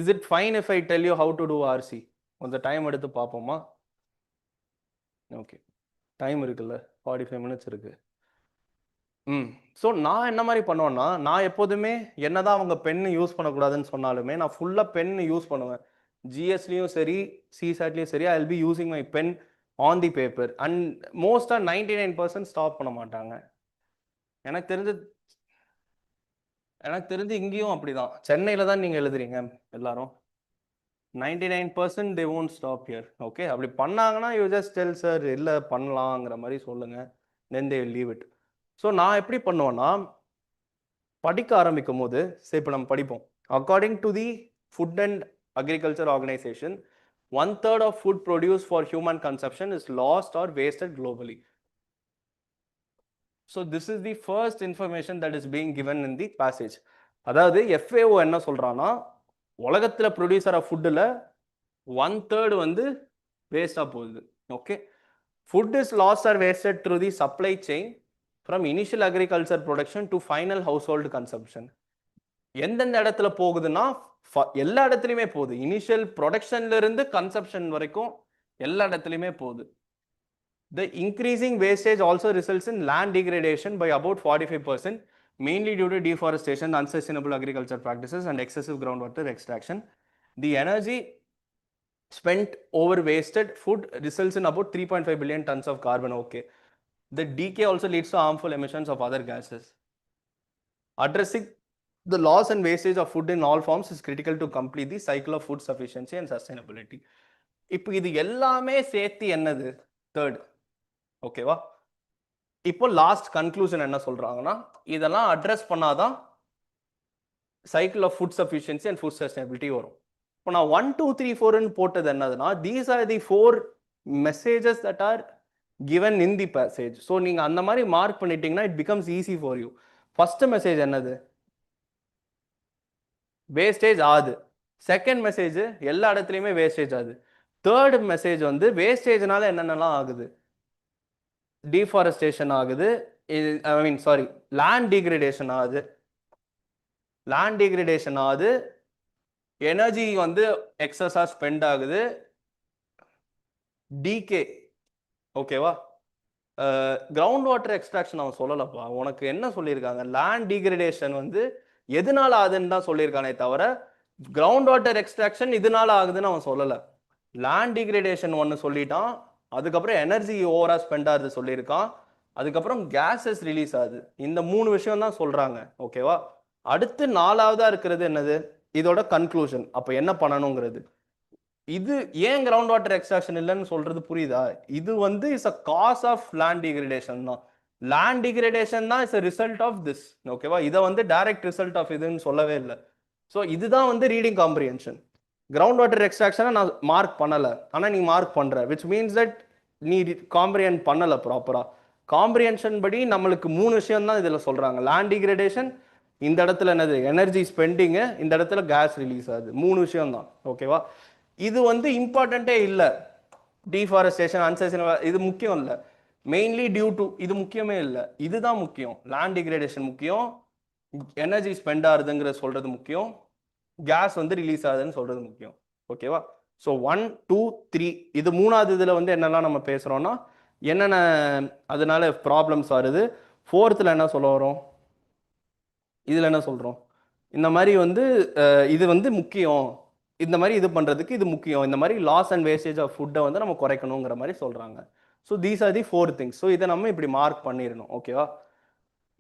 is it fine if I tell you how to do RC? கொஞ்சம் டைம் எடுத்து பார்ப்போமா? ஓகே, டைம் இருக்குல்ல, 45 மினிட்ஸ் இருக்குது. ஸோ நான் என்ன மாதிரி பண்ணுவேன்னா, நான் எப்போதுமே என்னதான் அவங்க பென்னு யூஸ் பண்ணக்கூடாதுன்னு சொன்னாலுமே நான் ஃபுல்லாக பென் யூஸ் பண்ணுவேன். ஜிஎஸ்லையும் சரி, சிசாட்லேயும் சரி, I will be using my pen on the paper. And மோஸ்ட்டாக 99% ஸ்டாப் பண்ண மாட்டாங்க. எனக்கு தெரிஞ்சு இங்கேயும் அப்படிதான். சென்னையில் தான் நீங்கள் எழுதுறீங்க எல்லாரும். 99% they won't stop here. Okay, அப்படி பண்ணாங்கன்னா யூ ஜஸ்ட் டெல் சார் இல்லை பண்ணலாங்கிற மாதிரி சொல்லுங்கள். தென் they will leave it. So நான் எப்படி பண்ணுவேன்னா, படிக்க ஆரம்பிக்கும் போது சரி இப்போ நம்ம படிப்போம். According to the food and agriculture organisation, 1/3 of food produced for human consumption is lost or wasted globally. So this is the first information that is being given in the passage. அதாவது FAO என்ன சொல்றான்னா, உலகத்தில் ப்ரொடியூசர் ஆஃப் ஃபுட்டில் 1/3 வந்து வேஸ்டாக போகுது. Okay, food is lost or wasted through the supply chain from initial agriculture production to final household consumption. எந்தெந்த இடத்துல போகுதுன்னா எல்லா இடத்துலையுமே போகுது. இனிஷியல் ப்ரொடக்ஷன்ல இருந்து கன்சப்ஷன் வரைக்கும் எல்லா இடத்துலையுமே போகுது. The increasing wastage also results in land degradation by about 45%, mainly due to deforestation, unsustainable agriculture practices, and excessive groundwater extraction. The energy spent over wasted food results in about 3.5 billion tons of carbon. Okay, the decay also leads to harmful emissions of other gases. Addressing the loss and wastage of food in all forms is critical to complete the cycle of food sufficiency and sustainability. இப்போ இது எல்லாமே சேர்த்து என்னது? தேர்ட். ஓகேவா? இப்போ லாஸ்ட் கன்க்ளூஷன் என்ன சொல்றாங்கன்னா, இதெல்லாம் அட்ரஸ் பண்ணாதான் cycle of food sufficiency and food sustainability வரும். இப்போ நான் 1 2 3 4ன்னு போட்டது என்னதுன்னா, these are the 4 messages that are given in the passage. So நீங்கள் அந்த மாதிரி மார்க் பண்ணிட்டீங்கன்னா it becomes easy for you. First message என்னது? வேஸ்டேஜ் ஆகுது. செகண்ட் மெசேஜ் எல்லா இடத்துலையுமே வேஸ்டேஜ் ஆகுது. தேர்ட் மெசேஜ் வந்து வேஸ்டேஜ்னால என்னென்னலாம் ஆகுது? டீஃபாரஸ்டேஷன் ஆகுது. ஐ மீன் சாரி, லேண்ட் டிகிரேடேஷன் ஆகுது. எனர்ஜி வந்து எக்ஸஸா ஸ்பெண்ட் ஆகுது. டிகே. ஓகேவா? கிரவுண்ட் வாட்டர் எக்ஸ்ட்ராக்ஷன் அவன் சொல்லலப்பா. உனக்கு என்ன சொல்லியிருக்காங்க? லேண்ட் டிகிரேடேஷன் வந்து எதனால ஆகுதுன்னு தான் சொல்லியிருக்கானே தவிர கிரவுண்ட் வாட்டர் எக்ஸ்ட்ராக்ஷன் இதனால ஆகுதுன்னு அவன் சொல்லலை. லேண்ட் டிகிரேடேஷன் ஒன்று சொல்லிட்டான், அதுக்கப்புறம் எனர்ஜி ஓவரா ஸ்பெண்ட் ஆகுது சொல்லியிருக்கான், அதுக்கப்புறம் கேஸஸ் ரிலீஸ் ஆகுது. இந்த 3 விஷயம் தான் சொல்றாங்க. ஓகேவா? அடுத்து 4வதா இருக்கிறது என்னது? இதோட கன்க்ளூஷன். அப்போ என்ன பண்ணணுங்கிறது. இது ஏன் கிரவுண்ட் வாட்டர் எக்ஸ்ட்ராக்ஷன் இல்லைன்னு சொல்றது புரியுதா? இது வந்து is a cause of land degradation தான். லேண்ட் டிகிரேடேஷன் தான் is a result of this. ஓகேவா? இதை வந்து டைரக்ட் ரிசல்ட் ஆஃப் இதுன்னு சொல்லவே இல்லை. ஸோ இதுதான் வந்து ரீடிங் காம்ப்ரிஹென்ஷன். கிரவுண்ட் வாட்டர் எக்ஸ்ட்ராக்ஷனை நான் மார்க் பண்ணலை, ஆனால் நீ மார்க் பண்ணுற, விச் மீன்ஸ் தட் நீ காம்ப்ரிஹெண்ட் பண்ணலை ப்ராப்பராக. காம்ப்ரிஹென்ஷன் படி நம்மளுக்கு 3 விஷயம் தான் இதில் சொல்கிறாங்க. லேண்ட் டிகிரேடேஷன், இந்த இடத்துல என்னது? எனர்ஜி ஸ்பெண்டிங்கு, இந்த இடத்துல கேஸ் ரிலீஸ் ஆகுது. 3 விஷயம் தான். ஓகேவா? இது வந்து இம்பார்ட்டண்ட்டே இல்லை. டீஃபாரஸ்டேஷன், அன்சஸ்டைனபிள் இது முக்கியம் இல்லை. மெயின்லி டியூ டு இது முக்கியமே இல்லை. இதுதான் முக்கியம். லேண்ட் டிகிரேடேஷன் முக்கியம், எனர்ஜி ஸ்பெண்ட் ஆகுதுங்கிற சொல்றது முக்கியம், கேஸ் வந்து ரிலீஸ் ஆகுதுன்னு சொல்றது முக்கியம். ஓகேவா? ஸோ 1 2 3 இது 3வது இதில் வந்து என்னெல்லாம் நம்ம பேசுகிறோன்னா என்னென்ன அதனால ப்ராப்ளம்ஸ் வருது. 4th என்ன சொல்ல வரோம்? இதில் என்ன சொல்கிறோம்? இந்த மாதிரி வந்து இது வந்து முக்கியம், இந்த மாதிரி இது பண்ணுறதுக்கு இது முக்கியம், இந்த மாதிரி லாஸ் அண்ட் வேஸ்டேஜ் ஆஃப் ஃபுட்டை வந்து நம்ம குறைக்கணுங்கிற மாதிரி சொல்கிறாங்க. So these are the 4 things. So இதை நம்ம இப்படி மார்க் பண்ணிடணும். ஓகேவா?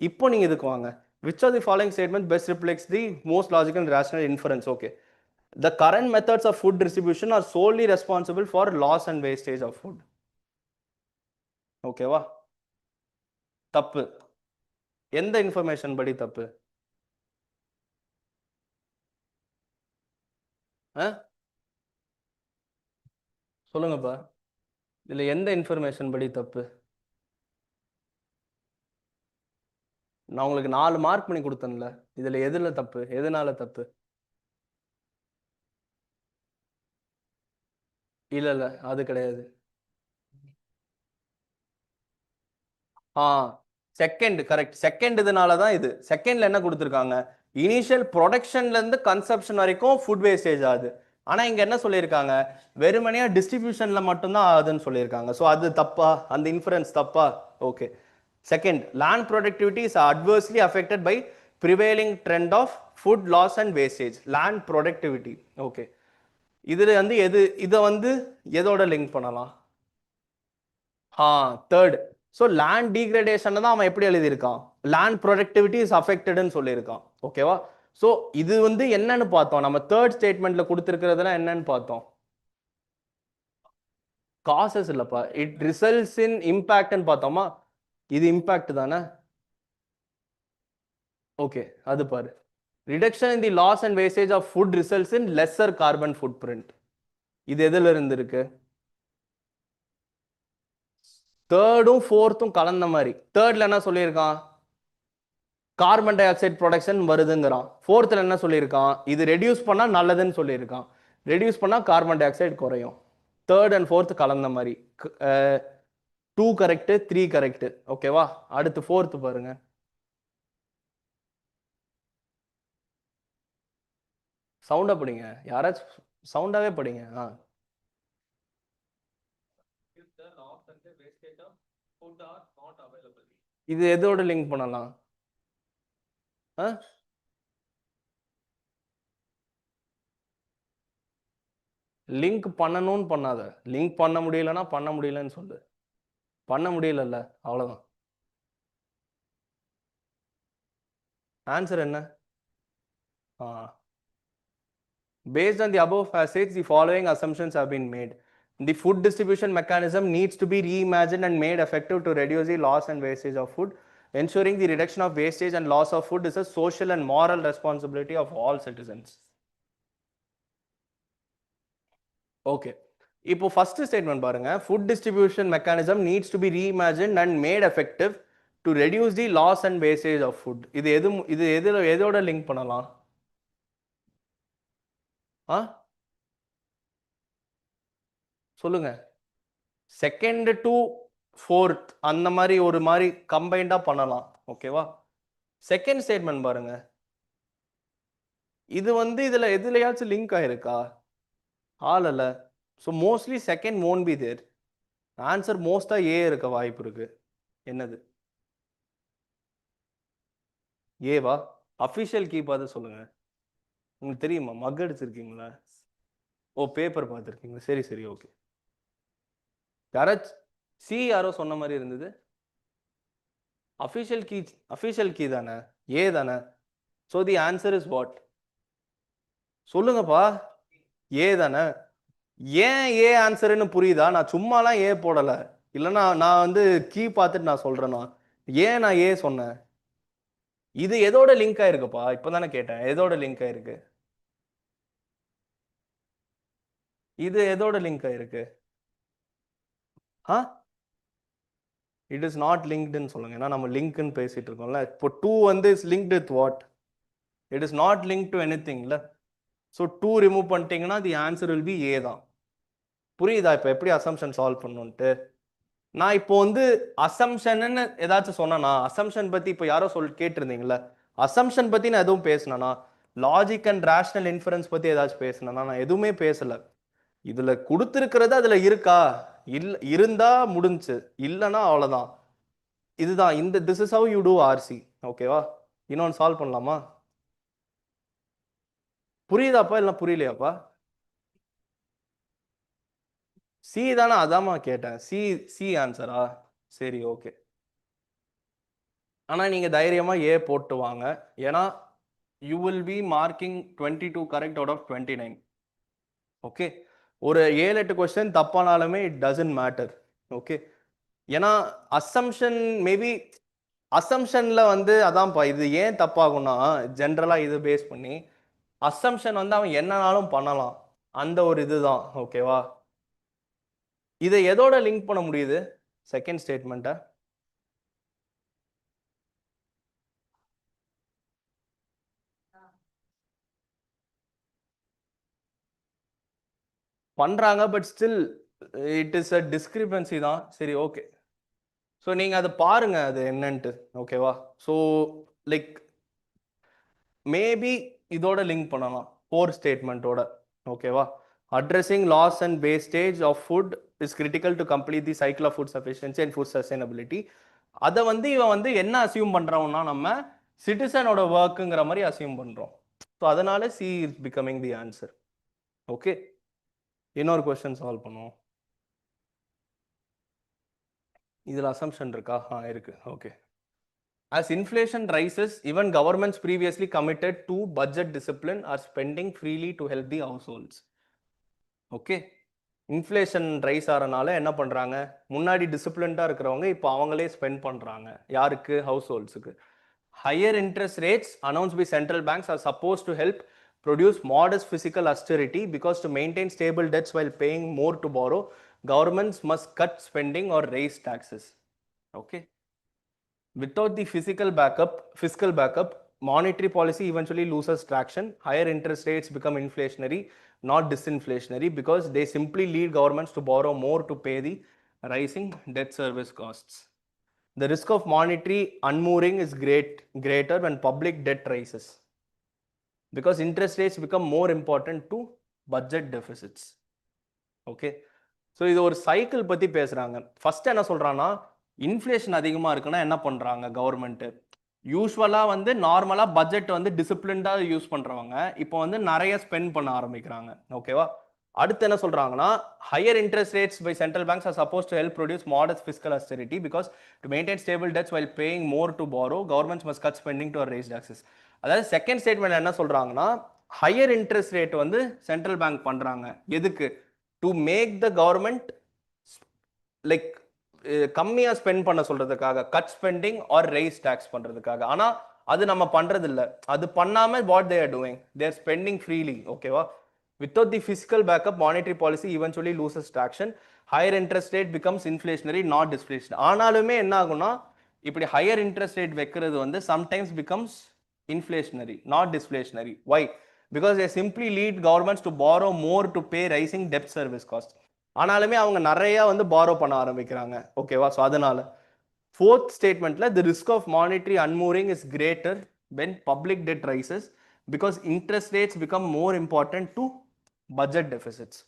இப்போ நீங்கள் இதுக்கு வாங்க. Which are the following statement best reflects the most logical and rational inference? Okay, the current methods of food distribution are solely responsible for loss and wastage of food. ஓகேவா? தப்பு. எந்த இன்ஃபர்மேஷன் படி தப்பு? சொல்லுங்கப்பா. இதுல எந்த இன்ஃபர்மேஷன் படி தப்பு? நான் உங்களுக்கு 4 மார்க் பண்ணி கொடுத்தேன்ல, இதுல எதுல தப்பு, எதனால தப்பு? இல்ல இல்ல, அது கிடையாது. ஆ செகண்ட் கரெக்ட். செகண்ட் இதனால தான் இது. செகண்ட்ல என்ன கொடுத்துருக்காங்க, இனிஷியல் ப்ரொடக்ஷன்ல இருந்து கன்சப்ஷன் வரைக்கும் ஃபுட் வேஸ்டேஜ் ஆகுது. ஆனா இங்க என்ன சொல்லியிருக்காங்க, வெறுமனையா டிஸ்ட்ரிபியூஷன்ல மட்டும்தான் ஆகுதுன்னு சொல்லியிருக்காங்க. ஸோ அது தப்பா, அந்த இன்ஃபரன்ஸ் தப்பா? Okay. Second, land productivity is adversely affected by prevailing trend of food loss and wastage. Land productivity. Okay. இதுல வந்து எது, இதை வந்து எதோட லிங்க் பண்ணலாம்? தேர்ட். ஸோ லேண்ட் டீக்ரடேஷன் தான் அவன் எப்படி எழுதியிருக்கான், லேண்ட் ப்ரொடக்டிவிட்டி இஸ் அஃபெக்டட்னு சொல்லியிருக்கான். ஓகேவா? ஸோ இது வந்து என்னன்னு பார்த்தோம், நம்ம தேர்ட் ஸ்டேட்மெண்ட்ல கொடுத்துருக்கிறதுல என்னன்னு பார்த்தோம், காசஸ் இல்லப்பா, இட் ரிசல்ட்ஸ் இன் இம்பாக்ட்னு பார்த்தோமா. இது இம்பாக்ட் தானே? ஓகே, அது பாரு. Reduction in the loss and wastage of food results in lesser carbon footprint. இது எதுல இருந்து இருக்கு? தேர்டும் ஃபோர்த்தும் கலந்த மாதிரி. தேர்ட்ல என்ன சொல்லியிருக்கான், கார்பன் டை ஆக்சைடு ப்ரொடக்ஷன் வருதுங்கிறான். ஃபோர்த்தில் என்ன சொல்லியிருக்கான், இது ரெடியூஸ் பண்ணால் நல்லதுன்னு சொல்லியிருக்கான். ரெடியூஸ் பண்ணால் கார்பன் டை ஆக்சைடு குறையும். தேர்ட் அண்ட் ஃபோர்த் கலந்த மாதிரி. 2 கரெக்ட், 3 கரெக்ட். ஓகேவா? அடுத்து ஃபோர்த்து பாருங்க. சவுண்டா படிங்க, யாராச்சும் சவுண்டாவே படிங்க. இது எதோட லிங்க் பண்ணலாம்? லிங்க் பண்ணணும்னு பண்ணாத, லிங்க் பண்ண முடியலன்னா பண்ண முடியலன்னு சொல்லு. பண்ண முடியலல்ல, அவ்வளவுதான். ஆன்சர் என்ன? Based on the above passage, the following assumptions have been made. The food distribution mechanism needs to be reimagined and made effective to reduce the loss and wastage of food. Ensuring the reduction of wastage and loss of food is a social and moral responsibility of all citizens. Okay. இப்போ ஃபர்ஸ்ட் ஸ்டேட்மெண்ட் பாருங்க, food distribution mechanism needs to be reimagined and made effective to reduce the loss and wastage of food. இது எதோட லிங்க் பண்ணலாம்? ஆ சொல்லுங்க. செகண்ட் டு ஃபோர்த் அந்த மாதிரி ஒரு மாதிரி கம்பைண்டா பண்ணலாம். ஓகேவா? செகண்ட் ஸ்டேட்மெண்ட் பாருங்க, இது வந்து இதுல எதுலயாச்சும் லிங்க் ஆயிருக்கா? ஆளல. So mostly second won't be there. Answer மோஸ்டா ஏ இருக்க வாய்ப்பு இருக்கு. என்னது? ஏவா? அஃபிஷியல் கீ பார்த்து சொல்லுங்க. உங்களுக்கு தெரியுமா, மக் அடிச்சிருக்கீங்களா? ஓ, பேப்பர் பார்த்துருக்கீங்க, சரி சரி ஓகே. யாராச்சும் சி யாரோ சொன்ன மாதிரி இருந்தது. அஃபிஷியல் கீ, அஃபிஷியல் கீ தானே, ஏ தானே. So the answer is what? சொல்லுங்கப்பா. ஏ தானே. ஏன் ஏ ஆன்சர்னு புரியுதா? நான் சும்மாலாம் ஏ போடல. இல்லைன்னா நான் வந்து கீ பார்த்துட்டு நான் சொல்றேன்னா, ஏன் நான் ஏ சொன்னேன்? இது எதோட லிங்க் ஆயிருக்குப்பா, இப்பதானே கேட்டேன், எதோட லிங்க் ஆயிருக்கு? இது எதோட லிங்க் ஆயிருக்கு? ஆ இட் இஸ் நாட் லிங்க்டுன்னு சொல்லுங்க. ஏன்னா நம்ம லிங்க்னு பேசிட்டு இருக்கோம்ல. இப்போ டூ வந்து is linked with what? It is not link to எனிதிங்ல. ஸோ டூ ரிமூவ் பண்ணிட்டீங்கன்னா the answer will be A தான். புரியுதா இப்போ எப்படி அசம்ஷன் சால்வ் பண்ணணுன்ட்டு? நான் இப்போ வந்து அசம்ஷன்னு ஏதாச்சும் சொன்னேனா? அசம்ஷன் பத்தி இப்போ யாரோ கேட்டிருந்தீங்கல்ல, அசம்ஷன் பத்தி நான் எதுவும் பேசினேனா? லாஜிக் அண்ட் ரேஷனல் இன்ஃபரன்ஸ் பத்தி ஏதாச்சும் பேசினேனா? நான் எதுவுமே பேசல. இதுல கொடுத்துருக்கிறது அதுல இருக்கா, இல்ல இருந்தா முடிஞ்சு, இல்லைன்னா அவ்வளவுதான். இதுதான் இந்த this is how you do RC. ஓகேவா? இன்னொன்று சால்வ் பண்ணலாமா? புரியுதாப்பா இல்லை புரியலையாப்பா? சி தானே, அதாம்மா கேட்டேன். சி, சி ஆன்சரா? சரி ஓகே. ஆனா நீங்க தைரியமா ஏ போட்டு வாங்க. ஏன்னா you will be marking 22 correct out of 29. Okay. ஒரு 7-8 கொஸ்டின் தப்பானாலுமே இட் டசன்ட் மேட்டர். ஓகே. ஏன்னா அசம்ஷன் மேபி, அசம்ஷன்ல வந்து அதான்ப்பா, இது ஏன் தப்பாகும்னா ஜென்ரலா இது பேஸ் பண்ணி அசம்ஷன் வந்து அவன் என்னனாலும் பண்ணலாம், அந்த ஒரு இதுதான். ஓகேவா? இதை எதோட லிங்க் பண்ண முடியுது? செகண்ட் ஸ்டேட்மெண்ட்டை பண்றாங்க, but still it is a discrepancy தான். சரி, ஓகே. ஸோ நீங்க அதை பாருங்க அது என்னன்ட்டு, ஓகேவா? ஸோ லைக் மேபி இதோட லிங்க் பண்ணலாம் ஃபோர் ஸ்டேட்மெண்ட்டோட, ஓகேவா? Addressing loss and wastage of food is critical to complete the cycle of food sufficiency and food sustainability. அதை வந்து இவன் வந்து என்ன அசியூம் பண்றோம்னா, நம்ம சிட்டிசனோட ஒர்க்குங்கிற மாதிரி அசியூம் பண்றோம். ஸோ அதனால C is becoming the answer. Okay, இன்னொரு கொஸ்டின் சால்வ் பண்ணுவோம். இதில் அசம்ஷன் இருக்கா? இருக்கு. Okay. As inflation rises, even governments previously committed to budget discipline are spending freely to help the households. Okay, inflation rise ஆகிறனால என்ன பண்ணுறாங்க, முன்னாடி டிசிப்ளின்டாக இருக்கிறவங்க இப்போ அவங்களே ஸ்பெண்ட் பண்ணுறாங்க. யாருக்கு? ஹவுஸ் ஹோல்ட்ஸுக்கு. Higher interest rates announced by central banks are supposed to help produce modest physical austerity because to maintain stable debts while paying more to borrow, governments must cut spending or raise taxes. Okay. Without the fiscal backup, monetary policy eventually loses traction. Higher interest rates become inflationary, not disinflationary, because they simply lead governments to borrow more to pay the rising debt service costs. The risk of monetary unmooring is greater when public debt rises, because interest rates become more important to budget deficits. Okay. So இது ஒரு சைக்கிள் பற்றி பேசுகிறாங்க. ஃபர்ஸ்ட் என்ன சொல்கிறான்னா, இன்ஃப்ளேஷன் அதிகமாக இருக்குன்னா என்ன பண்ணுறாங்க கவர்மெண்ட்டு? யூஸ்வலாக வந்து நார்மலாக பட்ஜெட் வந்து டிசிப்ளின்டாக யூஸ் பண்ணுறவங்க இப்போ வந்து நிறைய ஸ்பெண்ட் பண்ண ஆரம்பிக்கிறாங்க. ஓகேவா? அடுத்து என்ன சொல்கிறாங்கன்னா, higher interest rates by central banks are suppose to help produce modest fiscal austerity because to maintain stable debts while paying more to borrow governments must cut spending to raise taxes. அதாவது செகண்ட் ஸ்டேட்மெண்ட் என்ன சொல்கிறாங்கன்னா, ஹையர் இன்ட்ரெஸ்ட் ரேட் வந்து சென்ட்ரல் பேங்க் பண்ணுறாங்க. எதுக்கு? To make the government like கம்மியாக ஸ்பெண்ட் பண்ண சொல்றதுக்காக, cut spending or raise tax பண்றதுக்காக. ஆனால் அது நம்ம பண்றது இல்லை. அது பண்ணாம what they are doing, they are spending freely. ஓகேவா? Without the fiscal backup, monetary policy eventually loses traction. Higher interest rate becomes inflationary, not disinflation. ஆனாலுமே என்ன ஆகும்னா, இப்படி ஹையர் இன்ட்ரெஸ்ட் ரேட் வைக்கிறது வந்து sometimes becomes inflationary, not disflationary. Why? Because they simply lead governments to borrow more to pay rising debt service costs. ஆனாலுமே அவங்க நிறைய வந்து பாரோ பண்ண ஆரம்பிக்கிறாங்க. ஓகேவா? ஸோ அதனால ஃபோர்த் ஸ்டேட்மெண்ட்ல the risk of monetary unmooring is greater when public debt rises because interest rates become more important to budget deficits.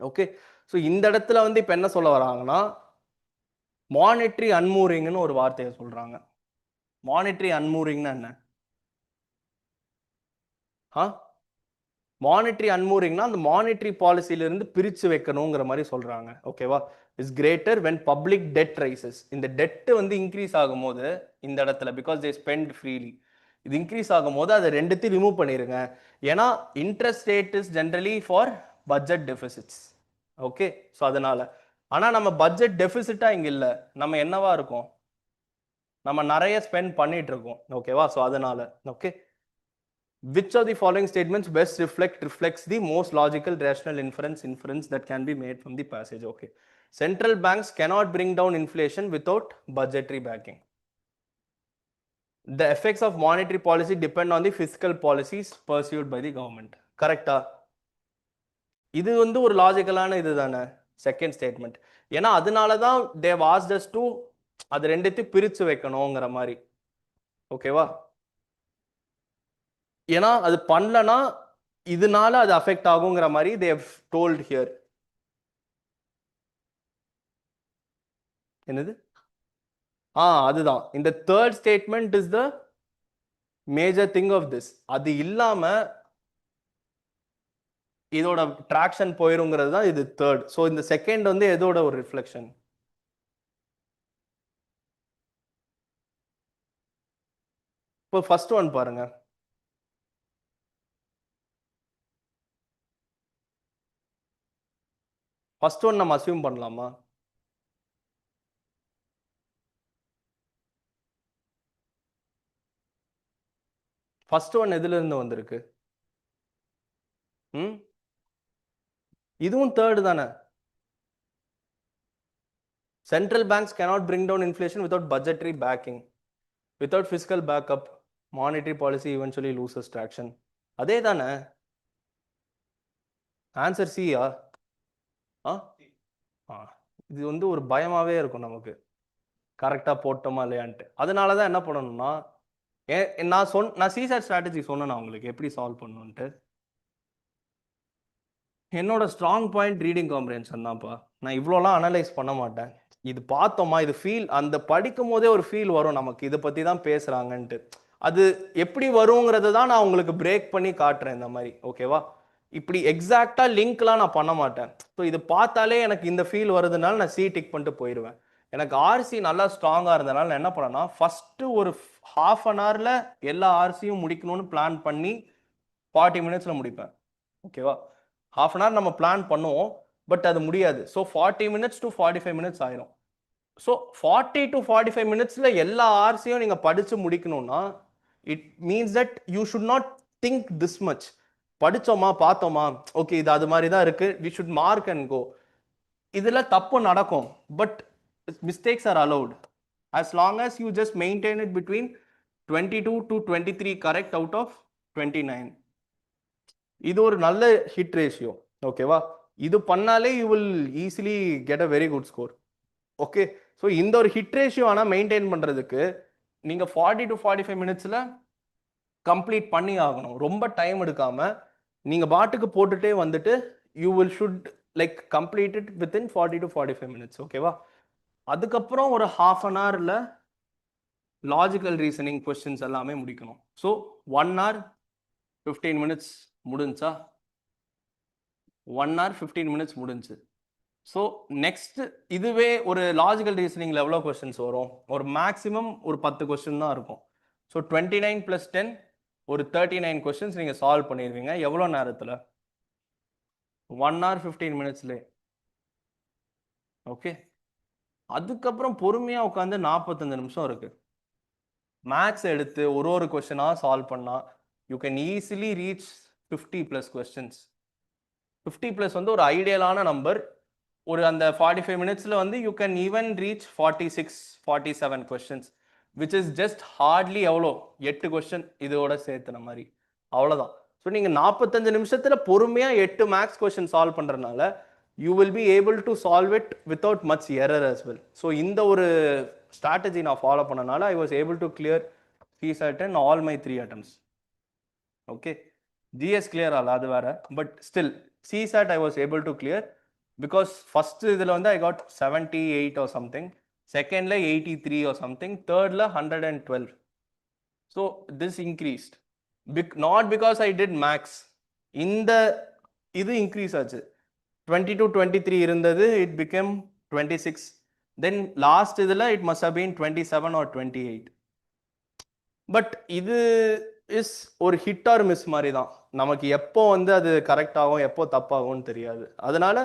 Okay. So இந்த இடத்துல வந்து இப்போ என்ன சொல்ல வராங்கன்னா, மானிட்டரி அன்மூரிங்னு ஒரு வார்த்தையை சொல்றாங்க. மானிட்டரி அன்மூரிங்னா என்ன? மானிட்டரி அன்மூரிங்னா அந்த மானிட்டரி பாலிசியிலிருந்து பிரித்து வைக்கணுங்கிற மாதிரி சொல்கிறாங்க. ஓகேவா? Is greater when public debt rises. இந்த டெட்டு வந்து இன்க்ரீஸ் ஆகும்போது இந்த இடத்துல பிகாஸ் தே ஸ்பெண்ட் ஃப்ரீலி, இது இன்க்ரீஸ் ஆகும்போது அதை ரெண்டுத்தையும் ரிமூவ் பண்ணிடுங்க. ஏன்னா interest rate is generally for budget deficits. Okay. So அதனால ஆனால் நம்ம பட்ஜெட் டெபிசிட்டாக இங்கே இல்லை, நம்ம என்னவா இருக்கோம், நம்ம நிறைய ஸ்பெண்ட் பண்ணிட்டு இருக்கோம். ஓகேவா? ஸோ அதனால okay. Which of the following statements best reflects the most logical rational inference that can be made from the passage? Okay. Central banks cannot bring down inflation without budgetary backing. The effects of monetary policy depend on the fiscal policies pursued by the government. Correct? இது வந்து ஒரு லாஜிக்கலான இதுதானே செகண்ட் ஸ்டேட்மெண்ட். ஏன்னா அதனால தான் தேவ் ஆஸ்க்ட் அஸ் டு அது ரெண்டுத்தையும் பிரித்து வைக்கணுங்கிற மாதிரி. ஓகேவா? ஏன்னா அது பண்ணலனா இதனால அது அஃபெக்ட் ஆகுங்கிற மாதிரி they have told here. என்னது? அதுதான் இந்த third statement is the major thing of this. அது இல்லாம இதோட ட்ராக்ஷன் போயிருங்கிறது தான் இது தேர்ட். ஸோ இந்த செகண்ட் வந்து எதோட ஒரு ரிஃப்ளெக்ஷன்? இப்போ ஃபர்ஸ்ட் ஒன் பாருங்க. ஃபர்ஸ்ட் ஒன் நம்ம அசியூம் பண்ணலாமா? ஃபர்ஸ்ட் ஒன் எதுல இருந்து வந்திருக்கு? இதுவும் தேர்ட் தானே. Central banks cannot bring down inflation without budgetary backing. Without fiscal backup, monetary policy eventually loses traction. அதே தானே ஆன்சர். சியா? ஆ ஆ இது வந்து ஒரு பயமாவே இருக்கும் நமக்கு, கரெக்டா போட்டோமா இல்லையான்ட்டு. அதனால தான் என்ன பண்ணணும்னா, நான் சிசாட் ஸ்ட்ராட்டஜி சொன்னேன் உங்களுக்கு எப்படி சால்வ் பண்ணணும்ட்டு. என்னோட ஸ்ட்ராங் பாயிண்ட் ரீடிங் காம்ப்ரிஹென்ஷன் தான்ப்பா. நான் இவ்வளோலாம் அனலைஸ் பண்ண மாட்டேன். இது பார்த்தோமா, இது ஃபீல், அந்த படிக்கும் போதே ஒரு ஃபீல் வரும் நமக்கு, இதை பற்றி தான் பேசுகிறாங்கன்ட்டு. அது எப்படி வருங்கிறது தான் நான் உங்களுக்கு பிரேக் பண்ணி காட்டுறேன் இந்த மாதிரி, ஓகேவா? இப்படி எக்ஸாக்டா லிங்க்லாம் நான் பண்ண மாட்டேன். ஸோ இது பார்த்தாலே எனக்கு இந்த ஃபீல் வருதுனால நான் சி டிக் பண்ணிட்டு போயிடுவேன். எனக்கு ஆர்சி நல்லா ஸ்ட்ராங்காக இருந்தனால நான் என்ன பண்ணேன்னா, ஃபர்ஸ்ட் ஒரு ஹாஃப் அன் ஹவரில் எல்லா ஆர்சியும் முடிக்கணும்னு பிளான் பண்ணி 40 மினிட்ஸில் முடிப்பேன், ஓகேவா? ஹாஃப் அன் ஹவர் நம்ம பிளான் பண்ணுவோம், பட் அது முடியாது. ஸோ 40 மினிட்ஸ் டு 45 மினிட்ஸ் ஆயிரும். ஸோ 40 டு 45 மினிட்ஸில் எல்லா ஆர்சியும் நீங்கள் படித்து முடிக்கணும்னா, it means that you should not think this much. படித்தோமா பார்த்தோமா, ஓகே இது அது மாதிரி தான் இருக்குது, we should mark and go. இதில் தப்பு நடக்கும், but mistakes are allowed as long as you just maintain it between 22 to 23 correct out of 29. இது ஒரு நல்ல ஹிட் ரேஷியோ, ஓகேவா? இது பண்ணாலே you will easily get a very good score, okay? So இந்த ஒரு ஹிட் ரேஷியோ ஆனால் மெயின்டைன் பண்ணுறதுக்கு நீங்கள் 40 டு 45 மினிட்ஸில் கம்ப்ளீட் பண்ணி ஆகணும். ரொம்ப டைம் எடுக்காமல் நீங்கள் பாட்டுக்கு போட்டுட்டே வந்துட்டு you will should like complete it within 40 to 45 minutes, ஓகேவா? அதுக்கப்புறம் ஒரு ஹாஃப் அன் ஹவரில் லாஜிக்கல் ரீசனிங் கொஸ்டின்ஸ் எல்லாமே முடிக்கணும். ஸோ 1 hour 15 மினிட்ஸ் முடிஞ்சா, 1 hour 15 மினிட்ஸ் முடிஞ்சு. ஸோ நெக்ஸ்ட் இதுவே ஒரு லாஜிக்கல் ரீசனிங்கில் எவ்வளோ கொஸ்டின்ஸ் வரும்? ஒரு மேக்ஸிமம் ஒரு 10 கொஸ்டின் தான் இருக்கும். ஸோ 29 + 10 ஒரு 39 கொஸ்டின்ஸ் நீங்கள் சால்வ் பண்ணிடுவீங்க. எவ்வளோ நேரத்தில்? 1 hour 15 மினிட்ஸ்லேயே, ஓகே? அதுக்கப்புறம் பொறுமையாக உட்காந்து 45 நிமிஷம் இருக்குது. மேக்ஸ் எடுத்து ஒரு கொஸ்டினாக சால்வ் பண்ணால் you can easily reach 50+ questions. 50+ வந்து ஒரு ஐடியலான நம்பர். ஒரு அந்த 45 மினிட்ஸில் வந்து you can even reach 46, 47 questions, which is just hardly எவ்வளோ 8 கொஸ்டின் இதோட சேர்த்துன மாதிரி, அவ்வளோதான். ஸோ நீங்கள் 45 நிமிஷத்தில் பொறுமையாக 8 மேக்ஸ் கொஸ்டின் சால்வ் பண்ணுறதுனால you will be able to solve it without much error as well. So இந்த ஒரு ஸ்ட்ராட்டஜி நான் ஃபாலோ பண்ணனால I was able to clear CSAT in all my 3 attempts, okay? GS clear ஆகல, அது வேற, but still CSAT I was able to clear because first இதில் வந்து I got 78 or something, secondல 83 or something, thirdல 112. So this increased, not because I did max. இந்த இது increase ஆச்சு. 20 to 23 இருந்தது, it became 26. Then last இதில் it must have been 27 or 28. But இது இஸ் ஒரு ஹிட் ஆர் மிஸ் மாதிரி தான். நமக்கு எப்போ வந்து அது கரெக்ட் ஆகும், எப்போ தப்பாகும்னு தெரியாது. அதனால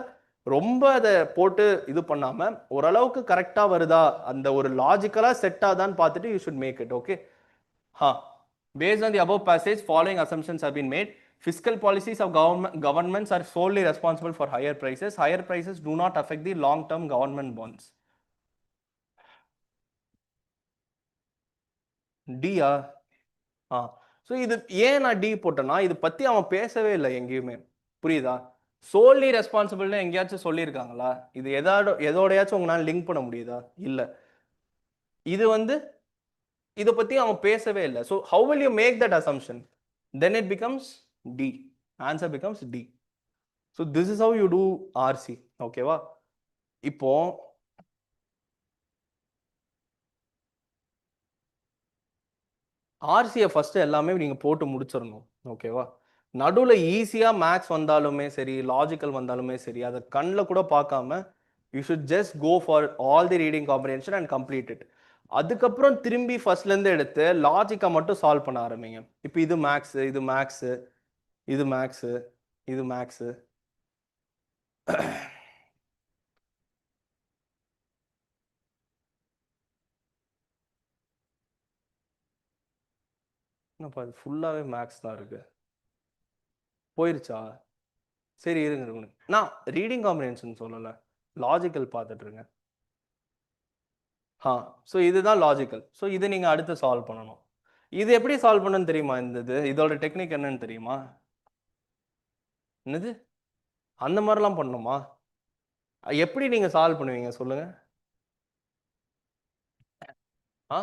ரொம்ப அதை போட்டு இது பண்ணாம ஓரளவுக்கு கரெக்டாக வருதா, அந்த ஒரு லாஜிக்கலாக செட் ஆகுதான்னு பார்த்துட்டு you should make it, okay? Based on the above passage, following assumptions have been made. Fiscal policies of governments are solely responsible for higher prices. Higher prices do not affect the long-term government bonds. Diya? So இது ஏன் நான் டி போட்டேன்னா, இது பற்றி அவன் பேசவே இல்லை எங்கேயுமே, புரியுதா? சோலி ரெஸ்பான்சிபிள்னு எங்கேயாச்சும் சொல்லியிருக்காங்களா? இது எதோடையாச்சும் உங்களால் லிங்க் பண்ண முடியுதா? இல்லை. இது வந்து இதை பற்றி அவன் பேசவே இல்லை. So how will you make that assumption? Then it becomes D. Answer becomes D. So this is how you do RC, ஓகேவா? இப்போ ஆர்சியை ஃபஸ்ட்டு எல்லாமே நீங்கள் போட்டு முடிச்சிடணும், ஓகேவா? நடுவில் ஈஸியாக மேக்ஸ் வந்தாலுமே சரி, லாஜிக்கல் வந்தாலுமே சரி, அதை கண்ணில் கூட பார்க்காம you should just go for all the reading comprehension and complete it. அதுக்கப்புறம் திரும்பி ஃபர்ஸ்ட்லேருந்து எடுத்து லாஜிக்கை மட்டும் சால்வ் பண்ண ஆரம்பிங்க. இப்போ இது மேக்ஸு, இது மேக்ஸு, இது மேக்ஸு, இது மேக்ஸு. என்னப்பா அது ஃபுல்லாகவே மேக்ஸ் தான் இருக்கு, போயிருச்சா? சரி இருங்க, நான் ரீடிங் காம்ப்ரிஹென்ஷன் சொல்லலை, லாஜிக்கல் பார்த்துட்டு இருங்க. ஸோ இதுதான் லாஜிக்கல். ஸோ இது நீங்கள் அடுத்து சால்வ் பண்ணணும். இது எப்படி சால்வ் பண்ணணும்னு தெரியுமா? இதோட டெக்னிக் என்னன்னு தெரியுமா? என்னது அந்த மாதிரிலாம் பண்ணணுமா? எப்படி நீங்க சால்வ் பண்ணுவீங்க சொல்லுங்க. ஆ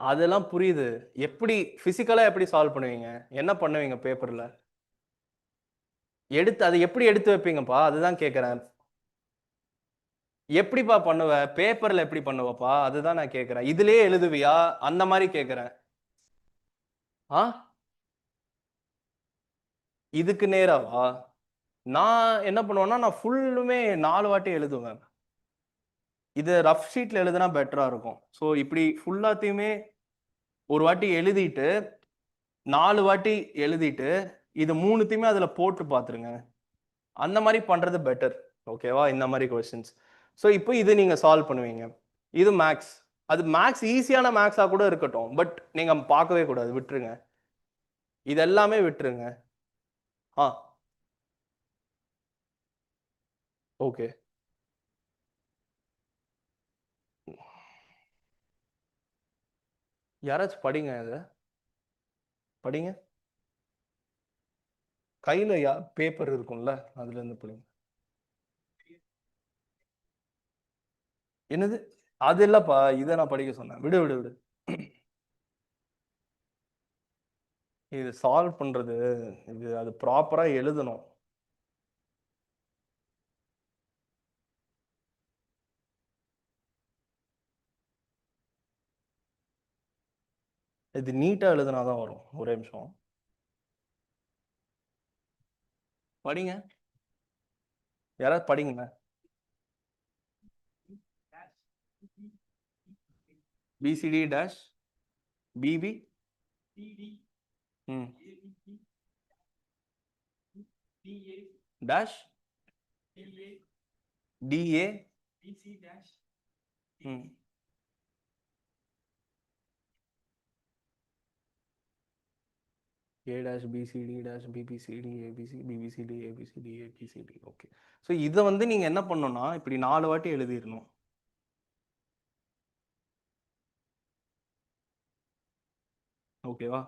அதெல்லாம் புரியுது. எப்படி பிசிக்கலா எப்படி சால்வ் பண்ணுவீங்க? என்ன பண்ணுவீங்க பேப்பர்ல? எடுத்து அதை எப்படி எடுத்து வைப்பீங்கப்பா? அதுதான் கேக்குறேன். எப்படிப்பா பண்ணுவ? பேப்பர்ல எப்படி பண்ணுவப்பா? அதுதான் நான் கேக்குறேன். இதுலயே எழுதுவியா? அந்த மாதிரி கேக்குறேன். ஆ இதுக்கு நேராவா? நான் என்ன பண்ணுவேன்னா, நான் ஃபுல்லுமே 4 வாட்டி எழுதுவேன். இது ரஃப் ஷீட்ல எழுதுனா பெட்டரா இருக்கும். ஸோ இப்படி ஃபுல்லாத்தையுமே ஒரு வாட்டி எழுதிட்டு 4 வாட்டி எழுதிட்டு இது மூணுத்தையுமே அதுல போட்டு பாத்துருங்க. அந்த மாதிரி பண்றது பெட்டர். ஓகேவா? இந்த மாதிரி கொஸ்டின்ஸ். ஸோ இப்போ இது நீங்க சால்வ் பண்ணுவீங்க. இது மேக்ஸ். அது மேக்ஸ் ஈஸியான மேக்ஸா கூட இருக்கட்டும். பட் நீங்க பார்க்கவே கூடாது, விட்டுருங்க. இது எல்லாமே விட்டுருங்க. ஆ ஓகே. யாராச்சும் படிங்க இதை. படிங்க. கையில பேப்பர் இருக்கும்ல, அதுல இருந்து படிங்க. என்னது? அது இல்லப்பா, இதை நான் படிக்க சொன்னேன். விடு விடு விடு. இது சால்வ் பண்றது, இது அது ப்ராப்பரா எழுதணும். இது நீட்டா எழுதுனாதான் வரும். ஒரே நிமிஷம் படிங்க. யாராவது படிங்க. பிசிடி டேஷ் பிபி ம் டேஷ் டிஏ ம் A dash BCD dash BBCD ABC BBCD ABCD ABCD. Okay. So இதை வந்து நீங்க என்ன பண்ணணும்னா இப்படி 4 வாட்டி எழுதிடணும். ஓகேவா?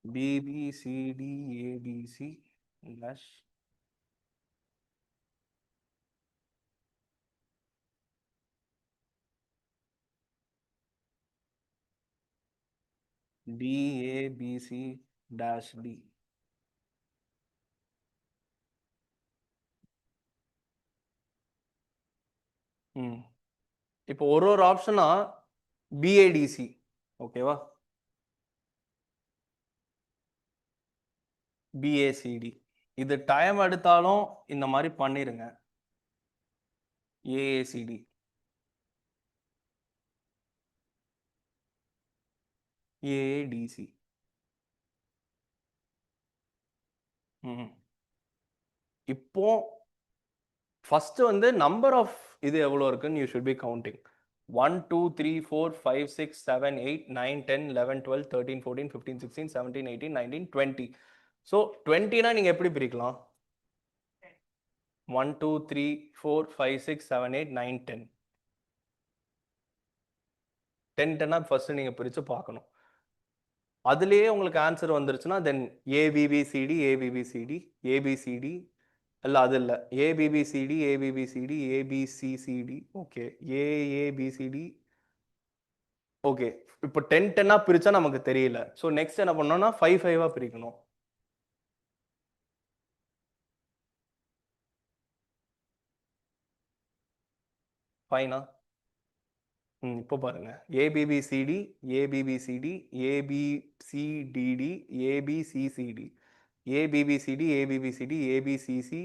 BBCD ABC dash DABC dash D. ம் இப்போ ஒரு ஒரு ஆப்ஷனா பிஏடிசி. ஓகேவா? பிஏசிடி. இது டைம் எடுத்தாலும் இந்த மாதிரி பண்ணிருங்க. ஏஏசிடி. ஏஏடிசி. ம் இப்போ ஃபர்ஸ்ட் வந்து நம்பர் ஆஃப் இது எவ்வளோ இருக்குன்னு you should B counting. 1 2 3 4 5 6 7 8 9 10 11 12 13 14 15 16 17 18 19 20. So 20னா நீங்க எப்படி பிரிக்கலாம்? 1 2 3 4 5 6 7 8 9 10. 10 10 ஃபர்ஸ்ட் நீங்க பிரிச்சு பார்க்கணும். அதுலயே உங்களுக்கு ஆன்சர் வந்துருச்சுன்னா தென் ஏபிபிசிடி ஏபிபிசிடி ஏபிசிடி. இல்ல அது இல்ல, ஏபிபிசிடி ஏபிபிசிடி ஏபிசிசிடி. ஓகே. ஏஏபிசிடி. ஓகே. இப்போ 10 10 பிரிச்சா நமக்கு தெரியல. ஸோ நெக்ஸ்ட் என்ன பண்ணோம்னா 5 5 பிரிக்கணும். ஃபைனா? இப்போ பாருங்க. ஏபிபிசிடி ஏபிபிசிடி ஏபிசிடிடி ஏபிசிசிடி ஏபிபிசிடி ஏபிபிசிடி ஏபிசிசி.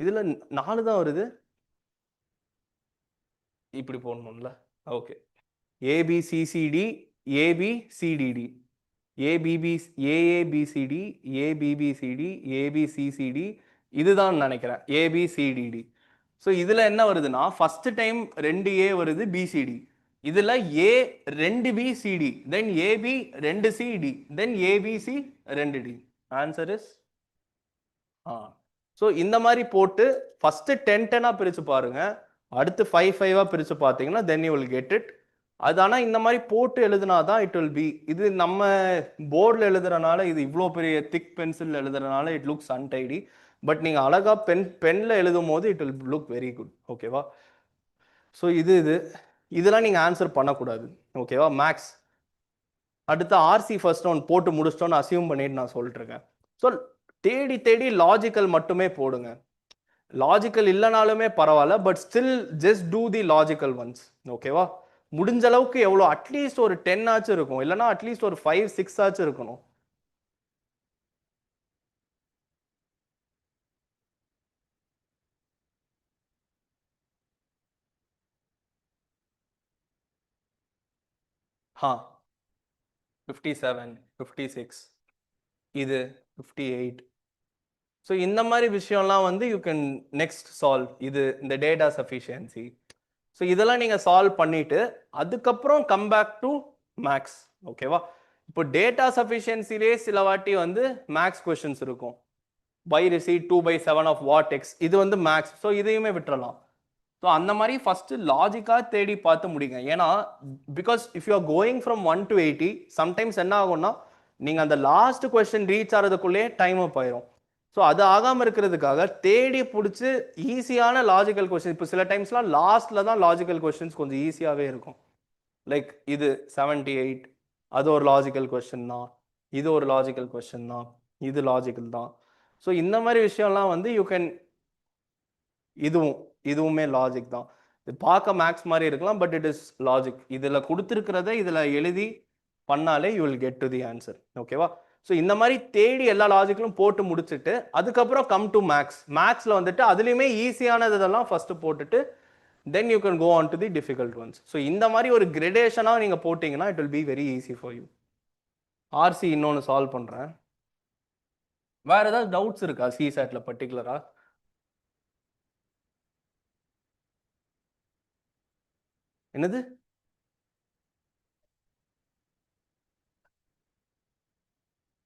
இதுல 4 தான் வருது. இப்படி போடணும்ல. ஓகே. ஏபிசிசிடி ஏபிசிடிடி ஏபிபி ஏஏபிசிடி ஏபிபிசிடி ஏபிசிசிடி. இதுதான் நினைக்கிறேன் ஏபிசிடிடி. ஸோ இதுல என்ன வருதுன்னா ஃபர்ஸ்ட் டைம் 2 ஏ வருது பிசிடி. இதுல A 2 B CD, then AB 2 CD, then ABC 2 D. Answer is so இந்த மாதிரி போட்டு ஃபர்ஸ்ட் 10 10 பிரிச்சு பாருங்க. அடுத்து 5 5 பிரிச்சு பார்த்தீங்கன்னா then you will get it. அது ஆனால் இந்த மாதிரி போட்டு எழுதுனாதான் இட் வில் பி. இது நம்ம போர்டில் எழுதுறனால, இது இவ்வளோ பெரிய திக் பென்சில் எழுதுறனால இட் லுக்ஸ் அன்டைடி. பட் நீங்கள் அழகாக பென்னில் எழுதும் போது it will look very good. ஓகேவா? ஸோ இதெல்லாம் நீங்கள் ஆன்சர் பண்ணக்கூடாது. ஓகேவா? மேக்ஸ். அடுத்து ஆர்சி ஃபர்ஸ்ட் ஒன் போட்டு முடிச்சிட்டோன்னு அசியூம் பண்ணிட்டு நான் சொல்லிட்டுருக்கேன். ஸோ தேடி தேடி லாஜிக்கல் மட்டுமே போடுங்க. லாஜிக்கல் இல்லைனாலுமே பரவாயில்ல, but still just do the logical ones. ஓகேவா? முடிஞ்ச அளவுக்கு எவ்வளோ, அட்லீஸ்ட் ஒரு 10 ஆச்சும் இருக்கும், இல்லைனா அட்லீஸ்ட் ஒரு 5-6 ஆச்சும் இருக்கணும். ஹா, 57, 56, இது 58. ஸோ இந்த மாதிரி விஷயம்லாம் வந்து யூ கேன் நெக்ஸ்ட் சால்வ். இந்த டேட்டா சஃபிஷியன்சி. ஸோ இதெல்லாம் நீங்கள் சால்வ் பண்ணிட்டு அதுக்கப்புறம் கம் பேக் டு மேக்ஸ். ஓகேவா? இப்போ டேட்டா சஃபிஷியன்சிலே சில வாட்டி வந்து மேக்ஸ் கொஷின்ஸ் இருக்கும். By receipt 2/7 of what X, இது வந்து மேக்ஸ். ஸோ இதையுமே விட்டுறலாம். ஸோ அந்த மாதிரி ஃபர்ஸ்ட் லாஜிக்காக தேடி பார்த்து முடிங்க. ஏன்னா because if you are going from 1 to 80, sometimes என்ன ஆகும்னா நீங்கள் அந்த லாஸ்ட் கொஸ்டின் ரீச் ஆகிறதுக்குள்ளே டைம் அப் ஆயிரும். ஸோ அது ஆகாமல் இருக்கிறதுக்காக தேடி பிடிச்சி ஈஸியான லாஜிக்கல் கொஸ்டின். இப்போ சில டைம்ஸ்லாம் லாஸ்ட்டில் தான் லாஜிக்கல் கொஸ்டின்ஸ் கொஞ்சம் ஈஸியாகவே இருக்கும். லைக் இது 78, அது ஒரு லாஜிக்கல் கொஸ்டின் தான், இது ஒரு லாஜிக்கல் கொஸ்டின் தான், இது லாஜிக்கல் தான். ஸோ இந்த மாதிரி விஷயம்லாம் வந்து யூ கேன், இதுவுமே லாஜிக் தான். இது பார்க்க மேக்ஸ் மாதிரி இருக்கலாம், பட் இட் இஸ் லாஜிக். இதில் கொடுத்துருக்கிறத இதில் எழுதி பண்ணாலே you will get to the answer. ஓகேவா? ஸோ இந்த மாதிரி தேடி எல்லா லாஜிக்கலும் போட்டு முடிச்சுட்டு அதுக்கப்புறம் கம் டு மேக்ஸ். மேக்ஸில் வந்துட்டு அதுலேயுமே ஈஸியானது இதெல்லாம் ஃபஸ்ட்டு போட்டுட்டு then you can go on to the difficult ones. So இந்த மாதிரி ஒரு கிரடேஷனாக நீங்கள் போட்டிங்கன்னா it will be very easy for you. RC இன்னொன்று சால்வ் பண்ணுறேன். வேறு ஏதாவது டவுட்ஸ் இருக்கா சிசேட்டில் பர்டிகுலராக? என்னது?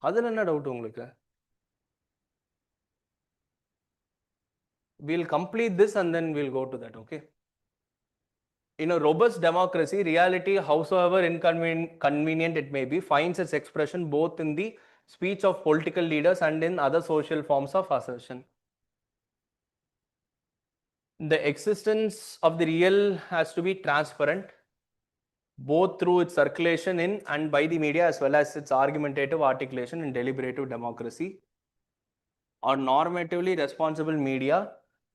அதில் என்ன டவுட் உங்களுக்கு? We'll complete this and then we'll go to that. Okay? In a robust democracy, reality, howsoever inconvenient it may be, finds its expression both in the speech of political leaders and in other social forms of assertion. The existence of the real has to be transparent, both through its circulation in and by the media, as well as its argumentative articulation in deliberative democracy. Or normatively responsible media,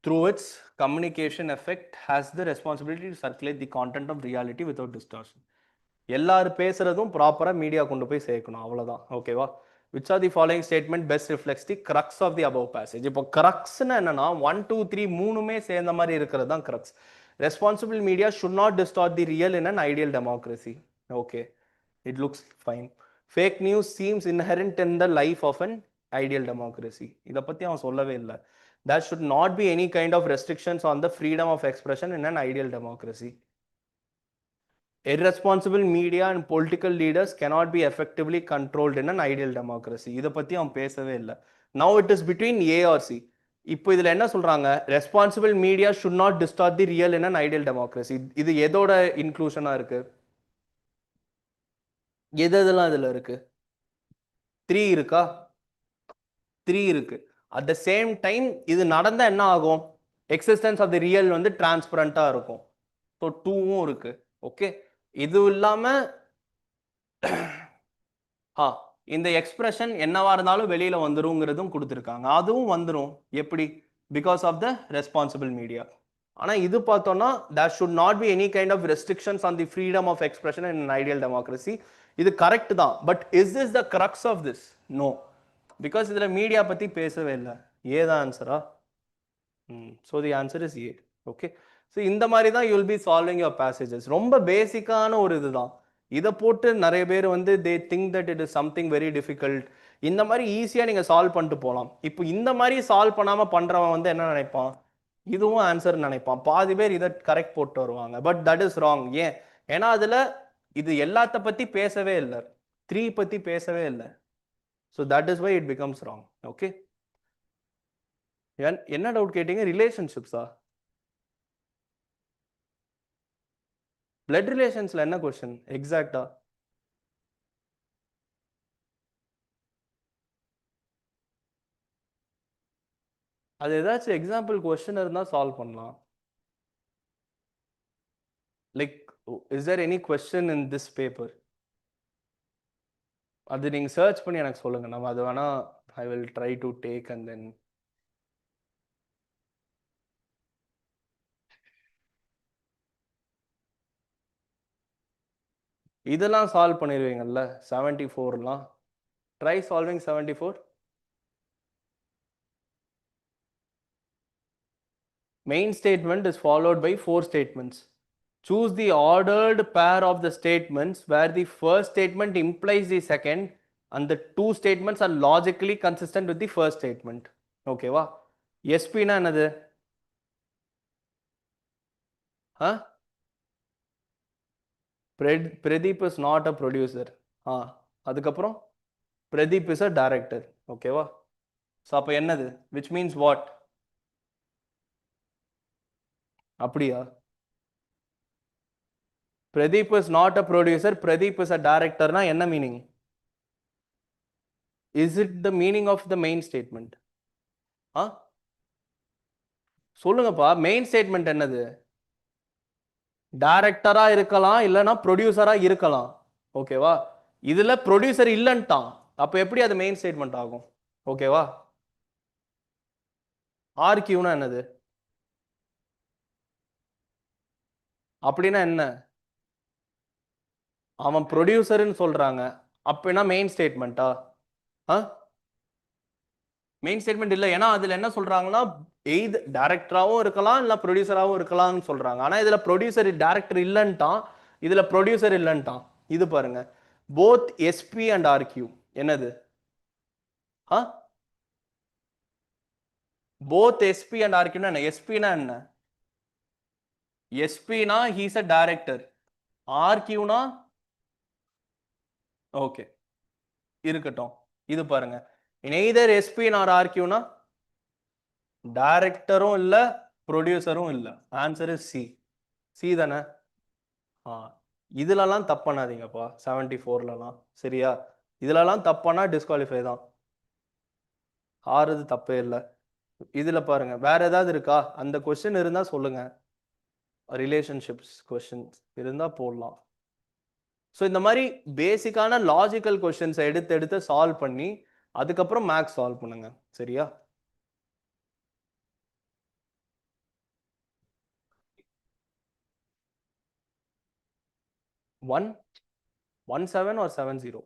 through its communication effect, has the responsibility to circulate the content of reality without distortion. எல்லாரும் பேசுறதும் ப்ராப்பராக மீடியா கொண்டு போய் சேர்க்கணும், அவ்வளோதான். ஓகேவா? Which are the following statement best reflects the crux of the above passage. இப்போ கிரக்ஸ்னு என்னன்னா 1, 2, 3 மூணுமே சேர்ந்த மாதிரி இருக்கிறது தான் crux. Responsible media should not distort the real in an ideal democracy. Okay, it looks fine. Fake news seems inherent in the life of an ideal democracy. இதை பற்றி அவன் சொல்லவே இல்லை. There should not be any kind of restrictions on the freedom of expression in an ideal democracy. Irresponsible media and political leaders cannot be effectively controlled in an ideal democracy. இதை பற்றி அவன் பேசவே இல்லை. Now it is between A or C. இப்போ இதில் என்ன சொல்கிறாங்க? Responsible media should not distort the real in an ideal democracy. இது எதோட இன்க்ளூஷனாக இருக்கு? எதெல்லாம் இதில் இருக்கு? 3 இருக்கா? 3 இருக்கு. அட் த சேம் டைம் இது நடந்தால் என்ன ஆகும்? எக்ஸிஸ்டன்ஸ் ஆஃப் தி ரியல் வந்து டிரான்ஸ்பரண்டாக இருக்கும். ஸோ 2வும் இருக்கு. ஓகே, இது இல்லாமல் இந்த எக்ஸ்பிரஷன் என்னவா இருந்தாலும் வெளியில வந்துருங்கிறதும் கொடுத்துருக்காங்க. அதுவும் வந்துடும். எப்படி? Because of the responsible media. ஆனால் இது பார்த்தோம்னா there should not be any kind of restrictions on the freedom of expression in an ideal democracy. இது கரெக்ட் தான். But is this the crux of this? No. Because இதில் மீடியா பற்றி பேசவே இல்லை. ஏதான் ஆன்சரா? So the answer is A. Okay, so இந்த மாதிரி தான் you will be solving your passages. ரொம்ப பேசிக்கான ஒரு இதுதான். இதை போட்டு நிறைய பேர் வந்து they think that it is something very difficult. இந்த மாதிரி ஈஸியாக நீங்கள் சால்வ் பண்ணிட்டு போகலாம். இப்போ இந்த மாதிரி சால்வ் பண்ணாமல் பண்ணுறவன் வந்து என்ன நினைப்பான்? இதுவும் ஆன்சர் நினைப்பான். பாதி பேர் இதை கரெக்ட் போட்டு வருவாங்க. But that is wrong. ஏன்? ஏன்னா அதில் இது எல்லாத்த பற்றி பேசவே இல்லை, 3 பற்றி பேசவே இல்லை. So that is why it becomes wrong. Okay, என்ன டவுட் கேட்டீங்க? ரிலேஷன்ஷிப்ஸா? பிளட் ரிலேஷன்ஸ்ல என்ன கொஸ்டின் எக்ஸாக்டா? அது ஏதாச்சும் எக்ஸாம்பிள் கொஸ்டின் இருந்தா சால்வ் பண்ணலாம். Like is there any question in this paper? அது நீங்க சர்ச் பண்ணி எனக்கு சொல்லுங்க. நம்ம அது வேணா I will try to take and then. இதெல்லாம் சால்வ் பண்ணிடுவீங்கல்ல 74லாம்? Try solving 74. Main statement is followed by 4 statements. Choose the ordered pair of the statements where the first statement implies the second and the two statements are logically consistent with the first statement. ஓகேவா? எஸ்பினா என்னது? Pradeep is not a producer. அதுக்கப்புறம் பிரதீப் இஸ் அ டைரக்டர். ஓகேவா? ஸோ அப்போ என்னது? Which means what? அப்படியா? Pradeep is not a producer, Pradeep is a டைரக்டர்னா என்ன meaning? Is it the meaning of the main statement? சொல்லுங்கப்பா, மெயின் ஸ்டேட்மெண்ட் என்னது? டைரக்டரா இருக்கலாம், இல்லைன்னா ப்ரொடியூசரா இருக்கலாம். ஓகேவா? இதுல ப்ரொடியூசர் இல்லைன்ட்டான், அப்போ எப்படி அது மெயின் ஸ்டேட்மெண்ட் ஆகும்? ஓகேவா? ஆர்கியூனா என்னது? அப்படின்னா என்ன? அவன் ப்ரொடியூசர்னு சொல்றாங்க, அப்படின்னா மெயின் ஸ்டேட்மெண்ட்டா? மெயின் ஸ்டேட்மெண்ட் இல்லை. ஏன்னா அதுல என்ன சொல்றாங்கன்னா எய்து டைரக்டராகவும் இருக்கலாம் இல்லை ப்ரொடியூசராகவும் இருக்கலாம்னு சொல்றாங்க. ஆனால் இதுல ப்ரொடியூசர் டைரக்டர் இல்லைன்ட்டான், இதுல ப்ரொடியூசர் இல்லைன்ட்டான். இது பாருங்க, போத் எஸ்பி அண்ட் ஆர்கியூ. என்னது? போத் எஸ்பி அண்ட் ஆர்கியூனா என்ன? எஸ்பினா என்ன? எஸ்பினா ஹீஸ் அ டைரக்டர். ஆர்கியூனா ஓகே இருக்கட்டும். இது பாருங்க, நெய்தர் எஸ்பி நார் ஆர்கியூனா டைரக்டரும் இல்ல ப்ரொடியூசரும் இல்ல. Answer is C. சி தானே? இதுலலாம் தப்பு பண்ணாதீங்கப்பா 74லலாம். சரியா? இதுலலாம் தப்பானா டிஸ்குவாலிஃபை தான். ஆறுது தப்பே இல்லை. இதுல பாருங்க, வேற ஏதாவது இருக்கா? அந்த கொஸ்டின் இருந்தா சொல்லுங்க. ரிலேஷன்ஷிப்ஸ் கொஸ்டின்ஸ் இருந்தா போடலாம். ஸோ இந்த மாதிரி பேசிக்கான லாஜிக்கல் கொஸ்டின்ஸை எடுத்து எடுத்து சால்வ் பண்ணி அதுக்கப்புறம் மேக்ஸ் சால்வ் பண்ணுங்க. சரியா? One 17 or 70?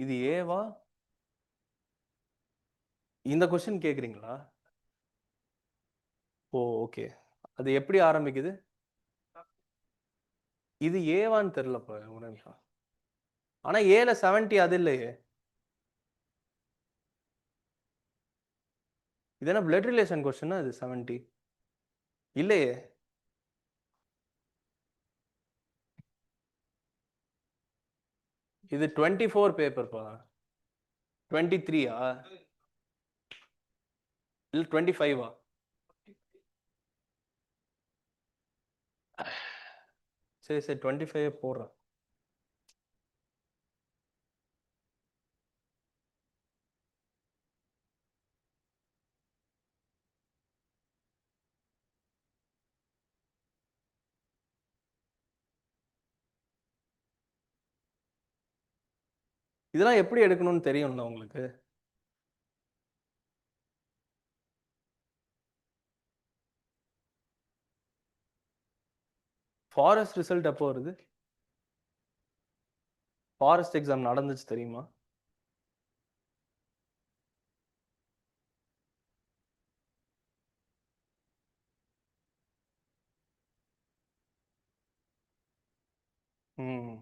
இது ஏவா? இந்த கொஸ்டின் கேக்குறீங்களா? ஓ ஓகே. அது எப்படி ஆரம்பிக்குது? இது ஏவான்னு தெரியலப்பா ஒரு நிமிஷம். ஆனா ஏல 70 அது இல்லையே. இது என்ன பிளட் ரிலேஷன் கொஸ்டின்? அது 70 இல்லையே. இது 24 பேப்பர் பா. 23ஆ இல்ல 25ஆ? சரி சரி 25 போடுறேன். இதெல்லாம் எப்படி எடுக்கணும்னு தெரியும்ல உங்களுக்கு? ஃபாரஸ்ட் ரிசல்ட் எப்போ வருது? ஃபாரஸ்ட் எக்ஸாம் நடந்துச்சு தெரியுமா? ம்.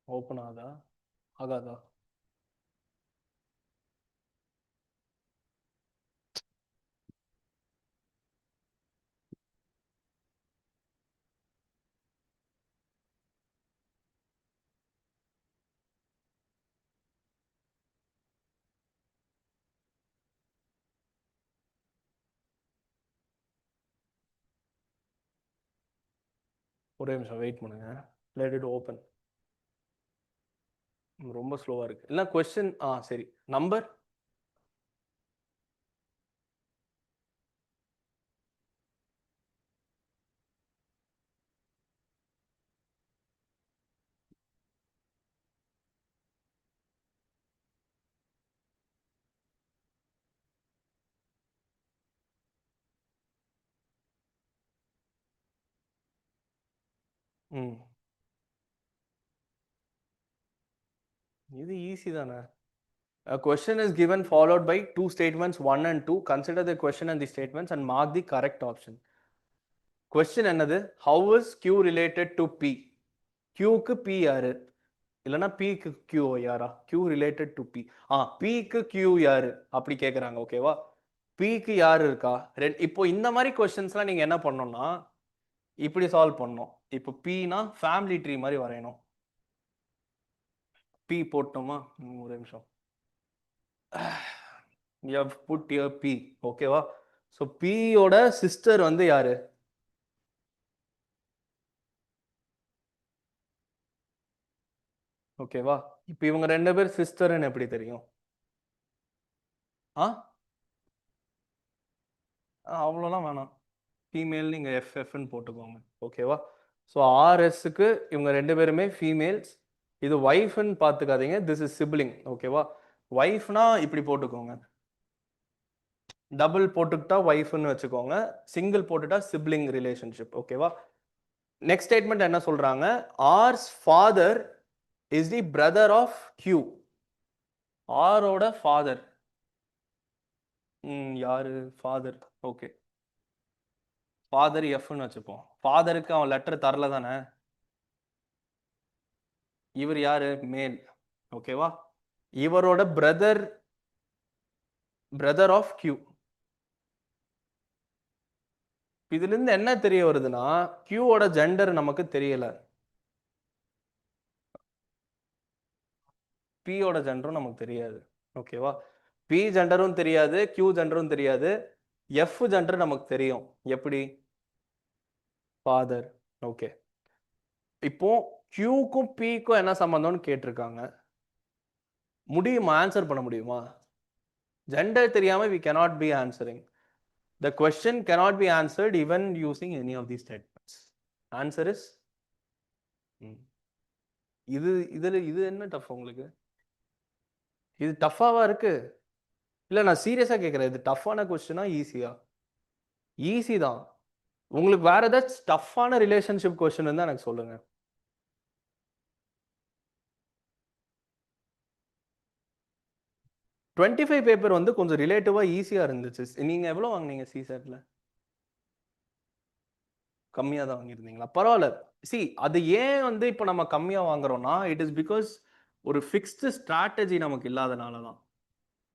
ஓப்பன் ஆகுதா ஆகாதா? ஒரே நிமிஷம் வெயிட் பண்ணுங்க. Let it open. ரொம்ப ஸ்லோவா இருக்கு. இல்ல கொஸ்டின் சரி. நம்பர் இது ஈஸி தானே. A question is given followed by two statements 1 and 2. Consider the question and the statements and mark the correct option. Question என்னது? How is Q related to P? Qக்கு P யாரு? இல்லனா Pக்கு Q யாரா? Q related to P. Pக்கு Q யாரு? அப்படி கேக்குறாங்க. ஓகேவா? Pக்கு யாரு இருக்கா? இப்போ இந்த மாதிரி கொஸ்டின்ஸ்லாம் நீங்க என்ன பண்ணணும்னா இப்படி சால்வ் பண்ணணும். இப்போ Pனா ஃபேமிலி ட்ரீ மாதிரி வரையணும். P போட்டோமா? ஒரு நிமிஷம். You have put here P. ஓகேவா? ஸோ பியோட சிஸ்டர் வந்து யாரு? ஓகேவா? இப்போ இவங்க ரெண்டு பேர் சிஸ்டர்னு எப்படி தெரியும்? அவ்வளோலாம் வேணாம். ஃபீமேல் நீங்கள் எஃப்எஃப்னு போட்டுக்கோங்க. ஓகேவா? ஸோ ஆர்எஸ்க்கு இவங்க ரெண்டு பேருமே ஃபீமேல்ஸ். இது ஒய்ஃப்னு பார்த்துக்காதீங்க. This is sibling. ஓகேவா? ஒய்ஃப்னா இப்படி போட்டுக்கோங்க. டபுள் போட்டுக்கிட்டா ஒய்ஃப்னு வச்சுக்கோங்க. சிங்கிள் போட்டுட்டா சிப்ளிங் ரிலேஷன்ஷிப். ஓகேவா? நெக்ஸ்ட் ஸ்டேட்மெண்ட் என்ன சொல்றாங்க? R's father is the brother of Q. ஆரோட ஃபாதர் யாரு? ஃபாதர். ஓகே, ஃபாதர் எஃப்னு வச்சுப்போம். ஃபாதருக்கு அவன் லெட்டர் தரல தானே. இவர் யாரு? மேல். ஓகேவா? இவரோட பிரதர் ஆஃப் கியூ. இதுல இருந்து என்ன தெரிய வருதுன்னா கியூவோட ஜெண்டர் நமக்கு தெரியல. பியோட ஜெண்டரும் நமக்கு தெரியாது. ஓகேவா? பி ஜெண்டரும் தெரியாது, கியூ ஜெண்டரும் தெரியாது. எஃப் ஜெண்டர் நமக்கு தெரியும். எப்படி? ஃபாதர். ஓகே, இப்போ கியூக்கும் பிக்கும் என்ன சம்பந்தம்னு கேட்டிருக்காங்க. முடியுமா? ஆன்சர் பண்ண முடியுமா? ஜெண்டர் தெரியாம we cannot be answering. The question cannot be answered even using any of these statements. Answer is இது என்ன டஃப் உங்களுக்கு? இது டஃபாவா இருக்கு? இல்ல நான் சீரியஸா கேக்குறேன். இது டஃப்பான கொஸ்டினா ஈஸியா? ஈஸி தான். உங்களுக்கு வேற ஏதாச்சும் டஃப்பான ரிலேஷன்ஷிப் கொஸ்டின் இருந்தா எனக்கு சொல்லுங்க. 25 பேப்பர் வந்து கொஞ்சம் ரிலேட்டிவா ஈஸியா இருந்துச்சு. நீங்க எவ்வளவு வாங்குனீங்க சிசெட்ல? கம்மியா தான் வாங்கியிருந்தீங்களா? பரவாயில்ல. சி அது ஏன் வந்து இப்போ நம்ம கம்மியா வாங்குறோம்னா இட் இஸ் பிகாஸ் ஒரு ஃபிக்ஸ்டு ஸ்ட்ராட்டஜி நமக்கு இல்லாதனால தான்.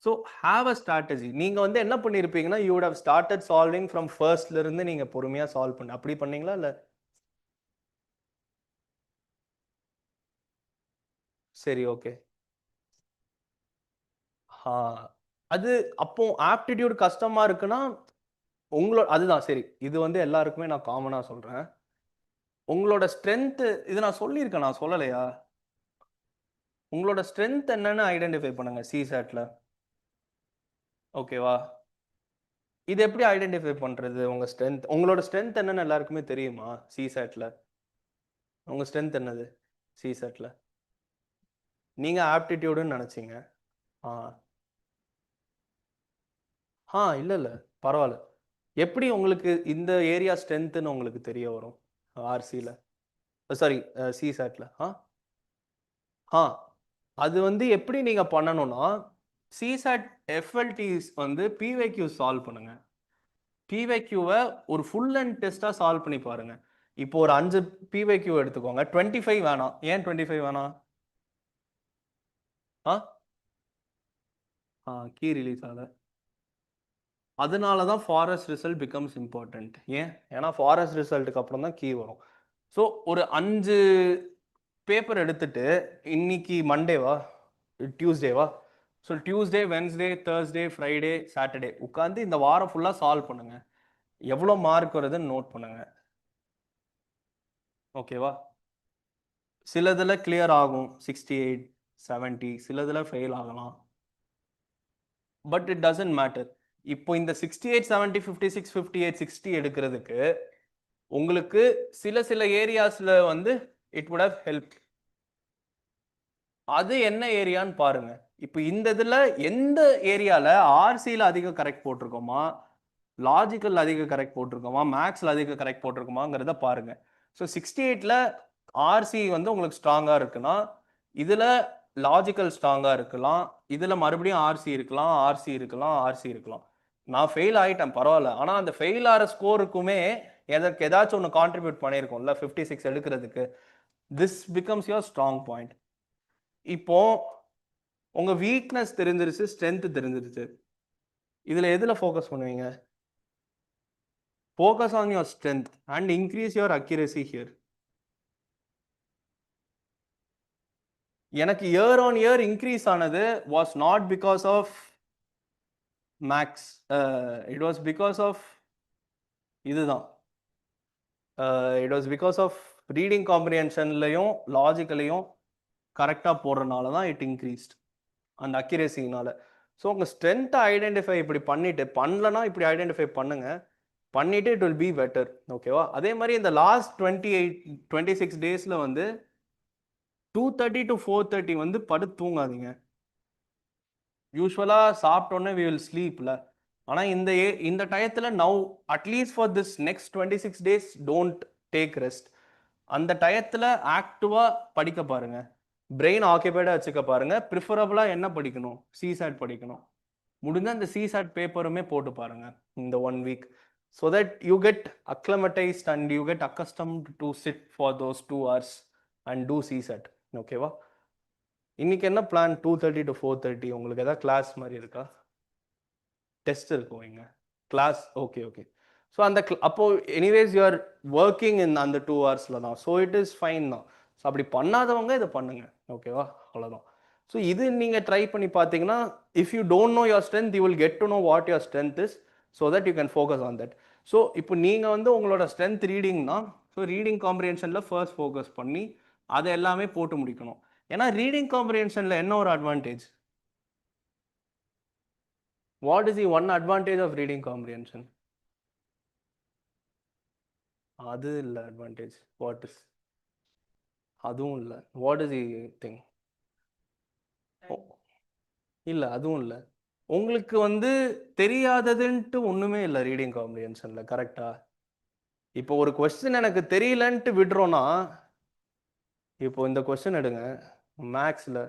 So have a strategy. நீங்க வந்து என்ன பண்ணியிருப்பீங்கன்னா you would have started solving from ஃபர்ஸ்ட்ல இருந்து நீங்க பொறுமையா சால்வ் பண்ண அப்படி பண்ணீங்களா இல்ல? சரி, ஓகே. அது அப்போ ஆப்டிடியூட் கஷ்டமா இருக்குன்னா உங்களோட அதுதான் சரி. இது வந்து எல்லாருக்குமே நான் காமனா சொல்றேன். உங்களோட ஸ்ட்ரென்த் இது நான் சொல்லியிருக்கேன், நான் சொல்லலையா? உங்களோட ஸ்ட்ரென்த் என்னன்னு ஐடென்டிஃபை பண்ணுங்க சிசாட்ல. ஓகேவா? இது எப்படி ஐடென்டிஃபை பண்றது? உங்க ஸ்ட்ரென்த், உங்களோட ஸ்ட்ரென்த் என்னன்னு எல்லாருக்குமே தெரியுமா சிசாட்ல? உங்க ஸ்ட்ரென்த் என்னது சிசாட்ல? நீங்க ஆப்டிடியூடுன்னு நினைச்சீங்க. ஆ இல்ல இல்ல, பரவாயில்ல. எப்படி உங்களுக்கு இந்த ஏரியா ஸ்ட்ரென்த்னு உங்களுக்கு தெரிய வரும் ஆர்சில? சாரி, சிசாட்ல. ஆ அது வந்து எப்படி நீங்க பண்ணணும்னா சிசாட் எஃப்எல்டிஸ் வந்து பிவைக்யூ சால்வ் பண்ணுங்க. பிவைக்யூவை ஒரு ஃபுல் அண்ட் டெஸ்டா சால்வ் பண்ணி பாருங்க. இப்போ ஒரு 5 பிவைக்யூ எடுத்துக்கோங்க. 25 வேணாம். ஏன் 25 வேணாம்? கீ ரிலீஸ் ஆகல. அதனால தான் ஃபாரஸ்ட் ரிசல்ட் பிகம்ஸ் இம்பார்ட்டன்ட். ஏன்னா ஃபாரஸ்ட் ரிசல்ட்டுக்கு அப்புறம் தான் கீ வரும். ஸோ ஒரு 5 பேப்பர் எடுத்துட்டு இன்னைக்கு மண்டேவா டியூஸ்டேவா? So Tuesday, Wednesday, Thursday, Friday, Saturday உட்காந்து இந்த வாரம் ஃபுல்லாக சால்வ் பண்ணுங்க. எவ்வளோ மார்க் வருதுன்னு நோட் பண்ணுங்க. ஓகேவா? சிலதுல கிளியர் ஆகும் 68 70, சிலதுல ஃபெயில் ஆகலாம். But it doesn't matter. இப்போ இந்த 68 70 56 58 60 எடுக்கிறதுக்கு உங்களுக்கு சில ஏரியாஸ்ல வந்து இட் வுட் ஹவ் ஹெல்ப். அது என்ன ஏரியான்னு பாருங்க. இப்போ இந்த இதுல எந்த ஏரியால ஆர்சியில் அதிக கரெக்ட் போட்டிருக்கோமா, லாஜிக்கல் அதிக கரெக்ட் போட்டிருக்கோமா, மேக்ஸ்ல அதிக கரெக்ட் போட்டிருக்கோமாங்கிறத பாருங்க. ஸோ 68ல ஆர்சி வந்து உங்களுக்கு ஸ்ட்ராங்கா இருக்குன்னா இதுல லாஜிக்கல் ஸ்ட்ராங்கா இருக்கலாம், இதுல மறுபடியும் ஆர்சி இருக்கலாம், ஆர்சி இருக்கலாம், ஆர்சி இருக்கலாம். நான் ஃபெயில் ஆயிட்டேன் பரவாயில்ல, ஆனா அந்த ஃபெயில் ஆகிற ஸ்கோருக்குமே எதற்கு ஏதாச்சும் ஒன்று கான்ட்ரிபியூட் பண்ணியிருக்கோம்ல 56 எடுக்கிறதுக்கு. This becomes your strong point. இப்போ உங்க வீக்னஸ் தெரிஞ்சிருச்சு, ஸ்ட்ரென்த் தெரிஞ்சிருச்சு. இதுல எதுல ஃபோக்கஸ் பண்ணுவீங்க? Focus on your strength and increase your accuracy here. எனக்கு இயர் ஆன் இயர் இன்க்ரீஸ் ஆனது was not because of maths, it was because of இதுதான். It was because of reading காம்ப்ரிஹென்ஷன்லையும் லாஜிக்கலையும் கரெக்டாக போடுறதுனால தான் இட் இன்க்ரீஸ்ட், அந்த அக்யூரேசினால. ஸோ உங்கள் ஸ்ட்ரென்த்தை ஐடென்டிஃபை இப்படி பண்ணிட்டு, பண்ணலன்னா இப்படி ஐடென்டிஃபை பண்ணுங்க, பண்ணிட்டு இட் வில் பி பெட்டர். ஓகேவா? அதே மாதிரி இந்த லாஸ்ட் 26 டேஸில் வந்து 2:30 to 4:30 வந்து படுத்து தூங்காதீங்க. யூஸ்வலாக சாப்பிட்டோன்னே வி வில் ஸ்லீப்ல. ஆனால் இந்த டயத்தில் now at least for this next 26 days don't take rest. அந்த டயத்தில் ஆக்டிவாக படிக்க பாருங்க, பிரெயின் ஆக்கியபைடாக வச்சுக்க பாருங்க. ப்ரிஃபரபுளாக என்ன படிக்கணும்? சிசாட் படிக்கணும். முடிஞ்ச அந்த சிசாட் பேப்பருமே போட்டு பாருங்க இந்த 1 week, so that you get acclimatized and you get accustomed to sit for those 2 hours and do CSAT. ஓகேவா? இன்னைக்கு என்ன பிளான்? 2:30 to 4:30 உங்களுக்கு ஏதாவது கிளாஸ் மாதிரி இருக்கா? டெஸ்ட் இருக்குவீங்க, கிளாஸ். Okay okay. ஸோ அந்த அப்போ anyways you are working in அந்த 2 hours தான். ஸோ இட் இஸ் ஃபைன் தான். ஸோ அப்படி பண்ணாதவங்க இதை பண்ணுங்க. ஓகேவா? அவ்வளோதான். ஸோ இது நீங்கள் ட்ரை பண்ணி பார்த்தீங்கன்னா, if you don't know your strength, you will get to know what your strength is, so that you can focus on that. So இப்போ நீங்கள் வந்து உங்களோட ஸ்ட்ரென்த் ரீடிங்னா, ஸோ ரீடிங் காம்ப்ரிஹென்ஷனில் ஃபர்ஸ்ட் ஃபோக்கஸ் பண்ணி அதை எல்லாமே போட்டு முடிக்கணும். ஏன்னா ரீடிங் காம்ப்ரிஹென்ஷனில் என்ன ஒரு advantage? What is the one advantage of reading comprehension? அது இல்லை அட்வான்டேஜ். What is? அதுவும் இல்லை. What is the thing? இல்லை, அதுவும் இல்லை. உங்களுக்கு வந்து தெரியாததுன்ட்டு ஒன்றுமே இல்லை ரீடிங் காம்ப்ரிஹென்ஷனில். கரெக்டா? இப்போ ஒரு கொஸ்டின் எனக்கு தெரியலன்ட்டு விடுறோன்னா, இப்போ இந்த கொஸ்டின் எடுங்க மேக்ஸில்.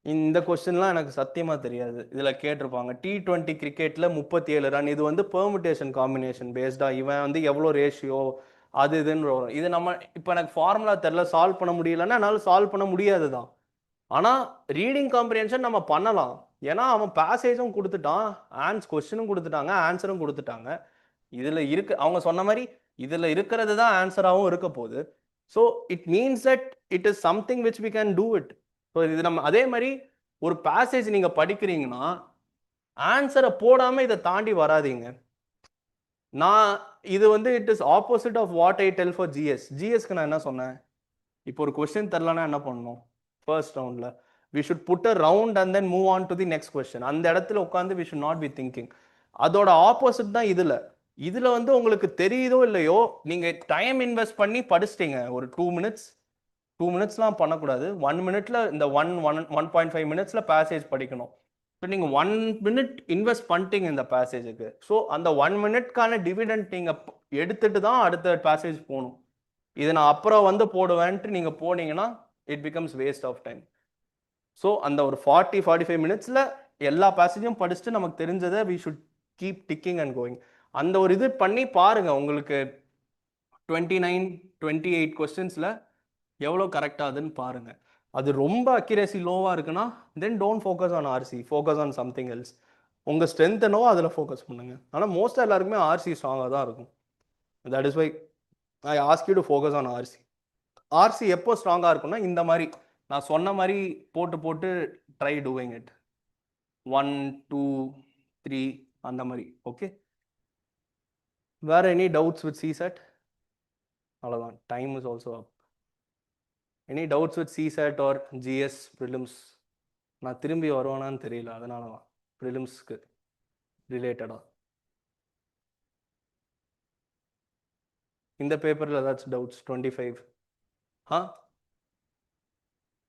இந்த கொஸ்டின்லாம் எனக்கு சத்தியமாக தெரியாது. இதில் கேட்டிருப்பாங்க T20 கிரிக்கெட்டில் 37 ரன், இது வந்து பெர்முடேஷன் காம்பினேஷன் பேஸ்டாக, இவன் வந்து எவ்வளோ ரேஷியோ அது இதுன்னு வரும். இது நம்ம இப்போ எனக்கு ஃபார்முலா தெரில, சால்வ் பண்ண முடியலன்னா என்னால் சால்வ் பண்ண முடியாது தான். ஆனால் ரீடிங் காம்ப்ரிஹென்ஷன் நம்ம பண்ணலாம். ஏன்னா அவன் பேசேஜும் கொடுத்துட்டான், கொஸ்டினும் கொடுத்துட்டாங்க, ஆன்சரும் கொடுத்துட்டாங்க. இதில் இருக்கு, அவங்க சொன்ன மாதிரி இதில் இருக்கிறது தான் ஆன்சராகவும் இருக்க போகுது. So it means that it is something which we can do it. So இது நம்ம அதே மாதிரி ஒரு பேசேஜ் நீங்கள் படிக்கிறீங்கன்னா ஆன்சரை போடாமல் இதை தாண்டி வராதிங்க. நான் இது வந்து it is opposite of what I tell for ஜிஎஸ்க்கு நான் என்ன சொன்னேன்? இப்போ ஒரு கொஸ்டின் தெரிலனா என்ன பண்ணணும்? ஃபர்ஸ்ட் ரவுண்டில் we should put a round and then move on to the next question. அந்த இடத்துல உட்காந்து we should not be thinking. அதோட ஆப்போசிட் தான் இதில் வந்து உங்களுக்கு தெரியுதோ இல்லையோ, நீங்கள் டைம் இன்வெஸ்ட் பண்ணி படிச்சிட்டீங்க. ஒரு 2 minutes, 2 minutesலாம் பண்ணக்கூடாது. 1 minute இந்த 1.5 minutes பேசேஜ் படிக்கணும். ஸோ நீங்கள் 1 minute இன்வெஸ்ட் பண்ணிட்டீங்க இந்த பேசேஜுக்கு. ஸோ அந்த 1 minuteக்கான டிவிடெண்ட் நீங்கள் எடுத்துட்டு தான் அடுத்த பேசேஜ் போகணும். இதை நான் அப்புறம் வந்து போடுவேன்ட்டு நீங்கள் போனீங்கன்னா it becomes waste of time. So அந்த ஒரு 45 minutesல எல்லா பேசேஜும் படிச்சுட்டு நமக்கு தெரிஞ்சதை we should keep ticking and going. அந்த ஒரு இது பண்ணி பாருங்க, உங்களுக்கு 29 28 கொஸ்டின்ஸில் எவ்வளோ கரெக்டாகுதுன்னு பாருங்க. அது ரொம்ப அக்யூரேசி லோவாக இருக்குன்னா தென் don't focus on RC, focus on something else. உங்கள் ஸ்ட்ரென்த் என்னவோ அதில் ஃபோக்கஸ் பண்ணுங்க. ஆனால் மோஸ்ட்டாக எல்லாருக்குமே ஆர்சி ஸ்ட்ராங்காக தான் இருக்கும். That is why I ask you to focus on RC. RC எப்போ ஸ்ட்ராங்காக இருக்கும்னா இந்த மாதிரி நான் சொன்ன மாதிரி போட்டு போட்டு ட்ரை டூயிங் இட் 1 2 3 அந்த மாதிரி. ஓகே, வேற எனி டவுட்ஸ் வித் சிசெட்? அவ்வளோதான். Time is also up. Any doubts with CSAT or GS prelims? நான் திரும்பி வருவானான்னு தெரியல, அதனால தான் ப்ரிலிம்ஸ்க்கு ரிலேட்டடாக. இந்த பேப்பரில் ஏதாச்சும் டவுட்ஸ்? 25 ஆ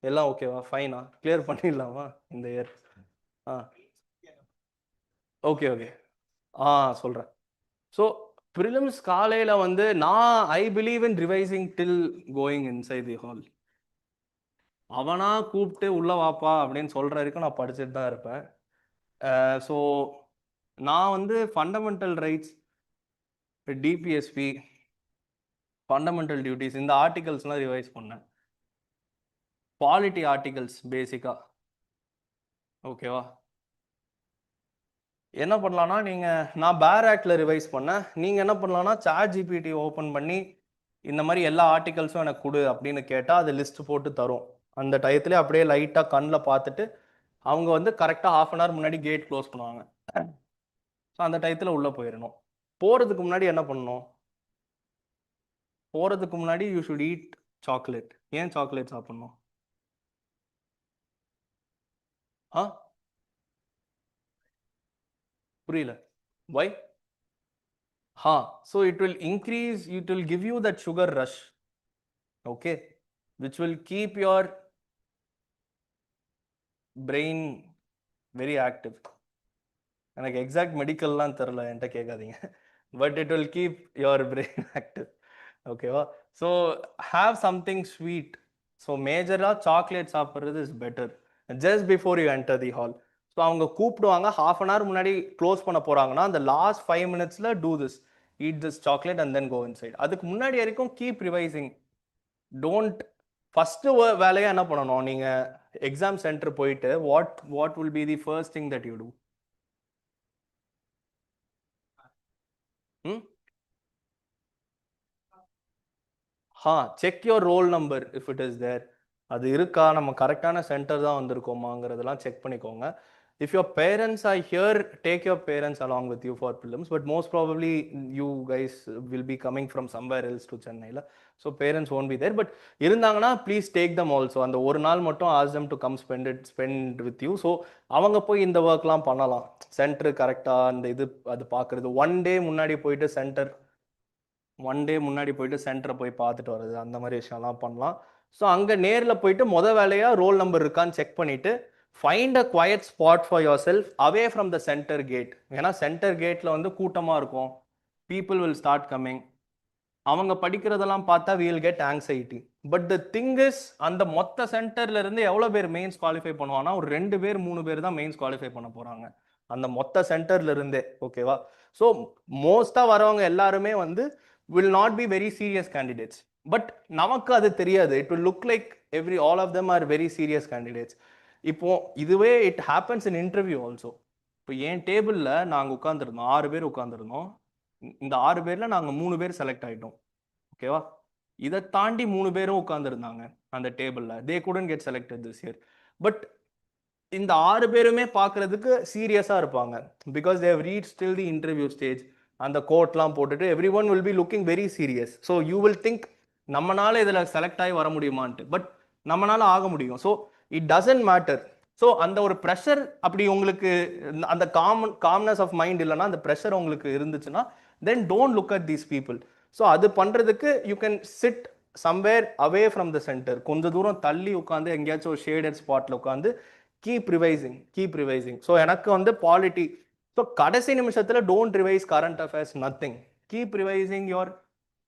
எல்லாம் ஓகேவா? ஃபைனா? கிளியர் பண்ணிடலாமா இந்த இயர்? ஆ ஓகே ஓகே. ஆ சொல்கிறேன். ஸோ ப்ரிலிம்ஸ் காலையில் வந்து நான் I believe in revising till going inside the hall. அவனா கூப்பிட்டு உள்ள வாப்பா அப்படின்னு சொல்கிற வரைக்கும் நான் படிச்சுட்டு தான் இருப்பேன். ஸோ நான் வந்து fundamental rights, DPSP, fundamental duties, இந்த ஆர்டிகல்ஸ்லாம் ரிவைஸ் பண்ணேன். பாலிட்டி ஆர்டிகல்ஸ் பேசிக்காக. ஓகேவா? என்ன பண்ணலான்னா நீங்கள், நான் பேர் ஆக்டில் ரிவைஸ் பண்ணேன். நீங்கள் என்ன பண்ணலான்னா சாட் ஜிபிடி ஓப்பன் பண்ணி இந்த மாதிரி எல்லா ஆர்டிகல்ஸும் எனக்கு கொடு அப்படின்னு கேட்டால் அது லிஸ்ட் போட்டு தரும். அந்த டயத்துலேயே அப்படியே லைட்டாக கண்ணில் பார்த்துட்டு அவங்க வந்து கரெக்டாக ½ அன் ஹவர் முன்னாடி கேட் க்ளோஸ் பண்ணுவாங்க. ஸோ அந்த டயத்தில் உள்ளே போயிடணும். போகிறதுக்கு முன்னாடி என்ன பண்ணணும்? போகிறதுக்கு முன்னாடி யூ ஷுட் ஈட் சாக்லேட். ஏன் சாக்லேட் சாப்பிட்ணும்? ஆ புரியல. வை? So it will increase, it will give you that sugar rush, okay, which will keep your brain very active. எனக்கு எக்ஸாக்ட் மெடிக்கல்லாம் தெரில, என்கிட்ட கேட்காதீங்க. But it will keep your brain active. ஓகேவா? So have something sweet. So மேஜராக சாக்லேட் சாப்பிட்றது is better just before you enter the hall. So அவங்க கூப்பிடுவாங்க, ½ அன் ஹவர் முன்னாடி க்ளோஸ் பண்ண போகிறாங்கன்னா அந்த last 5 minutes do this, eat this chocolate and then go inside. அதுக்கு முன்னாடி வரைக்கும் கீப் ரிவைசிங். டோன்ட் ஃபஸ்ட்டு வேலையாக என்ன பண்ணணும், நீங்கள் எக்ஸாம் சென்டர் போயிட்டு what will be the first thing that you do? Check your roll number if it is there. அது இருக்கா, நம்ம கரெக்டான சென்டர் தான் வந்திருக்கோமாங்கிறதெல்லாம் செக் பண்ணிக்கோங்க. If your parents are here, take your parents along with you for prelims. But most probably you guys will be coming from somewhere else to சென்னையில். So parents won't be there. But இருந்தாங்கன்னா ப்ளீஸ் டேக் தம் ஆல்சோ. அந்த ஒரு நாள் மட்டும் as them to come spend with you. So அவங்க போய் இந்த ஒர்க்லாம் பண்ணலாம். சென்டர் கரெக்டாக அந்த இது அது பார்க்குறது, ஒன் டே முன்னாடி போயிட்டு சென்டரை போய் பார்த்துட்டு வர்றது, அந்த மாதிரி விஷயம்லாம் பண்ணலாம். ஸோ அங்கே நேரில் போயிட்டு வேலையாக ரோல் நம்பர் இருக்கான்னு செக் பண்ணிவிட்டு find a quiet spot for yourself away from the centre gate. ஏன்னா சென்டர் கேட்டில் வந்து கூட்டமாக இருக்கும், பீப்புள் வில் ஸ்டார்ட் கம்மிங். அவங்க படிக்கிறதெல்லாம் பார்த்தா we will get anxiety. But the thing is, அந்த மொத்த சென்டர்ல இருந்து எவ்வளோ பேர் மெயின்ஸ் குவாலிஃபை பண்ணுவாங்கன்னா ஒரு 2 பேர் 3 பேர் தான் மெயின்ஸ் குவாலிஃபை பண்ண போகிறாங்க அந்த மொத்த சென்டர்ல இருந்தே. ஓகேவா? ஸோ மோஸ்ட்டாக வரவங்க எல்லாருமே வந்து will not be very serious candidates. But நமக்கு அது தெரியாது. It will look like all of them are very serious candidates. இப்போ இதுவே it happens in interview also. இப்போ என் டேபிளில் நாங்கள் உட்காந்துருந்தோம், 6 பேர் உட்காந்துருந்தோம். இந்த 6 பேரில் நாங்கள் 3 பேர் செலக்ட் ஆகிட்டோம். ஓகேவா? இதை தாண்டி 3 பேரும் உட்காந்துருந்தாங்க அந்த டேபிளில். தே couldn't get selected this year. But இந்த 6 பேருமே பார்க்கறதுக்கு சீரியஸாக இருப்பாங்க. Because they have reached till the interview stage. அந்த கோட்லாம் போட்டுட்டு every one will be looking very serious. So you will think நம்மளால இதில் செலக்ட் ஆகி வர முடியுமான்ட்டு. பட் நம்மளால ஆக முடியும். So it doesn't matter. So அந்த ஒரு ப்ரெஷர் அப்படி உங்களுக்கு அந்த காம்னஸ் ஆஃப் மைண்ட் இல்லைன்னா, அந்த ப்ரெஷர் உங்களுக்கு இருந்துச்சுன்னா, தென் don't look at these people. So அது பண்ணுறதுக்கு you can sit somewhere away from the centre. கொஞ்சம் தூரம் தள்ளி உட்காந்து எங்கேயாச்சும் ஒரு ஷேடட் ஸ்பாட்டில் உட்காந்து கீப் ரிவைசிங். ஸோ எனக்கு வந்து பாலிட்டி, ஸோ கடைசி நிமிஷத்தில் don't revise current affairs, nothing. Keep revising your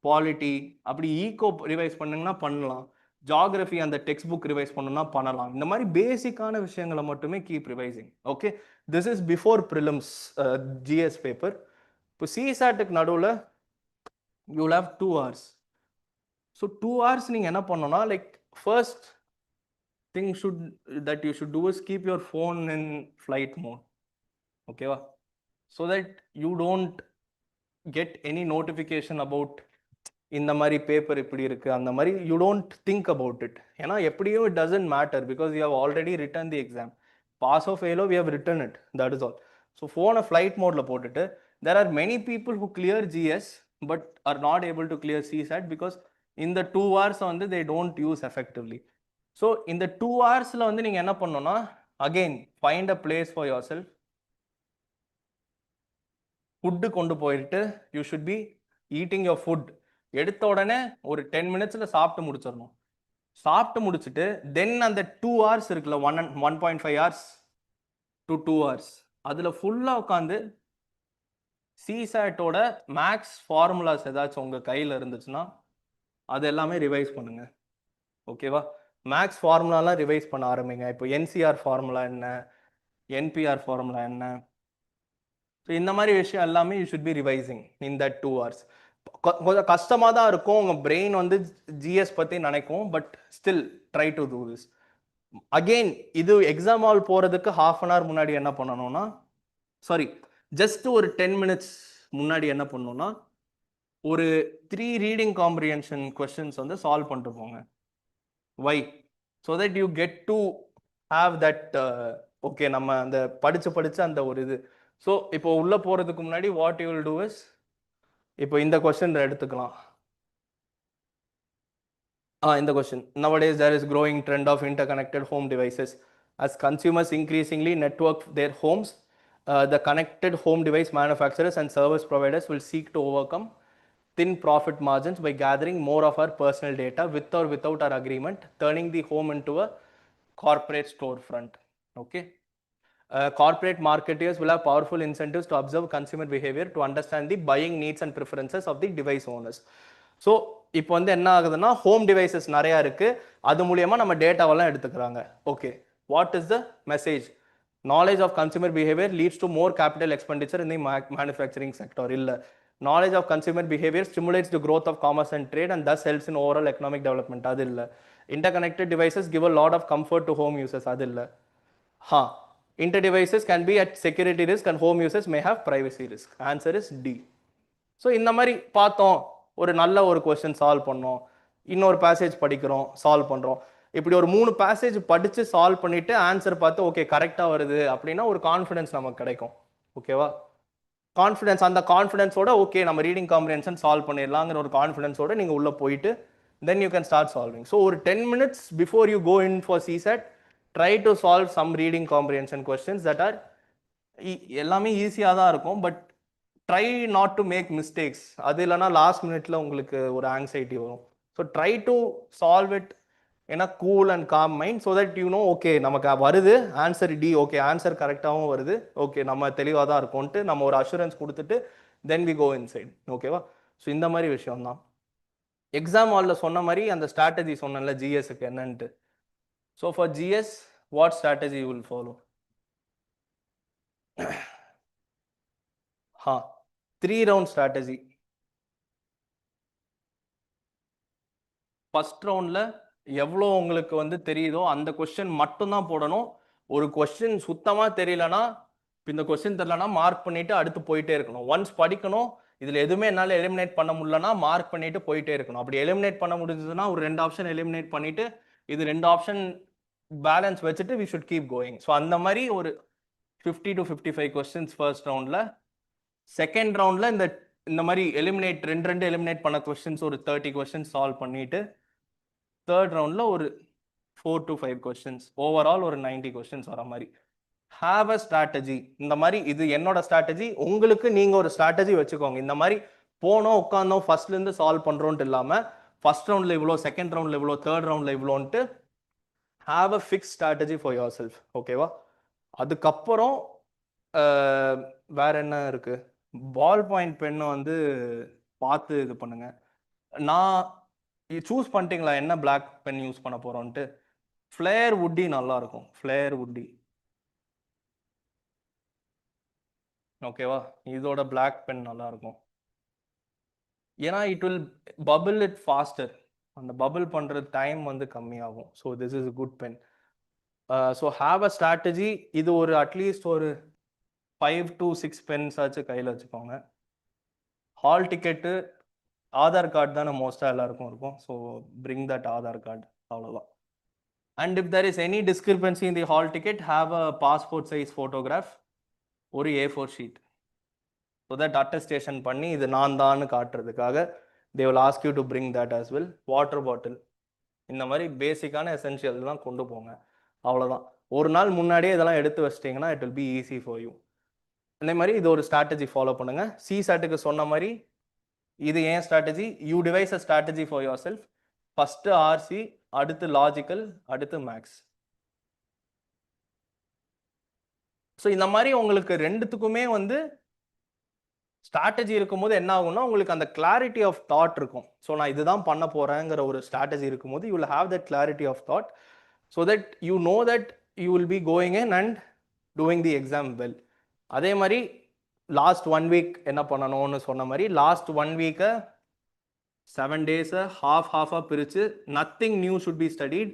polity. அப்படி ஈகோ ரிவைஸ் பண்ணுங்கன்னா பண்ணலாம். ஜாகிரஃபி அந்த டெக்ஸ்ட் புக் ரிவைஸ் பண்ணணும்னா பண்ணலாம். இந்த மாதிரி பேசிக்கான விஷயங்களை மட்டுமே keep revising. Okay, this is before prelims GS paper. இப்போ சிசாட்டுக்கு நடுவில் you will have 2 hours. So 2 hours நீங்கள் என்ன பண்ணணும்னா, like first thing that you should do is keep your phone in flight mode. Okay va? So that you don't get any notification about இந்த மாதிரி பேப்பர் இப்படி இருக்கு அந்த மாதிரி. You don't think about it. ஏன்னா எப்படியும் it doesn't matter, because you have already written the exam. Pass of ஃபெயிலோ we have written it, that is all. So ஃபோனை ஃப்ளைட் மோடில் போட்டுட்டு, there are many people who clear GS but are not able to clear CSAT because இந்த 2 hours வந்து they don't use effectively. So இந்த 2 ஹவர்ஸில் வந்து நீங்கள் என்ன பண்ணணும்னா again find a place for your self. Food கொண்டு போயிட்டு you should B eating your food. எடுத்த உடனே ஒரு 10 minutesல சாப்பிட்டு முடிச்சிடணும். சாப்பிட்டு முடிச்சுட்டு தென் அந்த 2 hours இருக்குல்ல, 1.5 hours to 2 hours, அதில் ஃபுல்லாக உட்காந்து சிசாட்டோட மேக்ஸ் ஃபார்முலாஸ் ஏதாச்சும் உங்கள் கையில் இருந்துச்சுன்னா அது எல்லாமே ரிவைஸ் பண்ணுங்க. ஓகேவா? மேக்ஸ் ஃபார்முலாலாம் ரிவைஸ் பண்ண ஆரம்பிங்க. இப்போ என்சிஆர் ஃபார்முலா என்ன, என்பிஆர் ஃபார்முலா என்ன, ஸோ இந்த மாதிரி விஷயம் எல்லாமே you should B revising in that 2 hours. கொஞ்சம் கஷ்டமாக தான் இருக்கும், உங்கள் பிரெயின் வந்து ஜிஎஸ் பற்றி நினைக்கும், but still try to do this. Again இது எக்ஸாம் ஹால் போகிறதுக்கு 1/2 hour முன்னாடி என்ன பண்ணணும்னா, சாரி ஜஸ்ட் ஒரு 10 minutes முன்னாடி என்ன பண்ணணும்னா ஒரு 3 ரீடிங் காம்ப்ரிஹென்ஷன் கொஸ்டின்ஸ் வந்து சால்வ் பண்ணிட்டு போங்க. Why? So that you get to have that okay நம்ம அந்த படிச்சு அந்த ஒரு இது. ஸோ இப்போ உள்ள போறதுக்கு முன்னாடி what you will do is, இப்போ இந்த கொஸ்டின் எடுத்துக்கலாம். இந்த question, nowadays there is growing trend of interconnected home devices as consumers increasingly network their homes. The connected home device manufacturers and service providers will seek to overcome thin profit margins by gathering more of our personal data with or without our agreement, turning the home into a corporate storefront. Okay. Corporate marketers will have powerful incentives to observe consumer behavior to understand the buying needs and preferences of the device owners. So இப்போ வந்து என்ன ஆகுதுன்னா, ஹோம் டிவைசஸ் நிறையா இருக்குது, அது மூலியமாக நம்ம டேட்டாவெல்லாம் எடுத்துக்கிறாங்க. Okay, what is the message? Knowledge of consumer behaviour leads to more capital expenditure in the manufacturing sector. இல்லை, knowledge of consumer behaviour stimulates the growth of commerce and trade and thus helps in overall economic development. அது இல்லை. Interconnected devices give a lot of comfort to home users. அது இல்லை. Inter-devices can be at security risk and home users may have privacy risk. Answer is D. So இந்த மாதிரி பார்த்தோம், ஒரு நல்ல ஒரு கொஸ்டின் சால்வ் பண்ணோம், இன்னொரு பேசேஜ் படிக்கிறோம், சால்வ் பண்ணுறோம். இப்படி ஒரு 3 பேசேஜ் படித்து சால்வ் பண்ணிவிட்டு ஆன்சர் பார்த்து ஓகே கரெக்டாக வருது அப்படின்னா ஒரு கான்ஃபிடன்ஸ் நமக்கு கிடைக்கும். ஓகேவா? கான்ஃபிடன்ஸ், அந்த கான்ஃபிடன்ஸோட ஓகே நம்ம ரீடிங் காம்ப்ரிஹென்ஷன் சால்வ் பண்ணிடலாங்கிற ஒரு கான்ஃபிடன்ஸோட நீங்கள் உள்ளே போயிட்டு then you can start solving. So ஒரு 10 minutes before you go in for CSAT, try to solve some reading comprehension questions that are எல்லாமே ஈஸியாக தான் இருக்கும், but try not to make mistakes. அது இல்லைனா லாஸ்ட் மினிட்ல உங்களுக்கு ஒரு ஆங்ஸைட்டி வரும். So try to solve it ஏன்னா cool and calm mind, so that you know okay நமக்கு வருது ஆன்சர் டி, ஓகே ஆன்சர் கரெக்டாகவும் வருது, ஓகே நம்ம தெளிவாக தான் இருக்கோன்ட்டு நம்ம ஒரு அஷூரன்ஸ் கொடுத்துட்டு தென் வி கோ இன்சைட். ஓகேவா? ஸோ இந்த மாதிரி விஷயம் தான் எக்ஸாம் ஹாலில் சொன்ன மாதிரி அந்த ஸ்ட்ராட்டஜி சொன்னேன்ல ஜிஎஸ்க்கு என்னன்ட்டு. So for GS, what strategy you will follow? 3 round strategy. First ரவுண்டில் எவ்வளோ உங்களுக்கு வந்து தெரியுதோ அந்த கொஸ்டின் மட்டும்தான் போடணும். ஒரு கொஸ்டின் சுத்தமாக தெரியலனா, இந்த கொஸ்டின் தெரியலனா மார்க் பண்ணிவிட்டு அடுத்து போயிட்டே இருக்கணும். ஒன்ஸ் படிக்கணும், இதில் எதுவுமே என்னால் எலிமினேட் பண்ண முடியலனா மார்க் பண்ணிவிட்டு போயிட்டே இருக்கணும். அப்படி எலிமினேட் பண்ண முடிஞ்சதுன்னா ஒரு 2 ஆப்ஷன் எலிமினேட் பண்ணிவிட்டு இது 2 ஆப்ஷன் பேலன்ஸ் வச்சுட்டு we should keep going. So அந்த மாதிரி ஒரு 50 to 55 கொஸ்டின்ஸ் ஃபர்ஸ்ட் ரவுண்டில். செகண்ட் ரவுண்டில் இந்த மாதிரி எலிமினேட் 2 எலிமினேட் பண்ண கொஸ்டின்ஸ் ஒரு 30 கொஸ்டின்ஸ் சால்வ் பண்ணிட்டு தேர்ட் ரவுண்டில் ஒரு 4 to 5 கொஸ்டின்ஸ், ஓவரால் ஒரு 90 கொஸ்டின்ஸ் வர மாதிரி. Have a strategy. இந்த மாதிரி இது என்னோட ஸ்ட்ராட்டஜி, உங்களுக்கு நீங்கள் ஒரு ஸ்ட்ராட்டஜி வச்சுக்கோங்க. இந்த மாதிரி போனோம் உட்காந்தோம் ஃபர்ஸ்ட்லேருந்து சால்வ் பண்ணுறோன்ட்டு இல்லாமல் ஃபர்ஸ்ட் ரவுண்டில் இவ்வளோ, செகண்ட் ரவுண்டில் இவ்வளோ, தேர்ட் ரவுண்டில் இவ்வளோன்ட்டு have a fixed strategy for yourself. ஓகேவா? அதுக்கப்புறம் வேற என்ன இருக்கு, பால் பாயிண்ட் பெண்ணை வந்து பார்த்து இது பண்ணுங்க. நான் சூஸ் பண்ணிட்டீங்களா என்ன பிளாக் பென் யூஸ் பண்ண போறோம்ட்டு? ஃப்ளேர் வுட்டி நல்லா இருக்கும், ஃப்ளேர் வுட்டி. ஓகேவா? இதோட பிளாக் பென் நல்லா இருக்கும், ஏன்னா it will bubble it faster. அந்த பபிள் பண்ற டைம் வந்து கம்மியாகும். So this is good pen. So have a strategy. இது ஒரு அட்லீஸ்ட் ஒரு 5 to 6 பென்ஸ் ஆச்சு கையில் வச்சுக்கோங்க. ஹால் டிக்கெட்டு, ஆதார் கார்டு தானே மோஸ்ட்டாக எல்லாருக்கும் இருக்கும். So bring that Aadhaar card, அவ்வளோதான். And if there is any discrepancy in the hall ticket, have a passport size photograph, ஒரு A4 sheet, so that attestation பண்ணி இது நான் தான்னு காட்டுறதுக்காக they will ask you to bring that as well. Water bottle, இந்த மாதிரி பேசிக்கான எசென்ஷியல்லாம் கொண்டு போங்க. அவ்வளோதான். ஒரு நாள் முன்னாடியே இதெல்லாம் எடுத்து வச்சிட்டிங்கன்னா it will be easy for you. அதே மாதிரி இது ஒரு ஸ்ட்ராட்டஜி ஃபாலோ பண்ணுங்க. சிசாட்டுக்கு சொன்ன மாதிரி இது ஏன் strategy, you device a strategy for your self. First RC, அடுத்து லாஜிக்கல், அடுத்து மேக்ஸ். ஸோ இந்த மாதிரி உங்களுக்கு ரெண்டுத்துக்குமே வந்து ஸ்ட்ராட்டஜி இருக்கும்போது என்ன ஆகும்னா உங்களுக்கு அந்த கிளாரிட்டி ஆஃப் தாட் இருக்கும். ஸோ நான் இதுதான் பண்ண போறேங்கிற ஒரு ஸ்ட்ராட்டஜி இருக்கும்போது you will have that clarity of thought, so that you know that you will be going in and doing the exam well. அதே மாதிரி லாஸ்ட் 1 வீக் என்ன பண்ணணும்னு சொன்ன மாதிரி லாஸ்ட் 1 வீக்கை 7 டேஸை ஹாஃபாக பிரித்து nothing new should be studied.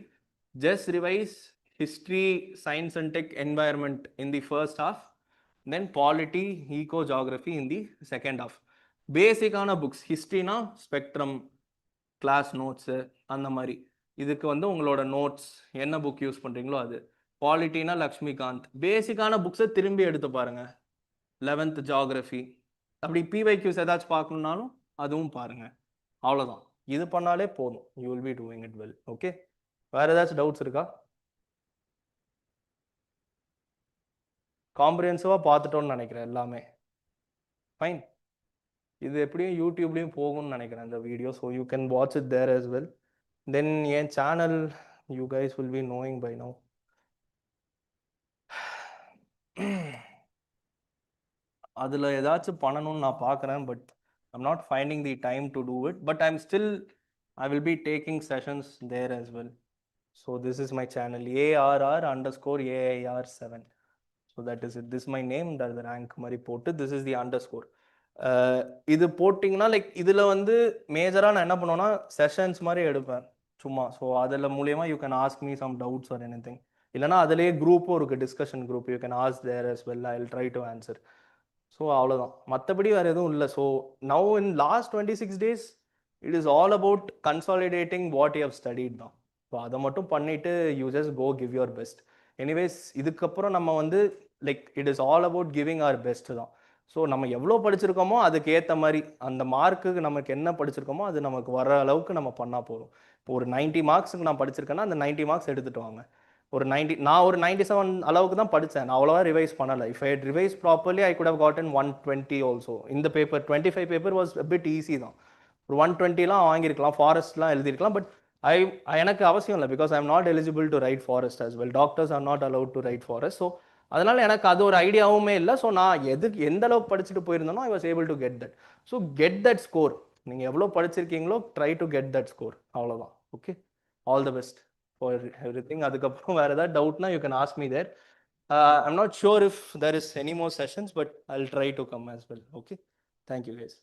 Just revise history, science and tech environment in the first half, then polity, eco geography in the second half. பேசிக்கான புக்ஸ், ஹிஸ்ட்ரினா ஸ்பெக்ட்ரம், கிளாஸ் நோட்ஸு அந்த மாதிரி. இதுக்கு வந்து உங்களோட நோட்ஸ் என்ன புக் யூஸ் பண்ணுறீங்களோ அது. பாலிட்டினா லக்ஷ்மிகாந்த். பேசிக்கான புக்ஸை திரும்பி எடுத்து பாருங்க. 11th geography. அப்படி பிவைக்யூஸ் ஏதாச்சும் பார்க்கணுன்னாலும் அதுவும் பாருங்க. அவ்வளோதான். இது பண்ணாலே போதும், you will be doing it well. Okay, வேறு ஏதாச்சும் டவுட்ஸ் இருக்கா? காம்ப்ரிஹென்சிவாக பார்த்துட்டோன்னு நினைக்கிறேன் எல்லாமே. ஃபைன். இது எப்படியும் யூடியூப்லேயும் போகும்னு நினைக்கிறேன் இந்த video. So you can watch it there as well. Then என் channel you guys will be knowing by now. அதில் ஏதாச்சும் பண்ணணும்னு நான் பார்க்குறேன், but I'm not finding the time to do it. But I will be taking sessions there as well. So this is my channel ARR_AIR7. So that is it. This is my name, that is the rank மாதிரி போட்டு this is the underscore. இது போட்டிங்கன்னா லைக் இதில் வந்து மேஜராக நான் என்ன பண்ணுவேன்னா செஷன்ஸ் மாதிரி எடுப்பேன் சும்மா. ஸோ அதில் மூலியமாக you can ask me some doubts or anything. இல்லைனா அதிலேயே குரூப்பும் இருக்குது, discussion group. You can ask there as well. I will try to answer. So அவ்வளோதான், மற்றபடி வேறு எதுவும் இல்லை. So now in last 26 days it is all about consolidating what you have studied தான். ஸோ அதை மட்டும் பண்ணிவிட்டு you just go give your best. Anyways இதுக்கப்புறம் நம்ம வந்து like it is all about giving our best தான். ஸோ நம்ம எவ்வளோ படிச்சிருக்கோமோ அதுக்கு ஏற்ற மாதிரி அந்த மார்க்குக்கு நமக்கு என்ன படிச்சிருக்கோமோ அது நமக்கு வர அளவுக்கு நம்ம பண்ணால் போதும். இப்போ ஒரு 90 மார்க்ஸுக்கு நான் படிச்சிருக்கேன்னா அந்த 90 மார்க்ஸ் எடுத்துகிட்டு வாங்க. நான் ஒரு 97 அளவுக்கு தான் படித்தேன். நான் அவ்வளோவா ரிவைஸ் பண்ணலை. If I revise properly I could have gotten 120 also. இந்த paper 25 paper was a bit easy தான். ஒரு 120லாம் வாங்கியிருக்கலாம், ஃபாரஸ்ட்லாம் எழுதியிருக்கலாம். பட் எனக்கு அவசியம் இல்லை, because I am not eligible to right forest as well. Doctors R not allowed to right forest. So அதனால் எனக்கு அது ஒரு ஐடியாவுமே இல்லை. ஸோ நான் எந்த அளவுக்கு படிச்சுட்டு போயிருந்தேனோ I was able to get that. So get that score. நீங்கள் எவ்வளோ படிச்சிருக்கீங்களோ try to get that score. அவ்வளோதான். Okay, all the best for everything. அதுக்கப்புறம் வேறு ஏதாவது டவுட்னா you can ask me there. I'm not sure if there is any more sessions, but I will try to come as well. Okay, thank you guys.